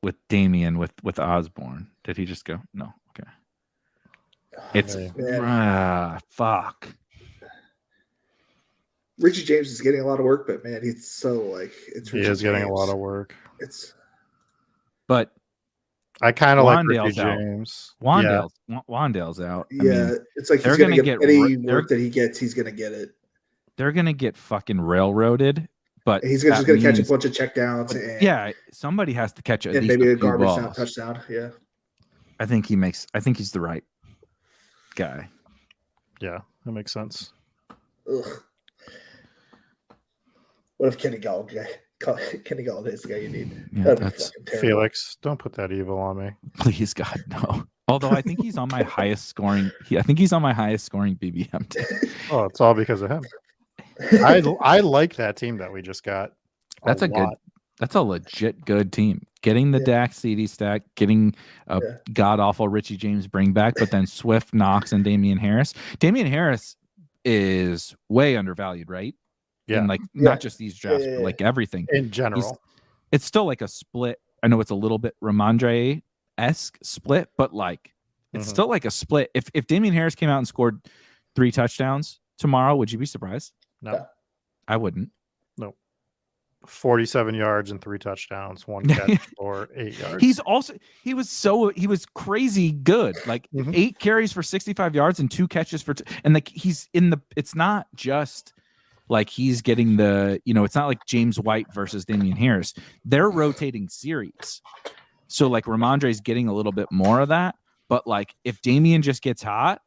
with Damian with Osborne. Did he just go? No. Okay. It's fuck. Richie James is getting a lot of work, but man, he's so like it's. He is getting a lot of work. But I kind of like Richie James. Wandale's out. Yeah, it's like he's gonna get any work that he gets, he's gonna get it. They're gonna get fucking railroaded, but he's just gonna catch a bunch of checkdowns. Yeah, somebody has to catch it. And maybe a garbage touchdown. Yeah, I think he's the right guy. Yeah, that makes sense. Ugh. What if Kenny Galladay is the guy you need? Yeah, Felix, don't put that evil on me. Please, God, no. Although I think he's on my highest scoring. I think he's on my highest scoring BBM team. Oh, it's all because of him. I like that team that we just got. That's a legit good team. Getting the Dak CD stack, getting a god awful Richie James bring back, but then Swift, Knox, and Damian Harris. Damian Harris is way undervalued, right? Yeah. And not just these drafts, but like everything in general. It's still like a split. I know it's a little bit Ramondre-esque split, but like it's still like a split. If Damian Harris came out and scored 3 touchdowns tomorrow, would you be surprised? No. I wouldn't. No. 47 yards and 3 touchdowns, 1 catch for 8 yards. He was crazy good. Like 8 carries for 65 yards and 2 catches for and like it's not just like he's getting it's not like James White versus Damian Harris. They're rotating series. So like Ramondre's getting a little bit more of that, but like if Damian just gets hot,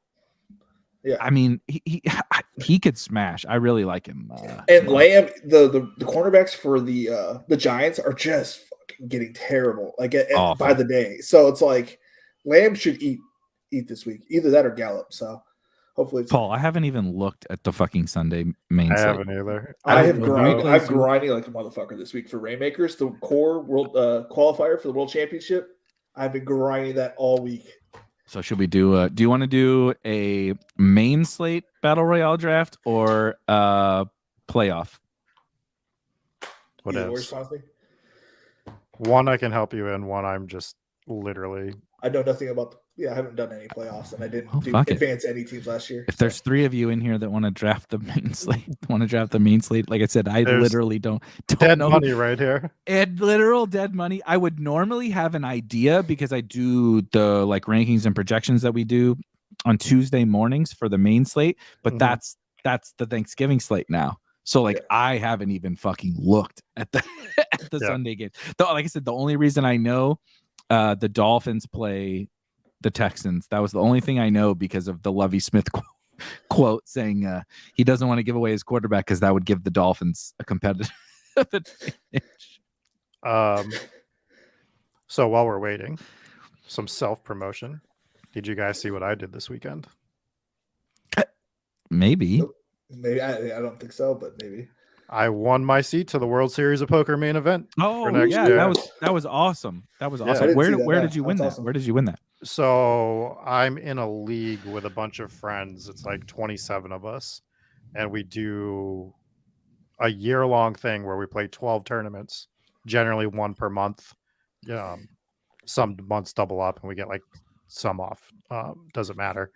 I mean he could smash. I really like him. And Lamb, the cornerbacks for the Giants are just fucking getting terrible, like by the day. So it's like Lamb should eat this week, either that or Gallup. So hopefully, Paul, I haven't even looked at the fucking Sunday main slate. I haven't either. I'm grinding like a motherfucker this week for Rainmakers, the core world qualifier for the World Championship. I've been grinding that all week. So should we do you want to do a main slate battle royale draft or playoff? What else? One I can help you in, one I'm just literally. I know nothing about. I haven't done any playoffs, and I didn't advance any teams last year. If there's 3 of you in here that want to draft the main slate, like I said, I literally don't dead know. Money right here. And literal dead money. I would normally have an idea because I do the like rankings and projections that we do on Tuesday mornings for the main slate, but that's the Thanksgiving slate now. So like I haven't even fucking looked at the Sunday game. Though, like I said, the only reason I know the Dolphins play the Texans. That was the only thing I know because of the Lovie Smith quote saying he doesn't want to give away his quarterback because that would give the Dolphins a competitive advantage. So while we're waiting, some self-promotion. Did you guys see what I did this weekend? Maybe. I don't think so, but maybe. I won my seat to the World Series of Poker main event. Oh, yeah, that was awesome. That was awesome. Where did you win that? Awesome. Where did you win that? So I'm in a league with a bunch of friends. It's like 27 of us, and we do a year-long thing where we play 12 tournaments, generally 1 per month. Some months double up, and we get like some off. Doesn't matter.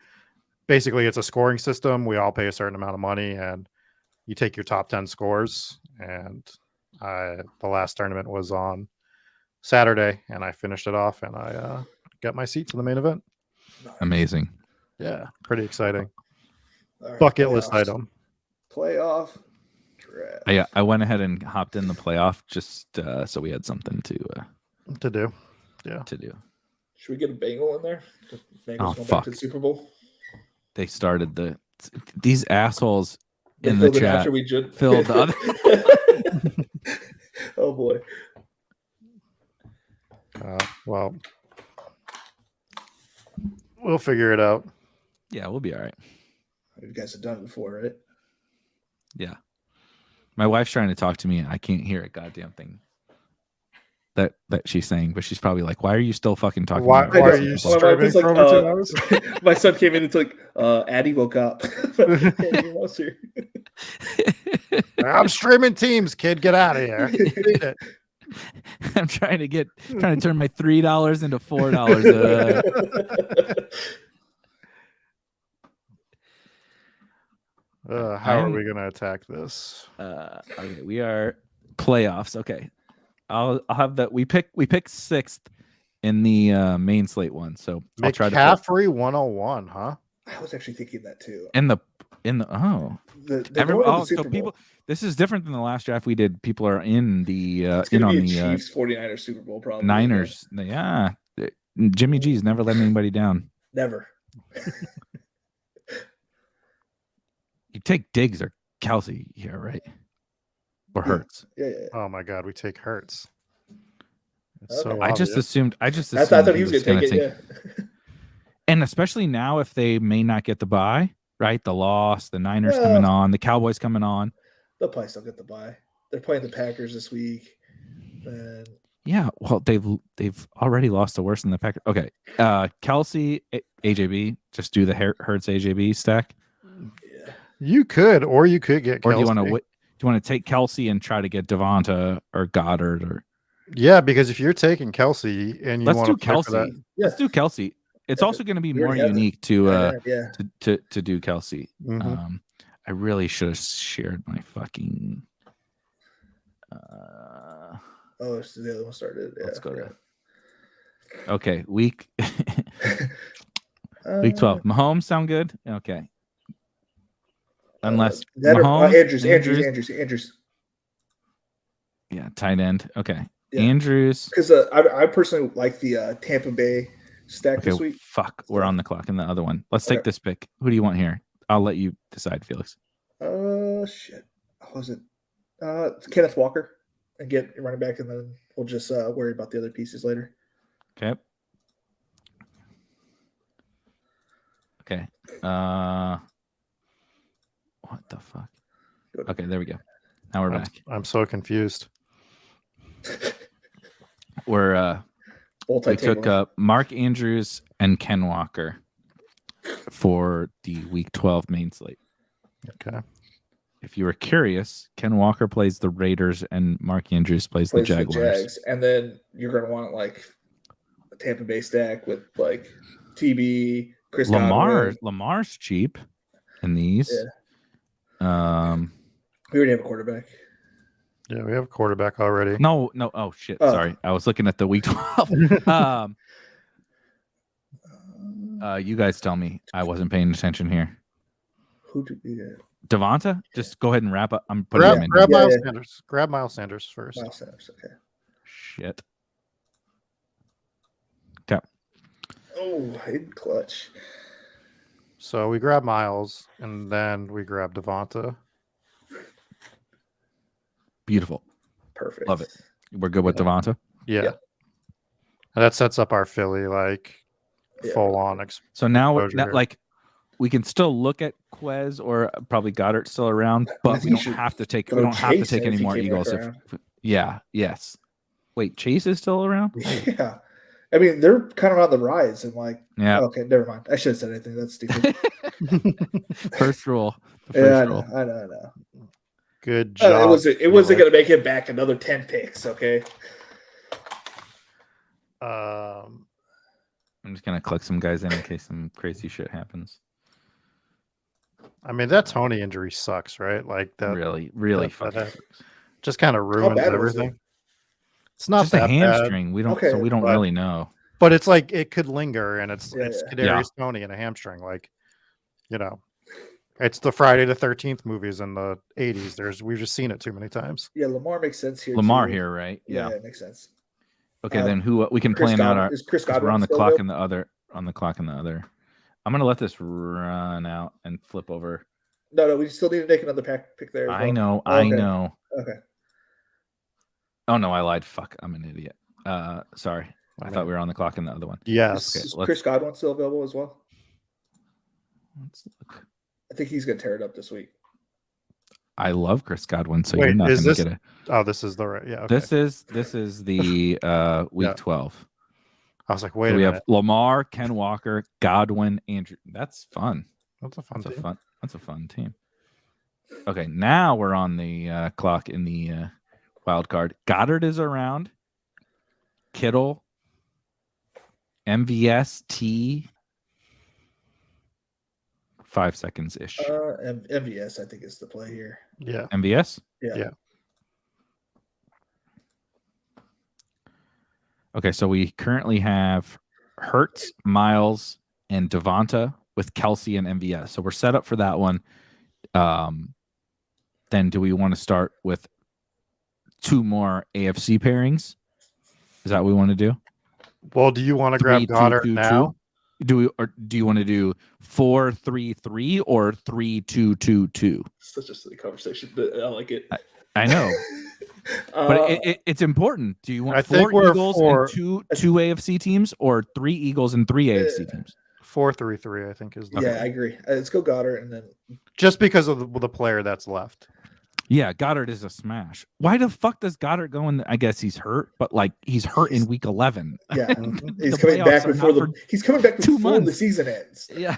Basically, it's a scoring system. We all pay a certain amount of money, and you take your top 10 scores. And the last tournament was on Saturday, and I finished it off, and I got my seat to the main event. Amazing. Yeah, pretty exciting. All right, Bucket list playoffs. item. Playoff draft. I went ahead and hopped in the playoff just so we had something to do. Yeah. to do. Should we get a Bengal in there? The Bengals Oh, going fuck. back to the Super Bowl. They started these assholes They in the filled it chat after we just filled the other. Oh boy. Well, we'll figure it out. Yeah, we'll be all right. You guys have done it before, right? Yeah. My wife's trying to talk to me. I can't hear a goddamn thing that she's saying, but she's probably like, "Why are you still fucking talking?" Why about are this?" you My streaming wife is like, for over 2 hours? my son came in and it's like, Addie woke up. He wants to. I'm streaming teams, kid. Get out of here. Read it. I'm trying to turn my $3 into $4. How are we going to attack this? Okay, we are playoffs. Okay, I'll have that. We pick sixth in the main slate one. So I'll try to McCaffrey 101, huh? I was actually thinking that too. in the Super Bowl. people. This is different than the last draft we did. People are in the It's in gonna on be the a Chiefs 49ers Super Bowl probably. Niners. Yeah, Jimmy G's never letting anybody down. Never. You take Diggs or Kelsey here, right? Or Hurts. Yeah. Oh my God, we take Hurts. It's Okay. so I just obvious. assumed. I thought he was gonna take it. Yeah. And especially now, if they may not get the bye, right? The loss, the Niners Well, coming on, the Cowboys coming on. They'll probably still get the bye. They're playing the Packers this week. And Yeah, well, they've already lost to worse than the Packers. Okay, Kelsey, AJB, just do the Hurts AJB stack. yeah. You could, or you could get Or Kelsey. do you want to take Kelsey and try to get Devonta or Goddard or? Yeah, because if you're taking Kelsey and you Let's want do to play for that, Kelsey. Let's do Kelsey. It's also going to be We more already have it. unique to Yeah. to do Kelsey. Mhm. I really should have shared my fucking. Oh, so the other one started. Yeah, Let's go yeah. to. Okay, week 12. Mahomes sound good? Okay. Unless Mahomes, Andrews. Yeah, tight end. Okay. Yeah. Andrews. Because I personally like the Tampa Bay stack Okay, this week. fuck. We're on the clock in the other one. Let's take this pick. Who do you want here? I'll let you decide, Felix. Shit. What was it? Kenneth Walker. And get running back, and then we'll just worry about the other pieces later. Okay. Okay. What the fuck? Okay, there we go. Now we're back. I'm so confused. We're we took Mark Andrews and Ken Walker for the week 12 main slate. Okay. If you were curious, Ken Walker plays the Raiders and Mark Andrews plays the Jaguars. And then you're going to want like a Tampa Bay stack with like TB, Chris Godwin. Lamar's cheap in these. Yeah. We already have a quarterback. Yeah, we have a quarterback already. No. Oh, shit. Sorry. I was looking at the week 12. You guys tell me. I wasn't paying attention here. Who did we get? Devonta? Just go ahead and wrap up. I'm putting him in. Grab Miles Sanders. Grab Miles Sanders first. Miles Sanders, okay. Shit. Okay. Oh, hidden clutch. So we grab Miles, and then we grab Devonta. Beautiful. Perfect. Love it. We're good with Devonta? Yeah. Yeah. And that sets up our Philly full on. So now, here. we can still look at Quez or probably Goddard still around, but we don't have to take any more Eagles. Yes. Wait, Chase is still around? Yeah. I mean, they're kind of on the rise and yeah. Okay, never mind. I should have said anything. That's stupid. First rule. I know. Good job. It wasn't going to make him back another 10 picks, okay? I'm just going to click some guys in case some crazy shit happens. I mean, that Tony injury sucks, right? Like that really fucking sucks. Just kind of ruins everything. It's not just a that bad, hamstring. We don't, Okay, so we don't but- really know. but it's like it could linger, and it's Yeah, Kadarius Toney and a hamstring. Like, it's the Friday the 13th movies in the 80s. We've just seen it too many times. Yeah, Lamar makes sense here. Lamar too. here, right? Yeah, it makes sense. Okay, then who we can Chris plan out Godwin- our. is Chris 'cause we're Godwin on the still clock available? in the other. On the clock in the other. I'm gonna let this run out and flip over. No, we still need to make another pick there. As I well. know. Okay. I know. Okay. Oh no, I lied. Fuck, I'm an idiot. Sorry. I thought we were on the clock in the other one. Yes. Is Chris Godwin still available as well? Let's look. I think he's gonna tear it up this week. I love Chris Godwin, so Wait, you're not is gonna this- get it. Oh, this is the right. Yeah. Okay. This is the week Yeah. 12. I was like, wait So a we minute. have Lamar, Ken Walker, Godwin, Andrew. That's fun. That's a fun That's a team. fun. That's a fun team. Okay, now we're on the clock in the wild card. Goddard is around. Kittle, MVS, T. 5 seconds ish. MVS, I think, is the play here. Yeah. MVS. Yeah. Yeah. Okay, so we currently have Hertz, Miles, and Devonta with Kelsey and MVS. So we're set up for that one. Then do we want to start with 2 more AFC pairings? Is that what we want to do? Well, do you want to 3, grab 2, Goddard 2, 2? now? Do you want to do 4-3-3 or 3-2-2-2? Such a silly conversation, but I like it. I know, but it's important. Do you want I think 4 we're Eagles for- and two AFC teams, or 3 Eagles and 3 AFC teams? 4-3-3, I think is the Yeah, I agree. Let's go Goddard, and then just because of the player that's left. Yeah, Goddard is a smash. Why the fuck does Goddard go in? I guess he's hurt, but like he's hurt in week 11. yeah, he's The coming playoffs back are before not he's coming back 2 before the months. season ends. Yeah.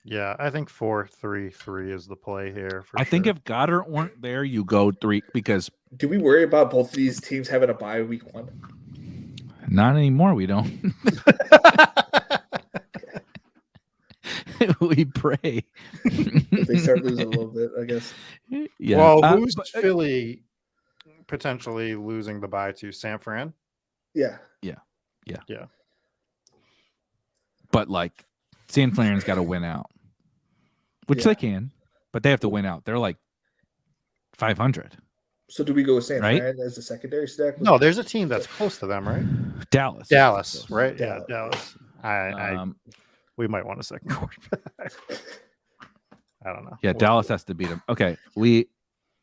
Yeah, I think 4-3-3 is the play here. I think if Goddard weren't there, you go 3 because Do we worry about both of these teams having a bye week 1? not anymore. We don't. We pray. If they start losing a little bit, I guess. Yeah. Well, who's but- Philly potentially losing the bye to? San Fran? Yeah. But like San Fran's got to win out, which Yeah. they can, but they have to win out. They're like 500. So do we go with San Right? Fran as the secondary stack? No, there's a team that's close to them, right? Dallas. Dallas, right? Dallas. Yeah, Dallas. We might want a second quarterback. I don't know. Yeah, Dallas has to beat them. Okay, we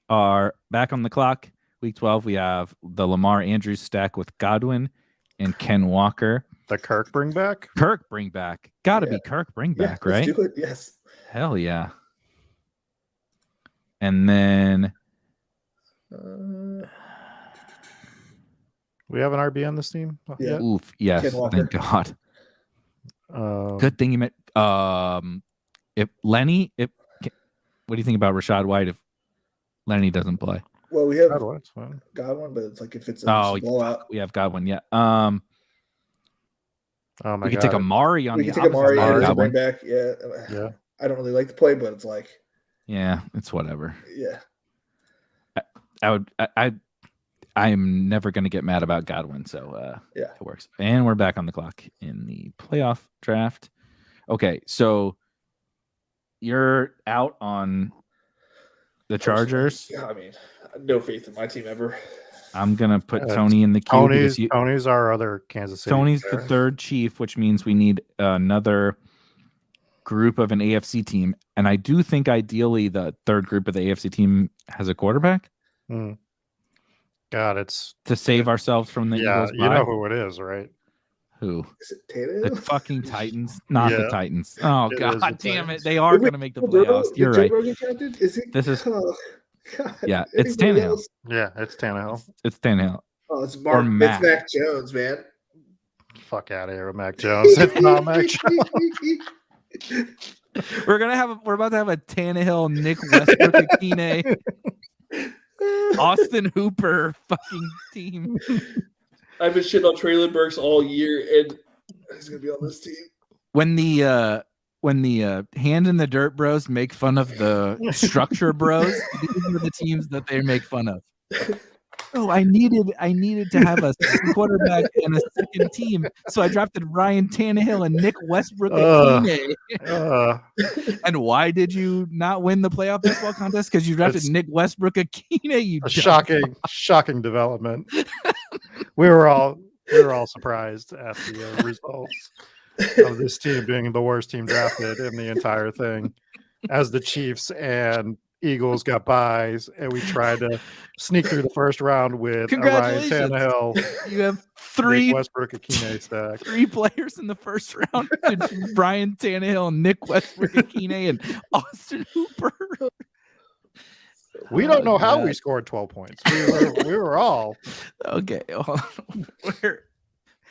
are back on the clock. Week 12, we have the Lamar Andrews stack with Godwin and Ken Walker. The Kirk bring back? Kirk bring back. Got to Yeah. be Kirk bring Yeah, back, let's right? do it. Yes. Hell yeah. And then We have an RB on this team? Yeah. oof, yes, Ken Walker. thank God. Yeah. Good thing you met. If Lenny, what do you think about Rashad White if Lenny doesn't play? Well, we have That's fine. Godwin, but it's like if it's a Oh, blowout, we have Godwin. Yeah. Oh my We could God. take Amari on we the can take Amari opposite and side of bring Godwin. back. Yeah. Yeah. I don't really like the play, but it's like, Yeah, it's whatever. yeah. I'm never going to get mad about Godwin, so Yeah. it works. And we're back on the clock in the playoff draft. Okay, so you're out on the Chargers. Yeah, I mean, no faith in my team ever. I'm gonna put Yeah, Tony in the queue. because Tony's our other Kansas City. Tony's the player. third chief, which means we need another group of an AFC team. And I do think ideally the third group of the AFC team has a quarterback Hmm. God, it's to save ourselves from the yeah. Eagles. You know bye. who it is, right? Who? Is it Tatum? The fucking Titans, not the Yeah. Titans. Oh It is god the damn Titans. it! They are going to make the playoffs. You're right. Is it? This is- Oh, God. Yeah, it's Anybody Tannehill. else? Yeah, it's Tannehill. It's Tannehill. Oh, it's Or Mac. It's Mac Jones, man. Fuck out of here with Mac Jones. It's not Mac Jones. We're about to have a Tannehill, Nick Westbrook, Akine, Austin Hooper fucking team. I've been shitting on Traylon Burks all year, and he's gonna be on this team. When the hand in the dirt bros make fun of the structure bros, these are the teams that they make fun of. Oh, I needed to have a second quarterback and a second team, so I drafted Ryan Tannehill and Nick Westbrook-Akine. And why did you not win the playoff best ball contest? Because you drafted Nick Westbrook-Akine. You shocking development. We were all surprised at the results of this team being the worst team drafted in the entire thing, as the Chiefs and Eagles got buys, and we tried to sneak through the first round with a Ryan Tannehill. You have three Westbrook-Akine stack. 3 players in the first round: Ryan Tannehill, Nick Westbrook-Akine, and Austin Hooper. We don't know how we scored 12 points. We were all okay. Where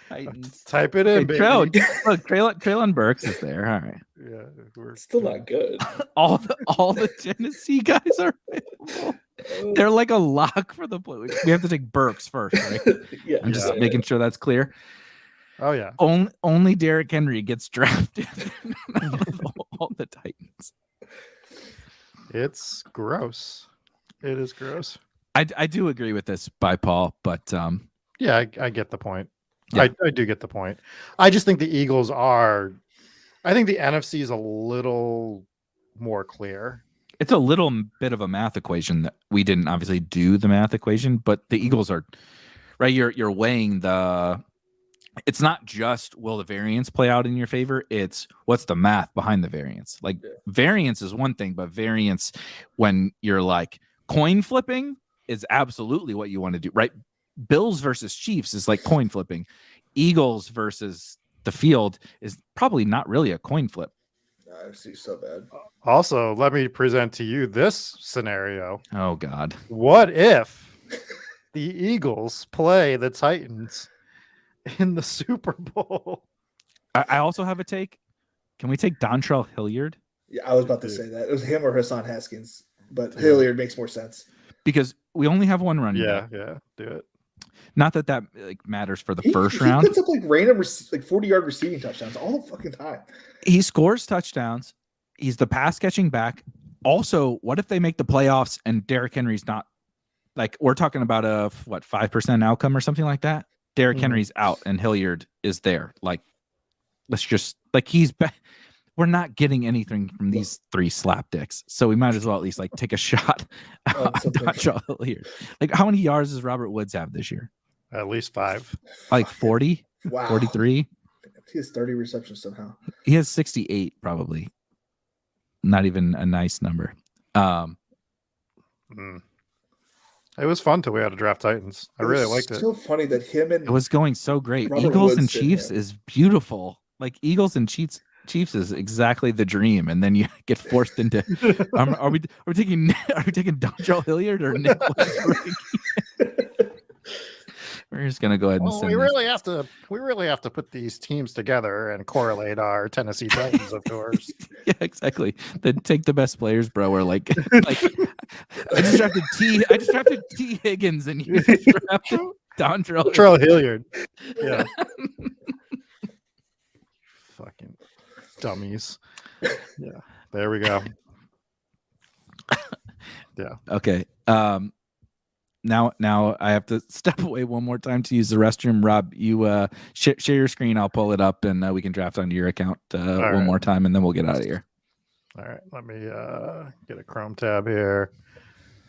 Titans? Type it in, baby. Look, Traylon Burks is there. All right. Yeah, we're still not good. all the Tennessee guys are available. They're like a lock for the play. We have to take Burks first, right? Yeah, I'm just making sure that's clear. Oh yeah. Only Derrick Henry gets drafted out of all the Titans. It's gross. It is gross. I do agree with this by Paul, but yeah, I get the point. Yeah. I do get the point. I just think the Eagles are. I think the NFC is a little more clear. It's a little bit of a math equation that we didn't obviously do the math equation, but the Eagles are right. You're weighing the. It's not just will the variance play out in your favor. It's what's the math behind the variance. Like variance is one thing, but variance when you're like coin flipping is absolutely what you want to do, right? Bills versus Chiefs is like coin flipping. Eagles versus the field is probably not really a coin flip. I see so bad. Also, let me present to you this scenario. Oh God. What if the Eagles play the Titans in the Super Bowl? I also have a take. Can we take Dontrell Hilliard? Yeah, I was about to say that. It was him or Hassan Haskins, but Hilliard makes more sense. Because we only have one running back. Yeah, do it. Not that like matters for the first round. He puts up like random 40-yard receiving touchdowns all the fucking time. He scores touchdowns. He's the pass catching back. Also, what if they make the playoffs and Derrick Henry's not, like, we're talking about a 5% outcome or something like that? Derrick Henry's out and Hilliard is there. Like, let's just like we're not getting anything from these 3 slapdicks, so we might as well at least like take a shot on Dontrell Hilliard. Like, how many yards does Robert Woods have this year? At least 5. Like 40? Wow. 43? He has 30 receptions somehow. He has 68 probably. Not even a nice number. It was fun till we had to draft Titans. I really liked it. It's so funny that him and it was going so great. Robert Eagles Woods and Chiefs is beautiful. Like Eagles and Chiefs is exactly the dream, and then you get forced into. Are we taking Dontrell Hilliard or Nick Westbrook? We're just gonna go ahead and send. We really have to put these teams together and correlate our Tennessee Titans, of course. Yeah, exactly. Then take the best players, bro. Or like I just drafted T Higgins, and you just drafted Dontrell Hilliard. Yeah. Fucking dummies. Yeah. There we go. Yeah. Okay. Now I have to step away one more time to use the restroom. Rob, you share your screen. I'll pull it up and we can draft onto your account one more time, and then we'll get out of here. All right. Let me get a Chrome tab here.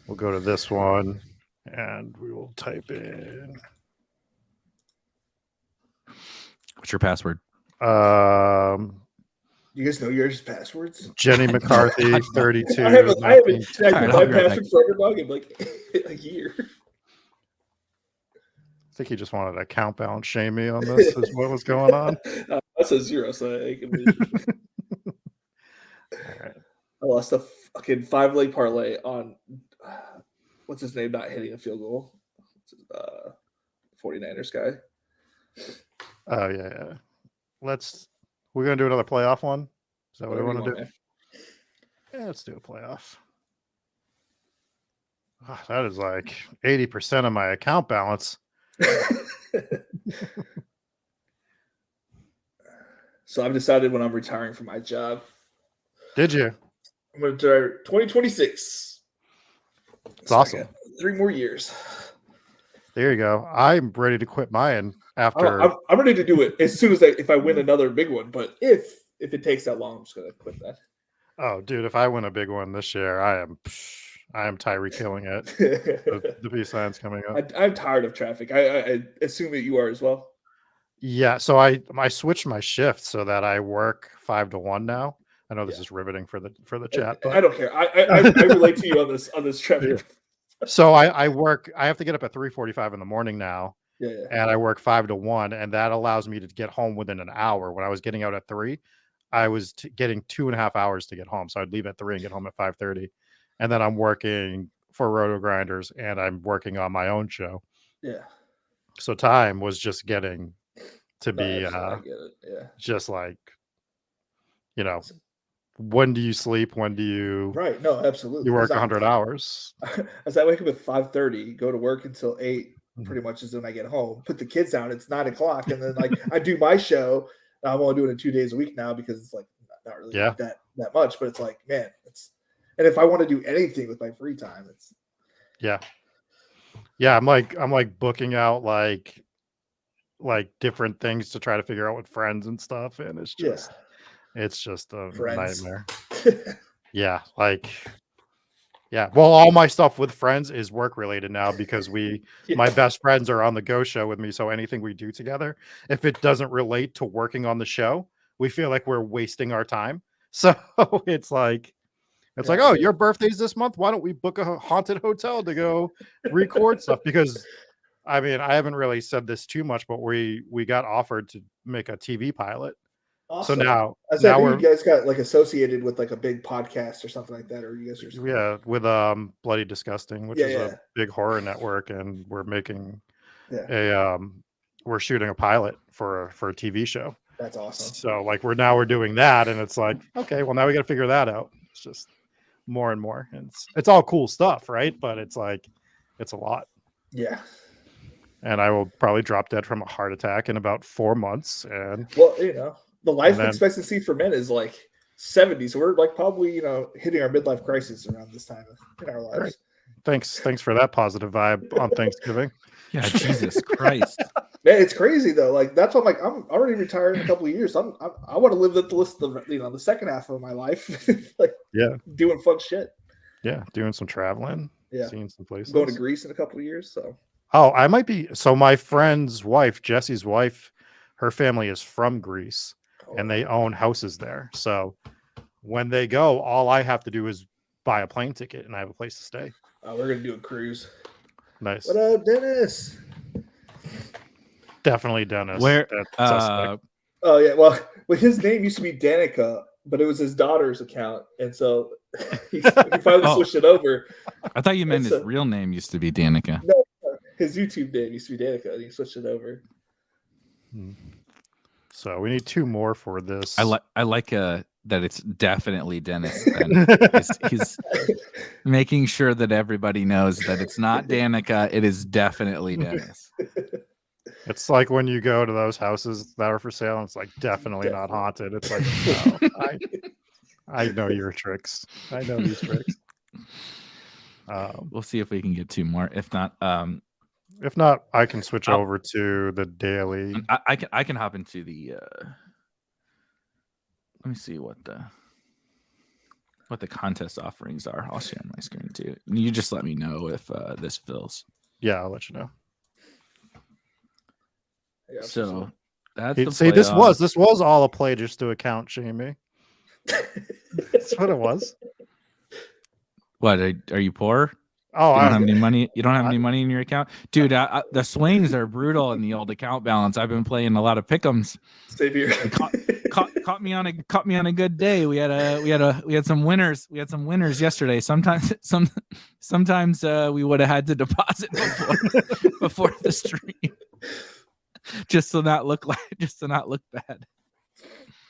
We'll go to this one, and we will type in. What's your password? You guys know yours passwords? Jenny McCarthy, 32. I haven't checked my password for everybody in like a year. I think he just wanted to account balance shame me on this, is what was going on. That's a 0, so I can believe it. All right. I lost a fucking 5-leg parlay on what's his name not hitting a field goal. 49ers guy. Oh yeah. We're gonna do another playoff one. Is that what we want to do? Yeah, let's do a playoff. Oh, that is like 80% of my account balance. So I've decided when I'm retiring from my job. Did you? I'm going to retire 2026. It's awesome. 3 more years. There you go. I'm ready to quit mine after. I'm ready to do it as soon as if I win another big one. But if it takes that long, I'm just gonna quit that. Oh, dude! If I win a big one this year, I am Tyree killing it. The peace signs coming up. I'm tired of traffic. I assume that you are as well. Yeah, so I switched my shift so that I work 5 to 1 now. I know this is riveting for the chat, but I don't care. I relate to you on this traffic. So I work. I have to get up at 3:45 in the morning now. Yeah. And I work 5 to 1, and that allows me to get home within an hour. When I was getting out at 3, I was getting 2.5 hours to get home. So I'd leave at 3 and get home at 5:30, and then I'm working for Roto Grinders, and I'm working on my own show. Yeah. So time was just getting to be I get it. Yeah. just like, when do you sleep? When do you right? No, absolutely. You work 100 hours. As I wake up at 5:30, go to work until 8. Pretty much is when I get home. Put the kids down. It's 9 o'clock, and then I do my show. I'm only doing it 2 days a week now because it's not really that much. But it's man, and if I want to do anything with my free time, it's I'm like booking out like different things to try to figure out with friends and stuff, and it's just a nightmare. Well, all my stuff with friends is work related now because my best friends are on the Go show with me. So anything we do together, if it doesn't relate to working on the show, we feel like we're wasting our time. So it's like, oh, your birthday's this month. Why don't we book a haunted hotel to go record stuff? Because I haven't really said this too much, but we got offered to make a TV pilot. Awesome. So now you guys got associated with a big podcast or something like that, or you guys are with Bloody Disgusting, which is a big horror network, and we're making we're shooting a pilot for a TV show. That's awesome. So we're doing that, and it's like, okay, well now we got to figure that out. It's just more and more, and it's all cool stuff, right? But it's it's a lot. Yeah. And I will probably drop dead from a heart attack in about 4 months. And the life expectancy for men is 70. So we're probably, hitting our midlife crisis around this time in our lives. Right. Thanks for that positive vibe on Thanksgiving. Yeah, Jesus Christ. Man, it's crazy though. That's why I'm already retired in a couple of years. I want to live the list of the second half of my life. Doing fun shit. Yeah, doing some traveling. Yeah. Seeing some places. Going to Greece in a couple of years. So I might be. So my friend's wife, Jesse's wife, her family is from Greece. And they own houses there. So when they go, all I have to do is buy a plane ticket and I have a place to stay. We're going to do a cruise. Nice. What up, Dennis? Definitely Dennis. Where? Oh, yeah. Well, his name used to be Danica, but it was his daughter's account. And so he finally switched it over. I thought you meant his real name used to be Danica. No, his YouTube name used to be Danica, and he switched it over. So we need 2 more for this. I like that it's definitely Dennis. He's making sure that everybody knows that it's not Danica. It is definitely Dennis. It's like when you go to those houses that are for sale, and it's definitely not haunted. It's no, I know your tricks. I know these tricks. We'll see if we can get 2 more. If not, I can switch over to the daily. I can hop into the. Let me see what the contest offerings are. I'll share my screen too. You just let me know if this fills. Yeah, I'll let you know. Yeah, so that's this was all a play just to account shame me. That's what it was. What are you poor? Oh, you don't have any money. You don't have any money in your account, dude. The swings are brutal in the old account balance. I've been playing a lot of pick'ems. Same here. Caught me on a good day. We had some winners. We had some winners yesterday. Sometimes we would have had to deposit before the stream, just to not look bad.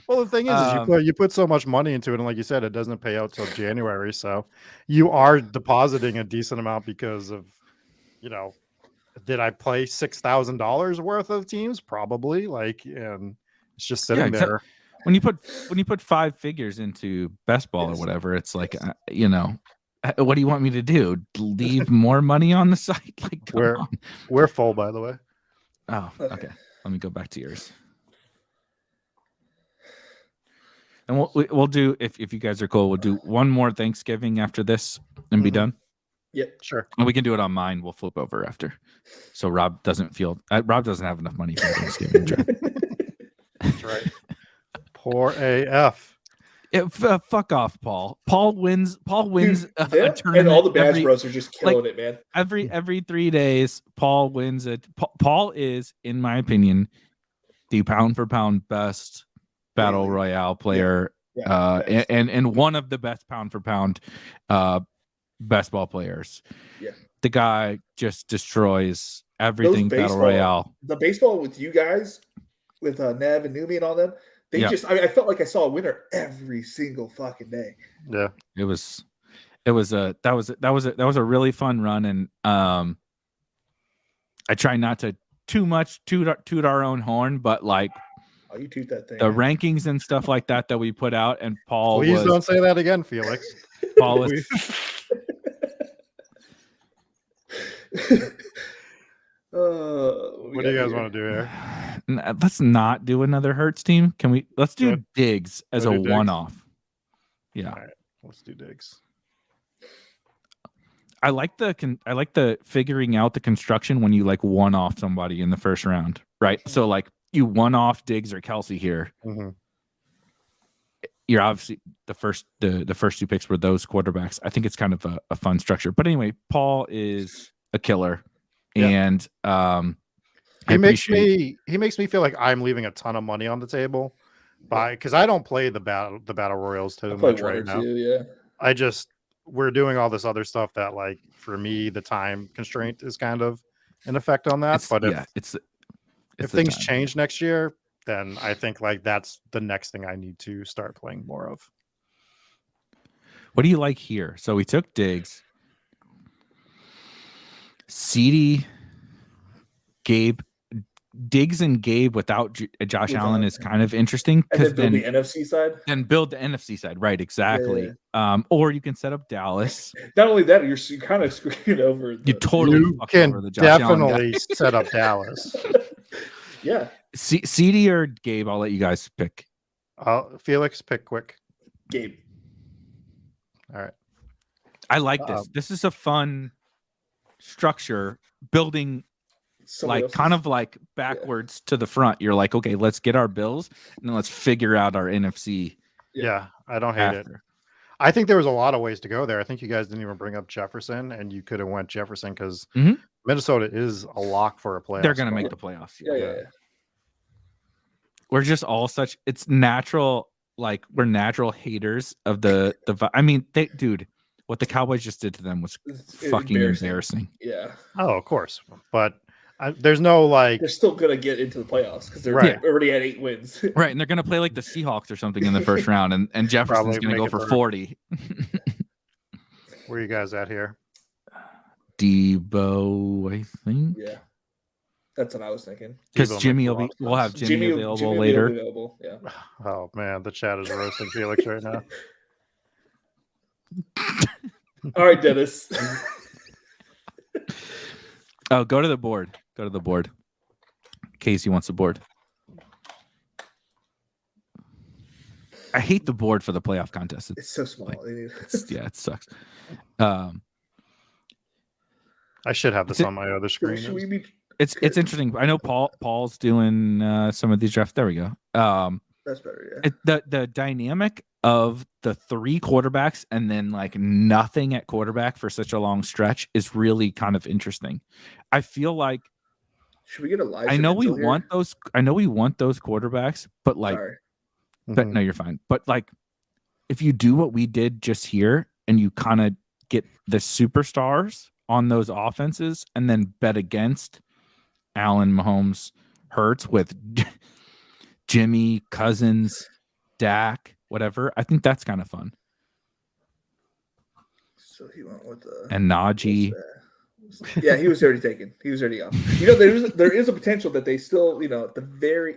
Well, the thing is you put so much money into it, and like you said, it doesn't pay out till January. So you are depositing a decent amount because of, did I play $6,000 worth of teams? Probably. And it's just sitting there. When you put 5 figures into best ball or whatever, it's What do you want me to do? Leave more money on the site? Like, come on. We're full, by the way. Oh, okay. Let me go back to yours. And we'll do, if you guys are cool, we'll do one more Thanksgiving after this and be done. Yep, sure. And we can do it on mine. We'll flip over after, so Rob doesn't have enough money for Thanksgiving draft. That's right. Poor AF. Fuck off, Paul. Paul wins. Dude, a tournament, and all the Bash Bros are just killing it, man. Every 3 days, Paul wins it. Paul is, in my opinion, the pound for pound best battle royale player, and one of the best pound for pound best ball players. Yeah, the guy just destroys everything battle royale. The baseball with you guys, with Nev and Numi and all them, I felt like I saw a winner every single fucking day. Yeah, that was a really fun run, and I try not to too much toot our own horn, but like, oh, you toot that thing. The rankings and stuff like that we put out, and Paul. Please don't say that again, Felix. Paul was. What do you guys want to do here? Let's not do another Hertz team. Can we? Let's do Diggs as a one-off. Yeah, all right, let's do Diggs. I like the figuring out the construction when you like one off somebody in the first round, right? So like you one off Diggs or Kelsey here. Mm-hmm. You're obviously the first 2 picks were those quarterbacks. I think it's kind of a fun structure. But anyway, Paul is a killer, and he makes me feel like I'm leaving a ton of money on the table, because I don't play the battle royals too much right now. We're doing all this other stuff that, like, for me, the time constraint is kind of an effect on that. If things change next year, then I think like that's the next thing I need to start playing more of. What do you like here? So we took Diggs, CD, Gabe. Diggs and Gabe without Josh Allen is kind of interesting, because then build the NFC side. And build the NFC side, right? Exactly. Yeah. Or you can set up Dallas. Not only that, you're kind of screwing over. You totally can over the Josh definitely set up Dallas. Yeah. CD or Gabe? I'll let you guys pick. Felix, pick quick. Gabe. All right. I like this. This is a fun structure, building kind of like backwards to the front. You're like, okay, let's get our Bills and then let's figure out our NFC. Yeah, I don't hate it. I think there was a lot of ways to go there. I think you guys didn't even bring up Jefferson, and you could have went Jefferson because Minnesota is a lock for a playoff. They're going to make the playoffs. Yeah. We're just all it's natural. Like, we're natural haters of the. I mean, what the Cowboys just did to them was fucking embarrassing. Yeah. Oh, of course, but. There's no like they're still gonna get into the playoffs because they're already at 8 wins, right? And they're gonna play like the Seahawks or something in the first round, and Jefferson's gonna go for 40. Where are you guys at here? Debo, I think. Yeah, that's what I was thinking. Because we'll have Jimmy available later. Yeah. Oh man, the chat is roasting Felix right now. All right, Dennis. Oh, go to the board. Casey wants the board. I hate the board for the playoff contest. It's so small. It sucks. I should have this on my other screen. It's interesting. I know Paul's doing some of these drafts. There we go. That's better. Yeah. The dynamic of the 3 quarterbacks and then like nothing at quarterback for such a long stretch is really kind of interesting. I feel like should we get a live? I know we want those quarterbacks, but like, no, you're fine. But like, if you do what we did just here and you kind of get the superstars on those offenses and then bet against Allen, Mahomes, Hurts with Jimmy, Cousins, Dak, whatever. I think that's kind of fun. So he went with and Najee. Yeah, he was already taken. He was already off. There is a potential that they still, at the very,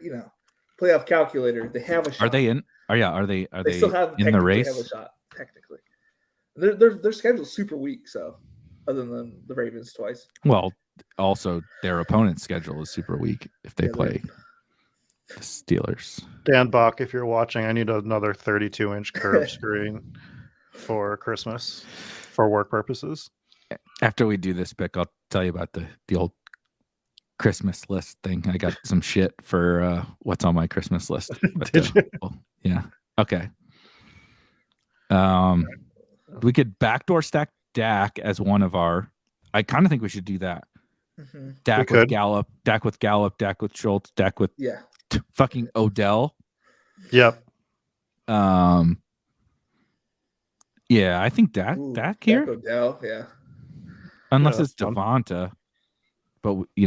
playoff calculator, they have a shot. Are they in? Oh yeah, are they still have in the race? Have a shot technically. Their schedule's super weak. So, other than the Ravens twice. Well, also their opponent's schedule is super weak if they play the Steelers. Dan Buck, if you're watching, I need another 32-inch curved screen for Christmas for work purposes. After we do this pick, I'll tell you about the old Christmas list thing. I got some shit for what's on my Christmas list. But, Did you? well, yeah. Okay. We could backdoor stack Dak as one of our. I kind of think we should do that. Mm-hmm. Dak with Gallup, Dak with Schultz, Dak with fucking Odell. Yep. Yeah, I think Dak here. Dak Odell, yeah. Unless it's Devonta, but we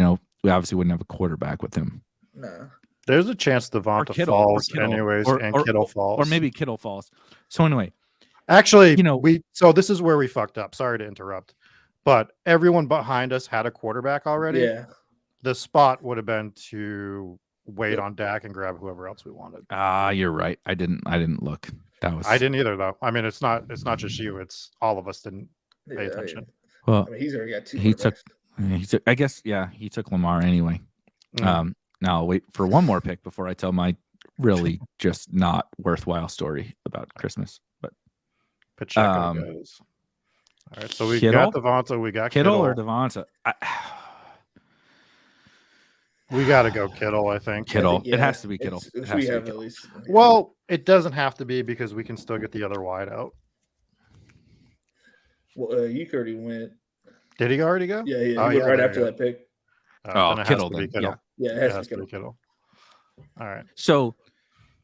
obviously wouldn't have a quarterback with him. No. There's a chance Devonta falls anyways, and Kittle falls. Or maybe Kittle falls. So anyway. Actually, so this is where we fucked up. Sorry to interrupt. But everyone behind us had a quarterback already. Yeah. The spot would have been to wait on Dak and grab whoever else we wanted. You're right. I didn't look. I didn't either though. I mean, it's not just you, it's all of us didn't pay attention. Yeah. Well, he's already got two. He took I guess he took Lamar anyway. Now I'll wait for one more pick before I tell my really just not worthwhile story about Christmas. But Pacheco goes. All right, so we got Devonta, we got Kittle or Devonta. We got to go Kittle, I think. Kittle. It has to be Kittle. At least. Well, it doesn't have to be because we can still get the other wide out. Well, you already went. Did he already go? Yeah, he went right after that pick. Kittle. Yeah, it has to be Kittle. All right. So,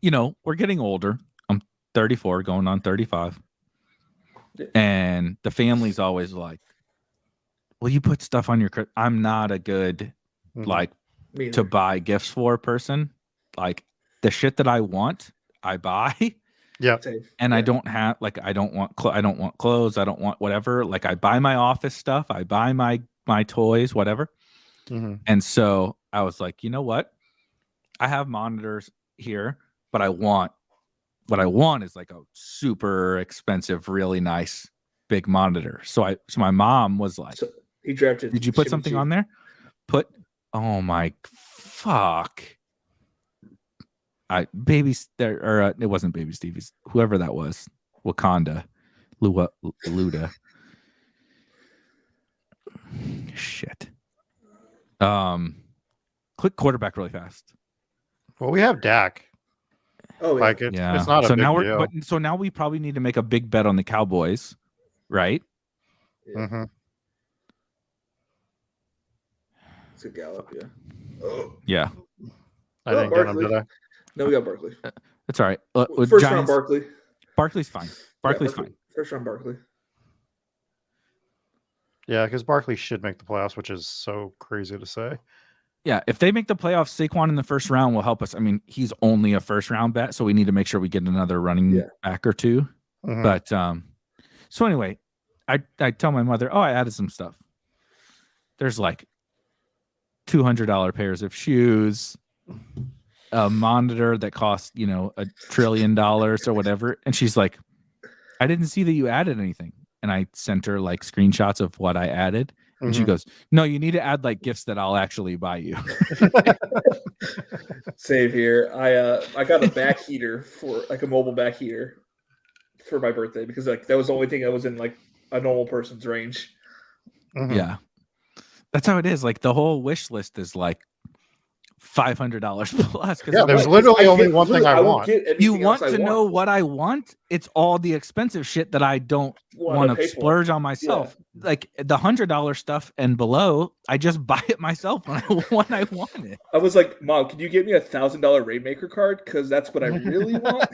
we're getting older. I'm 34, going on 35. And the family's always like, will you put stuff on your I'm not a good to buy gifts for person. Like the shit that I want, I buy. Yeah. And I don't have I don't want clothes, I don't want whatever. Like I buy my office stuff, I buy my toys, whatever. Mm-hmm. And so I was like, you know what? I have monitors here, but what I want is like a super expensive, really nice big monitor. So my mom was like, he drafted. Did you put something on there? Oh my fuck. It wasn't Baby Stevie's, whoever that was. Wakanda. Luda. Shit. Click quarterback really fast. Well, we have Dak. Oh, yeah. It's not a big deal. So now we probably need to make a big bet on the Cowboys, right? Yeah. Mm-hmm. It's a Gallup, yeah. Oh. Yeah. I didn't get him, did I? No, we got Barkley. That's all right. First round Barkley. Barkley's fine. Barkley's fine. First round Barkley. Yeah, because Barkley should make the playoffs, which is so crazy to say. Yeah, if they make the playoffs, Saquon in the first round will help us. I mean, he's only a first round bet, so we need to make sure we get another running back or two. Mm-hmm. But so anyway, I tell my mother, I added some stuff. There's like $200 pairs of shoes, a monitor that costs $1 trillion or whatever, and she's like, I didn't see that you added anything. And I sent her like screenshots of what I added. And she goes, no, you need to add like gifts that I'll actually buy you. Save here. I got a back heater for like a mobile back heater for my birthday because like that was the only thing that was in like a normal person's range. Mm-hmm. Yeah. That's how it is. Like the whole wish list is like $500 plus. Yeah, there's literally only one thing I want. You want to know what I want? It's all the expensive shit that I don't want to splurge on myself. Yeah. Like the $100 stuff and below, I just buy it myself when I want it. I was like, Mom, can you get me a $1,000 Rainmaker card? Because that's what I really want.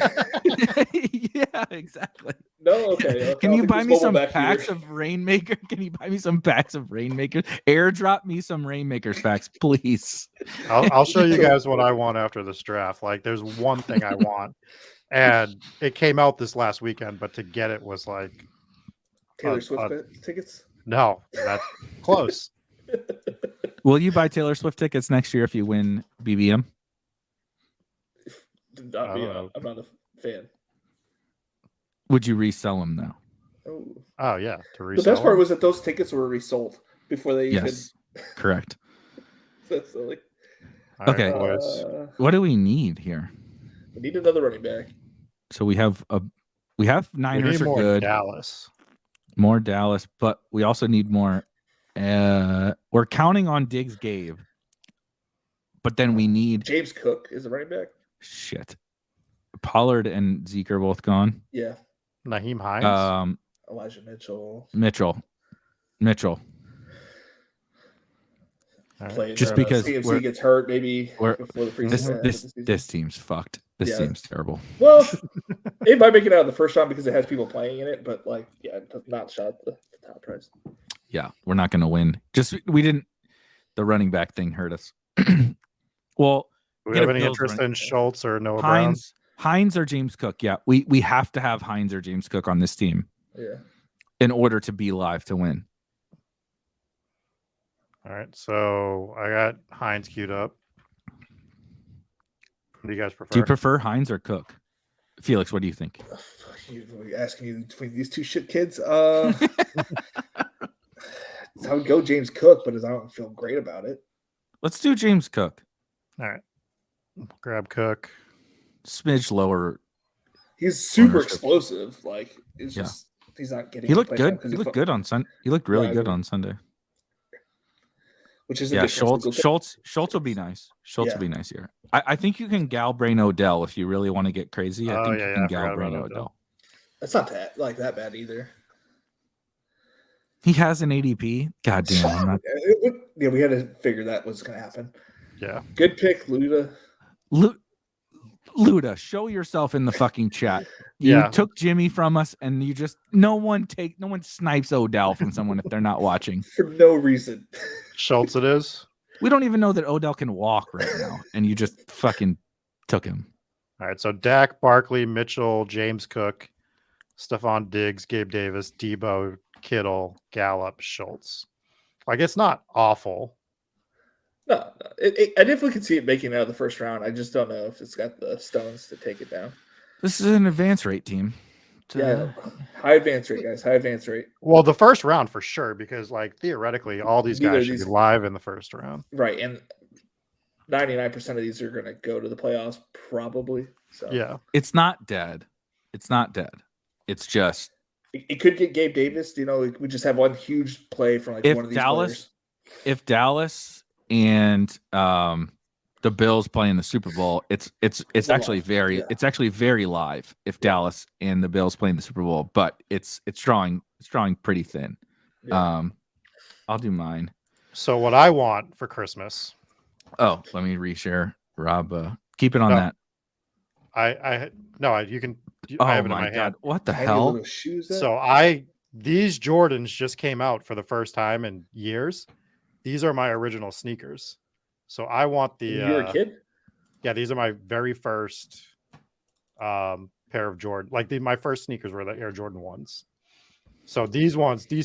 Yeah, exactly. No, okay. Can you buy me some packs of Rainmaker? Can you buy me some packs of Rainmakers? Airdrop me some Rainmakers packs, please. I'll show you guys what I want after this draft. Like, there's one thing I want, and it came out this last weekend, but to get it was like Taylor Swift tickets. No, that's close. Will you buy Taylor Swift tickets next year if you win BBM? I'm not a fan. Would you resell them though? Oh yeah, to the resell best part them? was that those tickets were resold before they Yes, correct. even. So silly. All right, Okay. boys. What do we need here? We need another running back. So we have We Niners need are more good. Dallas. More Dallas, but we also need more. We're counting on Diggs Gabe, but then we need James Cook is the running back. shit. Pollard and Zeke are both gone. Yeah. Naheem Hines. Elijah Mitchell. Mitchell. All right. Playing Just because CMC gets hurt maybe we're- before the preseason. this team's fucked. This team's terrible. Well, it might make it out of the first round because it has people playing in it, but like, yeah, it does not shot the top prize. Yeah, we're not going to win. The running back thing hurt us. Well, do we have any interest in Schultz or Noah Hines or James Cook? Yeah, we have to have Hines or James Cook on this team. Yeah. In order to be live to win. All right, so I got Hines queued up. What do you guys prefer? Do you prefer Hines or Cook? Felix, what do you think? You're asking me between these two shit kids. I would go James Cook, but I don't feel great about it. Let's do James Cook. All right. Grab Cook. Smidge lower. He's super explosive. Like, it's just he's not getting. He looked good. He looked good on Sunday. He looked really good on Sunday. Which is Schultz will be nice. Schultz will be nice here. I think you can Galbrain Odell if you really want to get crazy. I think you can Galbrain Odell. That's not that bad either. He has an ADP. God damn. Yeah, we had to figure that was going to happen. Yeah. Good pick, Luda. Luda, show yourself in the fucking chat. You took Jimmy from us, and you just no one snipes Odell from someone if they're not watching for no reason. Schultz, it is. We don't even know that Odell can walk right now, and you just fucking took him. All right, so Dak, Barkley, Mitchell, James Cook, Stephon Diggs, Gabe Davis, Debo, Kittle, Gallup, Schultz. Like, it's not awful. No. I definitely could see it making it out of the first round. I just don't know if it's got the stones to take it down. This is an advance rate team. Yeah, high advance rate, guys. High advance rate. Well, the first round for sure, because like theoretically, all these guys should be live in the first round. Right, and 99% of these are going to go to the playoffs, probably. So yeah, it's not dead. It's not dead. It's just it could get Gabe Davis. You know, we just have one huge play from like one of these players. If Dallas and the Bills playing the Super Bowl, it's actually very live if Dallas and the Bills playing the Super Bowl, but it's drawing pretty thin. Yeah. I'll do mine. So what I want for Christmas. Oh, let me reshare. Rob, keep it on that. You can. Oh I have it my in my God! hand. What the hell? So these Jordans just came out for the first time in years. These are my original sneakers. So I want the. You were a kid? Yeah, these are my very first pair of Jordan. Like my first sneakers were the Air Jordan 1s. So these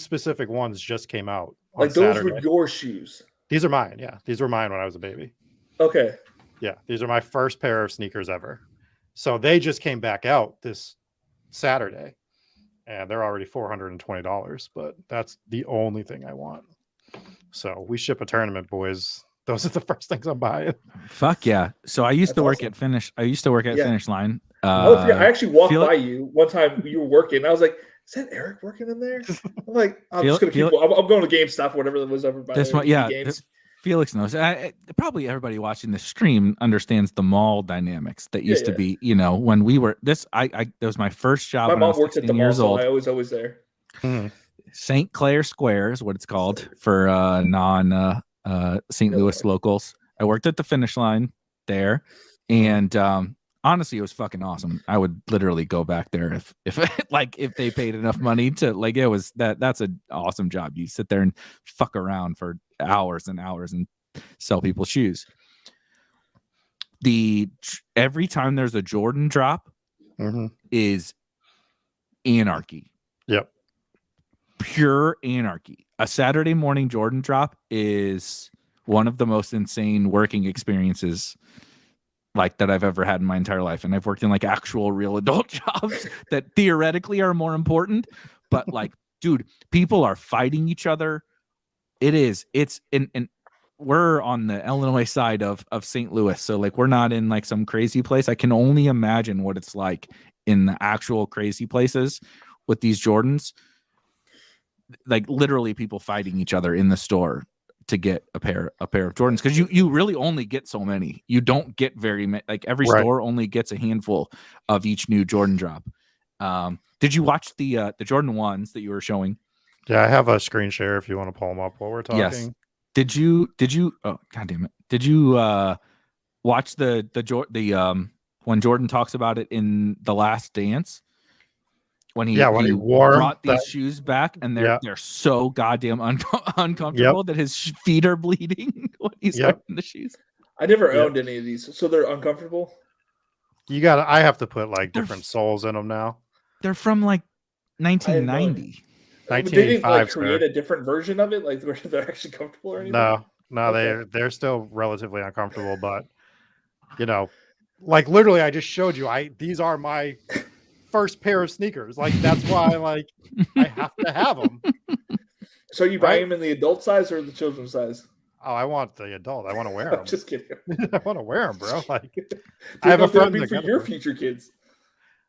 specific ones just came out. Like those Saturday. Were your shoes? These are mine. Yeah, these were mine when I was a baby. Okay. Yeah, these are my first pair of sneakers ever. So they just came back out this Saturday, and they're already $420. But that's the only thing I want. So we ship a tournament, boys. Those are the first things I'm buying. Fuck yeah! So I used to work at Finish. I used to work at Finish Line. I actually walked by you one time. You were working. And I was like, "Is that Eric working in there?" I'm like, "I'm just gonna keep. I'm going to GameStop, whatever that was over by this one." Yeah, Felix knows. Probably everybody watching the stream understands the mall dynamics that used to be. You know, when we were this, that was my first job. My when mom I was worked at the mall, so I was always there. St. Clair Square is what it's called for non St. Louis locals. I worked at the Finish Line there, and honestly, it was fucking awesome. I would literally go back there if they paid enough money to like. It was that's an awesome job. You sit there and fuck around for hours and hours and sell people shoes. Every time there's a Jordan drop is anarchy. Yep. Pure anarchy. A Saturday morning Jordan drop is one of the most insane working experiences like that I've ever had in my entire life. And I've worked in like actual real adult jobs that theoretically are more important, but like, dude, people are fighting each other. It's in we're on the Illinois side of St. Louis, so like we're not in like some crazy place. I can only imagine what it's like in the actual crazy places with these Jordans. Like literally people fighting each other in the store to get a pair of Jordans, because you really only get so many. You don't get very many. Like every store only gets a handful of each new Jordan drop. Did you watch the Jordan 1s that you were showing? Yeah, I have a screen share if you want to pull them up while we're talking. Yes. Did you oh god damn it. Did you watch the when Jordan talks about it in The Last Dance? When he brought these shoes back, and they're so goddamn uncomfortable that his feet are bleeding when he's wearing the shoes. I never owned any of these, so they're uncomfortable. I have to put like different soles in them now. They're from like 1990. They didn't like create a different version of it, like where they're actually comfortable or anything? No, they're still relatively uncomfortable, but like literally I just showed you, these are my first pair of sneakers. Like that's why I have to have them. So you buy them in the adult size or the children's size? Oh, I want the adult. I want to wear them. Just kidding. I want to wear them, bro. Like I have a friend for your future kids.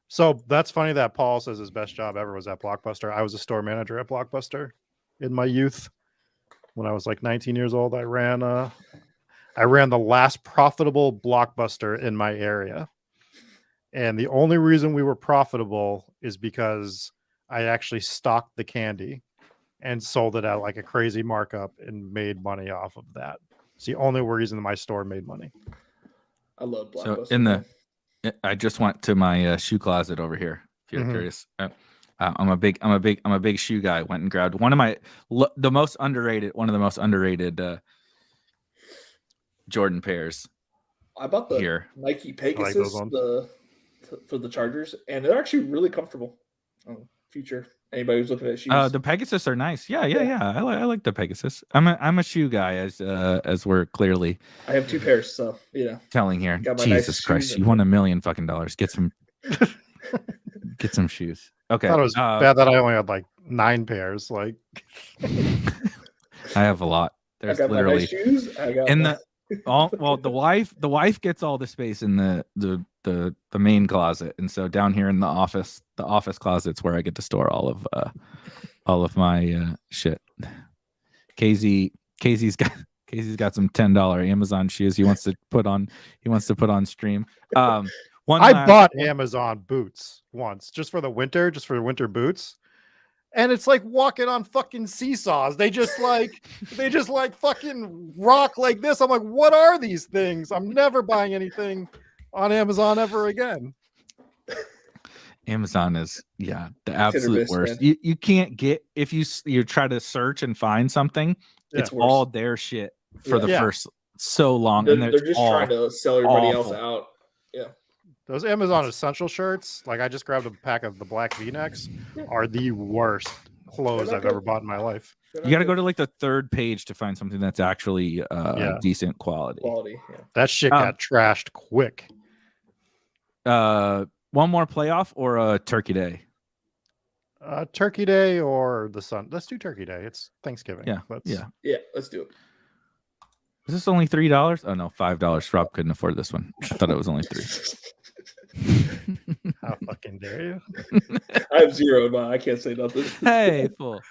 So that's funny that Paul says his best job ever was at Blockbuster. I was a store manager at Blockbuster in my youth. When I was like 19 years old, I ran the last profitable Blockbuster in my area. And the only reason we were profitable is because I actually stocked the candy and sold it at like a crazy markup and made money off of that. It's the only reason my store made money. I love Blockbuster. So I just went to my shoe closet over here. If you're curious, I'm a big shoe guy. Went and grabbed one of the most underrated Jordan pairs. I bought the Nike Pegasus for the Chargers, and they're actually really comfortable. Future anybody who's looking at shoes. The Pegasus are nice. Yeah. I like the Pegasus. I'm a shoe guy, as we're clearly. I have two pairs, so telling here. Jesus Christ, you won $1 million fucking dollars. Get some shoes. Okay. I thought it was bad that I only had like 9 pairs. Like I have a lot. There's literally my shoes. the wife gets all the space in the main closet, and so down here in the office closet's where I get to store all of my shit. Casey's got some $10 Amazon shoes he wants to put on stream. I bought Amazon boots once just for winter boots. And it's like walking on fucking seesaws. They just fucking rock like this. I'm like, what are these things? I'm never buying anything on Amazon ever again. Amazon is the absolute worst. You can't get, if you try to search and find something, it's all their shit for the first so long. They're just trying to sell everybody else out. Yeah. Those Amazon Essential shirts, like I just grabbed a pack of the black V-necks, are the worst clothes I've ever bought in my life. You got to go to like the 3rd page to find something that's actually decent quality. That shit got trashed quick. One more playoff or a Turkey Day? Turkey Day or the Sun. Let's do Turkey Day. It's Thanksgiving. Yeah, let's do it. Is this only $3? Oh no, $5. Rob couldn't afford this one. I thought it was only $3. How fucking dare you? I have 0 in mine. I can't say nothing. Hey, full.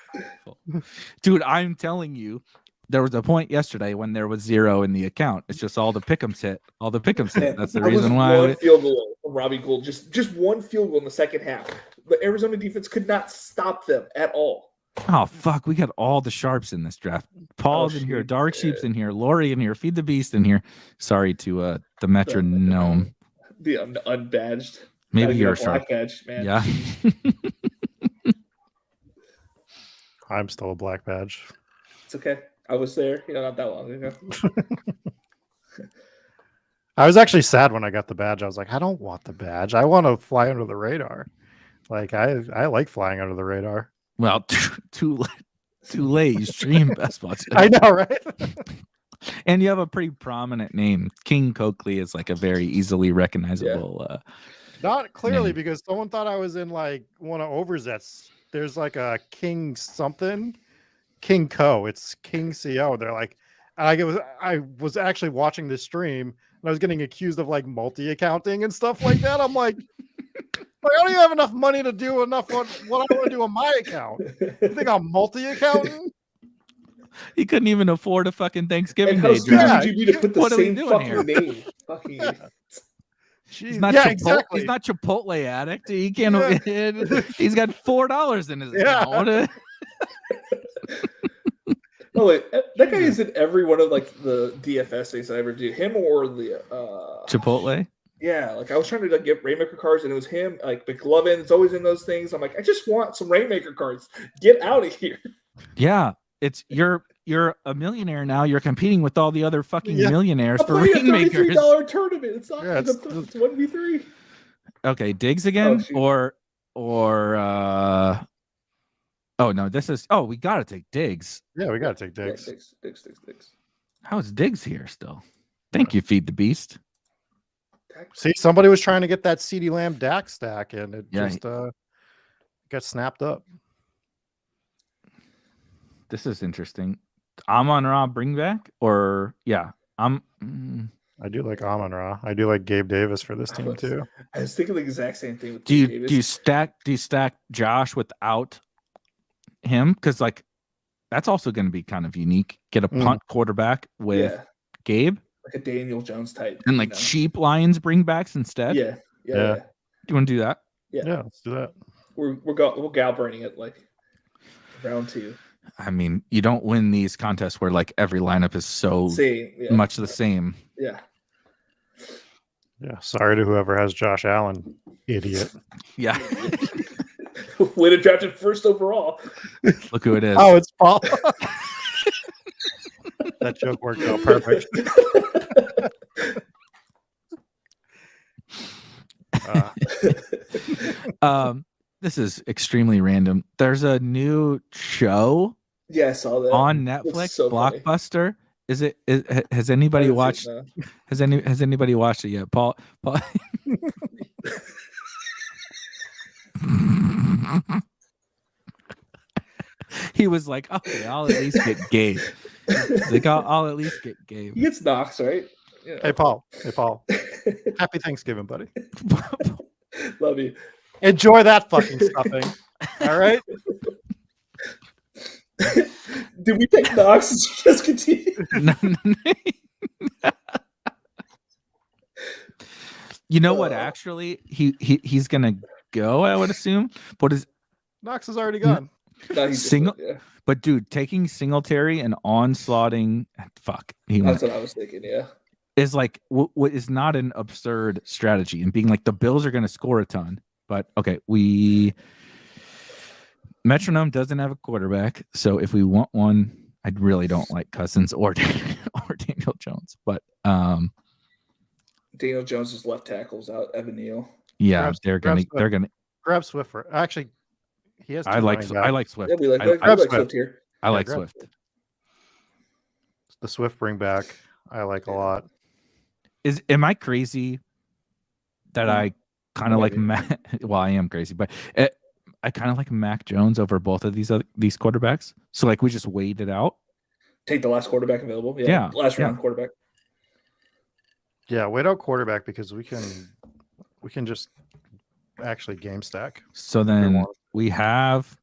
Dude, I'm telling you, there was a point yesterday when there was 0 in the account. It's just all the pick'ems hit. That's the reason why. One field goal from Robbie Gould. Just one field goal in the second half. The Arizona defense could not stop them at all. Oh fuck, we got all the sharps in this draft. Paul's in here, Dark Sheep's in here, Lori in here, Feed the Beast in here. Sorry to the metronome. The unbadged. Maybe you're a sharp badge, man. Yeah. I'm still a black badge. It's okay. I was there, not that long ago. I was actually sad when I got the badge. I was like, I don't want the badge. I want to fly under the radar. Like I like flying under the radar. Well, too late. You stream Best Ball. I know, right? And you have a pretty prominent name. King Coakley is like a very easily recognizable. Not clearly name. Because someone thought I was in like one of Overzet's there's like a King something, King Co. It's King CO. They're like, I was actually watching this stream and I was getting accused of like multi-accounting and stuff like that. I'm like I don't even have enough money to do enough what I want to do on my account. You think I'm multi-accounting? He couldn't even afford a fucking Thanksgiving And how Day stupid draft. would you be to put the What are we same doing fucking here? name? Fucking He's not exactly. He's not Chipotle addict. He can't. Yeah. He's got $4 in his account. Oh wait, that guy is in every one of like the DFS things I ever do. Him or the Chipotle. Yeah, like I was trying to like, get Rainmaker cards, and it was him. Like McLovin is always in those things. I'm like, I just want some Rainmaker cards. Get out of here. Yeah, it's you're a millionaire now. You're competing with all the other fucking millionaires I'm for playing a Rainmakers. $33 tournament. It's not. Yeah, It's 1v3. Okay, Diggs again, or oh no, this is we gotta take Diggs. Yeah, we gotta take Diggs. Yeah, Diggs. How is Diggs here still? Thank you, Feed the Beast. See, somebody was trying to get that CeeDee Lamb Dak stack, and it just got snapped up. This is interesting. Amon-Ra bring back, or I do like Amon-Ra. I do like Gabe Davis for this team too. I was thinking the exact same thing with do you Davis. do you stack Josh without him? Because like that's also going to be kind of unique. Get a punt quarterback with Gabe, like a Daniel Jones type, and like cheap Lions bringbacks instead. Yeah. Do you want to do that? Yeah, let's do that. We're Galbraining it like round 2. I mean, you don't win these contests where like every lineup is so much the same. Yeah. Yeah. Sorry to whoever has Josh Allen, idiot. Yeah. Way to draft it first overall. Look who it is. Oh, it's Paul. That joke worked out perfect. This is extremely random. There's a new show. Yeah, I saw that on Netflix. So Blockbuster. Has anybody watched? Has anybody watched it yet? Paul. He was like, "Okay, I'll at least get Gabe." Like, I'll at least get Gabe. He gets Knox, right? Yeah. Hey, Paul. Happy Thanksgiving, buddy. Love you. Enjoy that fucking stuffing. All right. Did we take Knox? Just continue. You know what? Actually, he's gonna go. I would assume. What is Knox is already gone. But dude, taking Singletary and onslaughting, That's what I was thinking. Yeah, is like what is not an absurd strategy, and being like the Bills are going to score a ton. But okay, Metronome doesn't have a quarterback, so if we want one, I really don't like Cousins or Daniel Jones. But Daniel Jones's left tackle's out. Evan Neal. Yeah, they're gonna grab Swift for actually. He has. I like Swift. Yeah, we like Swift here. I like Swift. The Swift bring back. I like a lot. Am I crazy that I kind of like Mac? Well, I am crazy, but I kind of like Mac Jones over both of these quarterbacks. So like we just wait it out. Take the last quarterback available. Yeah. Last round quarterback. Yeah, wait out quarterback because we can just actually game stack. So then we have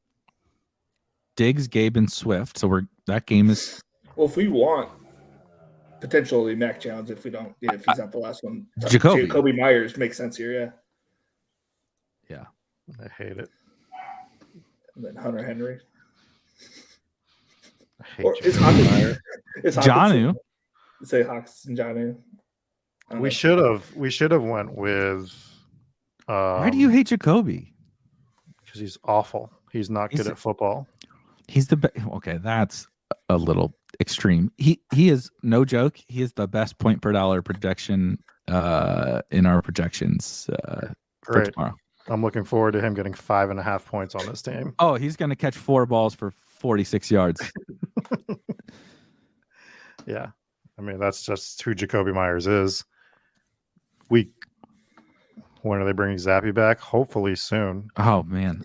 Diggs, Gabe, and Swift. So that game is. Well, if we want potentially Mac Jones, if we don't, if he's not the last one, Jacoby Myers makes sense here. Yeah. I hate it. And then Hunter Henry. I hate Jonnu. Say Hawks and Jonnu. We should have went with. Why do you hate Jacoby? Because he's awful. He's not good at football. He's the best. Okay, that's a little extreme. He is no joke. He is the best point per dollar projection in our projections for tomorrow. I'm looking forward to him getting 5.5 points on this team. Oh, he's going to catch 4 balls for 46 yards. Yeah. I mean, that's just who Jacoby Myers is. When are they bringing Zappy back? Hopefully soon. Oh, man.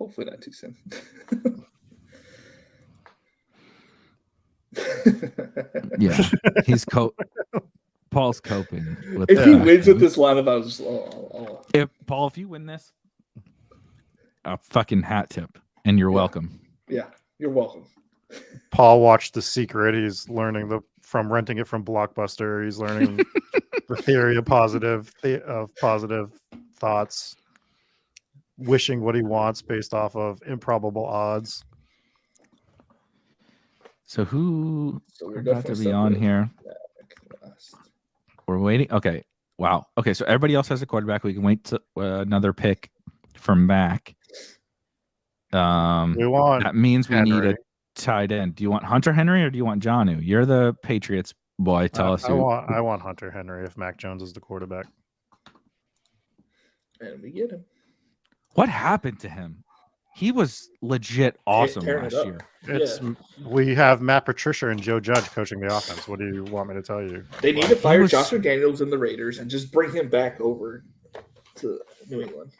Hopefully not too soon. Yeah, Paul's coping with. If he wins with this lineup, I was just If you win this, a fucking hat tip, and you're welcome. Yeah, you're welcome. Paul watched The Secret. He's learning from renting it from Blockbuster. He's learning the theory of positive thoughts, wishing what he wants based off of improbable odds. So we're about to be on here? We're waiting. Okay. Wow. Okay. So everybody else has a quarterback. We can wait to another pick from Mac. That means we need a tight end. Do you want Hunter Henry or do you want Jonnu? You're the Patriots boy. Tell us. I want Hunter Henry if Mac Jones is the quarterback. And we get him. What happened to him? He was legit awesome last year. We have Matt Patricia and Joe Judge coaching the offense. What do you want me to tell you? They need to fire Josh McDaniels and the Raiders and just bring him back over to New England.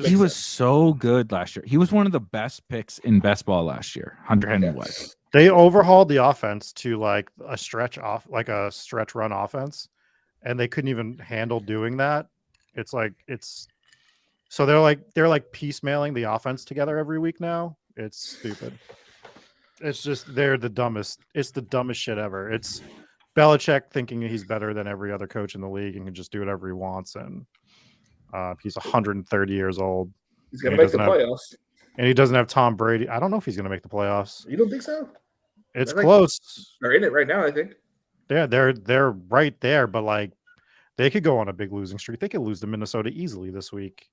He was so good last year. He was one of the best picks in best ball last year. Hunter Henry was. They overhauled the offense to like a stretch run offense, and they couldn't even handle doing that. So they're like piecemealing the offense together every week now. It's stupid. It's just they're the dumbest. It's the dumbest shit ever. It's Belichick thinking he's better than every other coach in the league and can just do whatever he wants. And he's 130 years old. He's gonna make the playoffs. And he doesn't have Tom Brady. I don't know if he's gonna make the playoffs. You don't think so? It's close. They're in it right now, I think. Yeah, they're right there, but like they could go on a big losing streak. They could lose to Minnesota easily this week.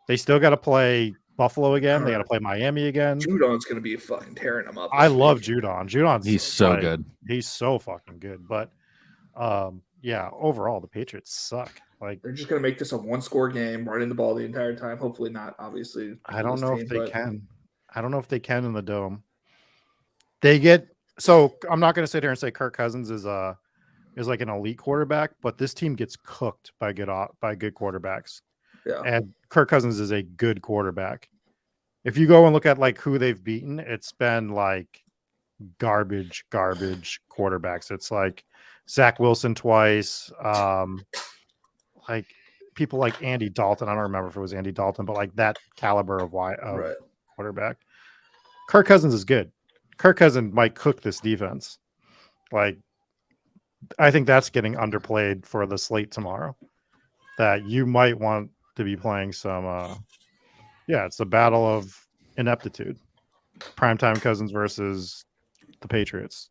They still got to play Buffalo again. They got to play Miami again. Judon's going to be fucking tearing them up. I love Judon. He's so good. He's so fucking good. But yeah, overall the Patriots suck. Like they're just going to make this a one-score game, running the ball the entire time. Hopefully not. Obviously, I don't know if they can. I don't know if they can in the dome. So I'm not going to sit here and say Kirk Cousins is like an elite quarterback, but this team gets cooked by good quarterbacks. Yeah. And Kirk Cousins is a good quarterback. If you go and look at like who they've beaten, it's been like garbage quarterbacks. It's like Zach Wilson twice, like people like Andy Dalton. I don't remember if it was Andy Dalton, but like that caliber of quarterback. Kirk Cousins is good. Kirk Cousins might cook this defense. Like, I think that's getting underplayed for the slate tomorrow. That you might want to be playing some. It's the battle of ineptitude. Primetime Cousins versus the Patriots.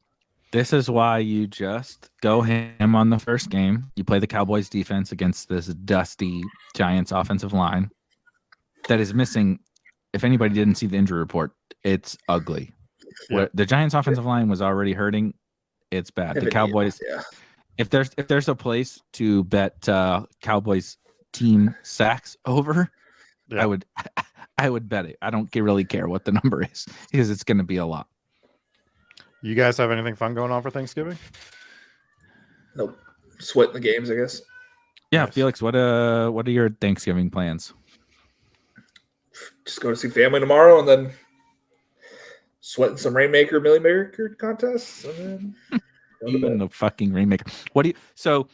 This is why you just go ham on the first game. You play the Cowboys defense against this dusty Giants offensive line that is missing. If anybody didn't see the injury report, it's ugly. Yeah. The Giants offensive line was already hurting. It's bad. The Cowboys. Yeah. If there's a place to bet Cowboys team sacks over, I would bet it. I don't really care what the number is because it's going to be a lot. You guys have anything fun going on for Thanksgiving? Nope. Sweating the games, I guess. Yeah, nice. Felix, what are your Thanksgiving plans? Just go to see family tomorrow and then sweating some Rainmaker Millie Maker contests and then even the fucking Rainmaker. So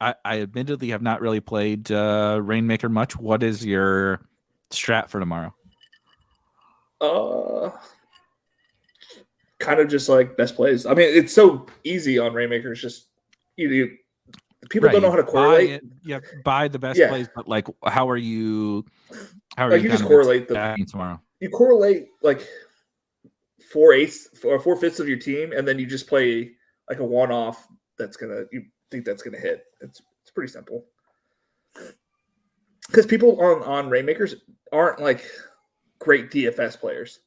I admittedly have not really played Rainmaker much. What is your strat for tomorrow? Kind of just like best plays. I mean, it's so easy on Rainmaker. It's just people don't know how to correlate. Buy the best plays, but like, how are you? You just correlate them tomorrow. You correlate like 4/8 or 4/5 of your team, and then you just play like a one-off you think that's gonna hit. It's pretty simple. Because people on Rainmakers aren't like great DFS players.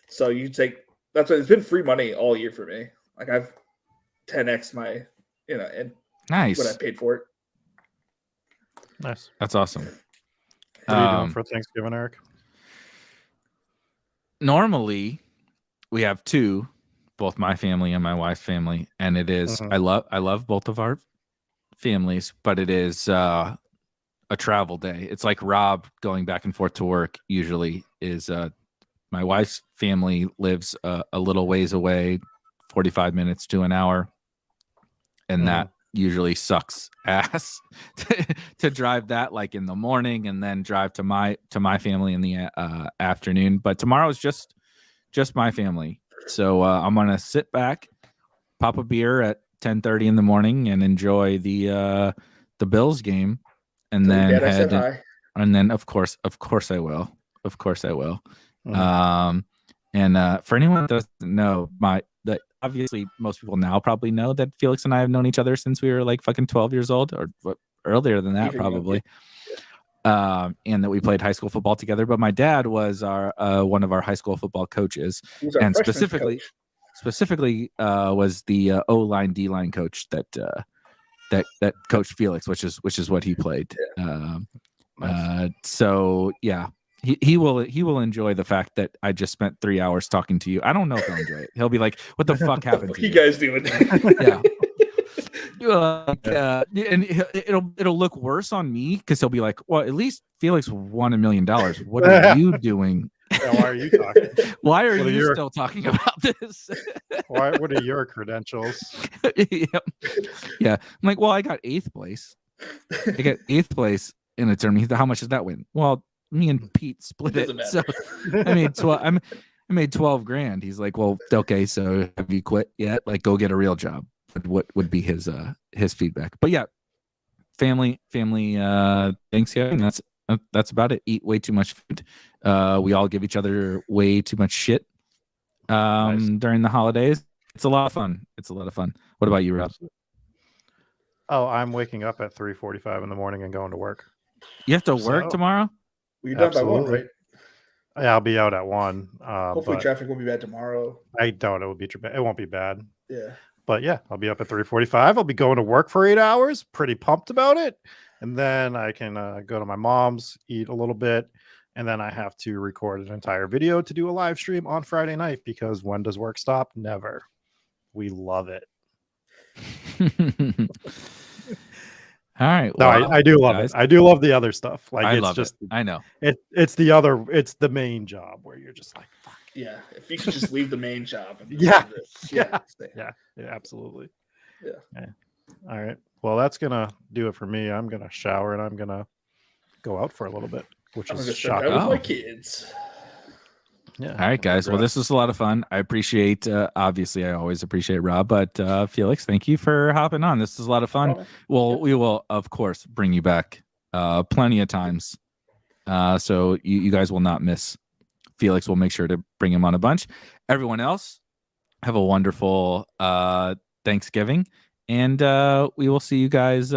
So you take that's why it's been free money all year for me. Like I've 10x my and nice what I paid for it. Nice. That's awesome. What are you doing for Thanksgiving, Eric? Normally we have two, both my family and my wife's family, and it is I love both of our families, but it is a travel day. It's like Rob going back and forth to work usually is my wife's family lives a little ways away, 45 minutes to an hour, and that usually sucks ass to drive that like in the morning and then drive to my family in the afternoon. But tomorrow is just my family, so I'm gonna sit back, pop a beer at 10:30 in the morning, and enjoy the Bills game, and then Dad, I said hi. and then of course I will. And for anyone that doesn't know, obviously most people now probably know that Felix and I have known each other since we were like fucking 12 years old, or earlier than that, even probably. And that we played high school football together. But my dad was our one of our high school football coaches, and specifically was the O-line D-line coach that coached Felix, which is what he played. So yeah. He will enjoy the fact that I just spent 3 hours talking to you. I don't know if he'll enjoy it. He'll be like, "What the fuck happened to you guys doing?" Yeah. And it'll look worse on me because he'll be like, "Well, at least Felix won $1 million. What are you doing? Yeah, why are you talking? Why are you still talking about this? What are your credentials?" Yeah. I'm like, well, I got 8th place. I got 8th place in a tournament. How much does that win? Well, me and Pete split it. So I made 12 grand. He's like, well, okay, so have you quit yet? Like, go get a real job. What would be his feedback? But yeah, family Thanksgiving. That's about it. Eat way too much food. We all give each other way too much shit during the holidays. It's a lot of fun. What about you, Rob? Oh, I'm waking up at 3:45 in the morning and going to work. You have to work tomorrow? Well, you're done by 1, right? Yeah, I'll be out at 1. Hopefully traffic won't be bad tomorrow. I doubt it won't be bad. Yeah. But yeah, I'll be up at 3:45. I'll be going to work for 8 hours. Pretty pumped about it. And then I can go to my mom's, eat a little bit. And then I have to record an entire video to do a live stream on Friday night, because when does work stop? Never. We love it. All right. No, I do love it. I do love the other stuff. Like, I know. It's the main job where you're just like, fuck. Yeah. If you could just leave the main job. Yeah, absolutely. Yeah. All right. Well, that's gonna do it for me. I'm gonna shower and I'm gonna go out for a little bit, which is shocking. With my kids. Yeah. All right, guys. Well, this was a lot of fun. I appreciate, obviously, I always appreciate Rob, but Felix, thank you for hopping on. This is a lot of fun. Well, we will, of course, bring you back plenty of times. So you guys will not miss Felix. We'll make sure to bring him on a bunch. Everyone else, have a wonderful Thanksgiving, and we will see you guys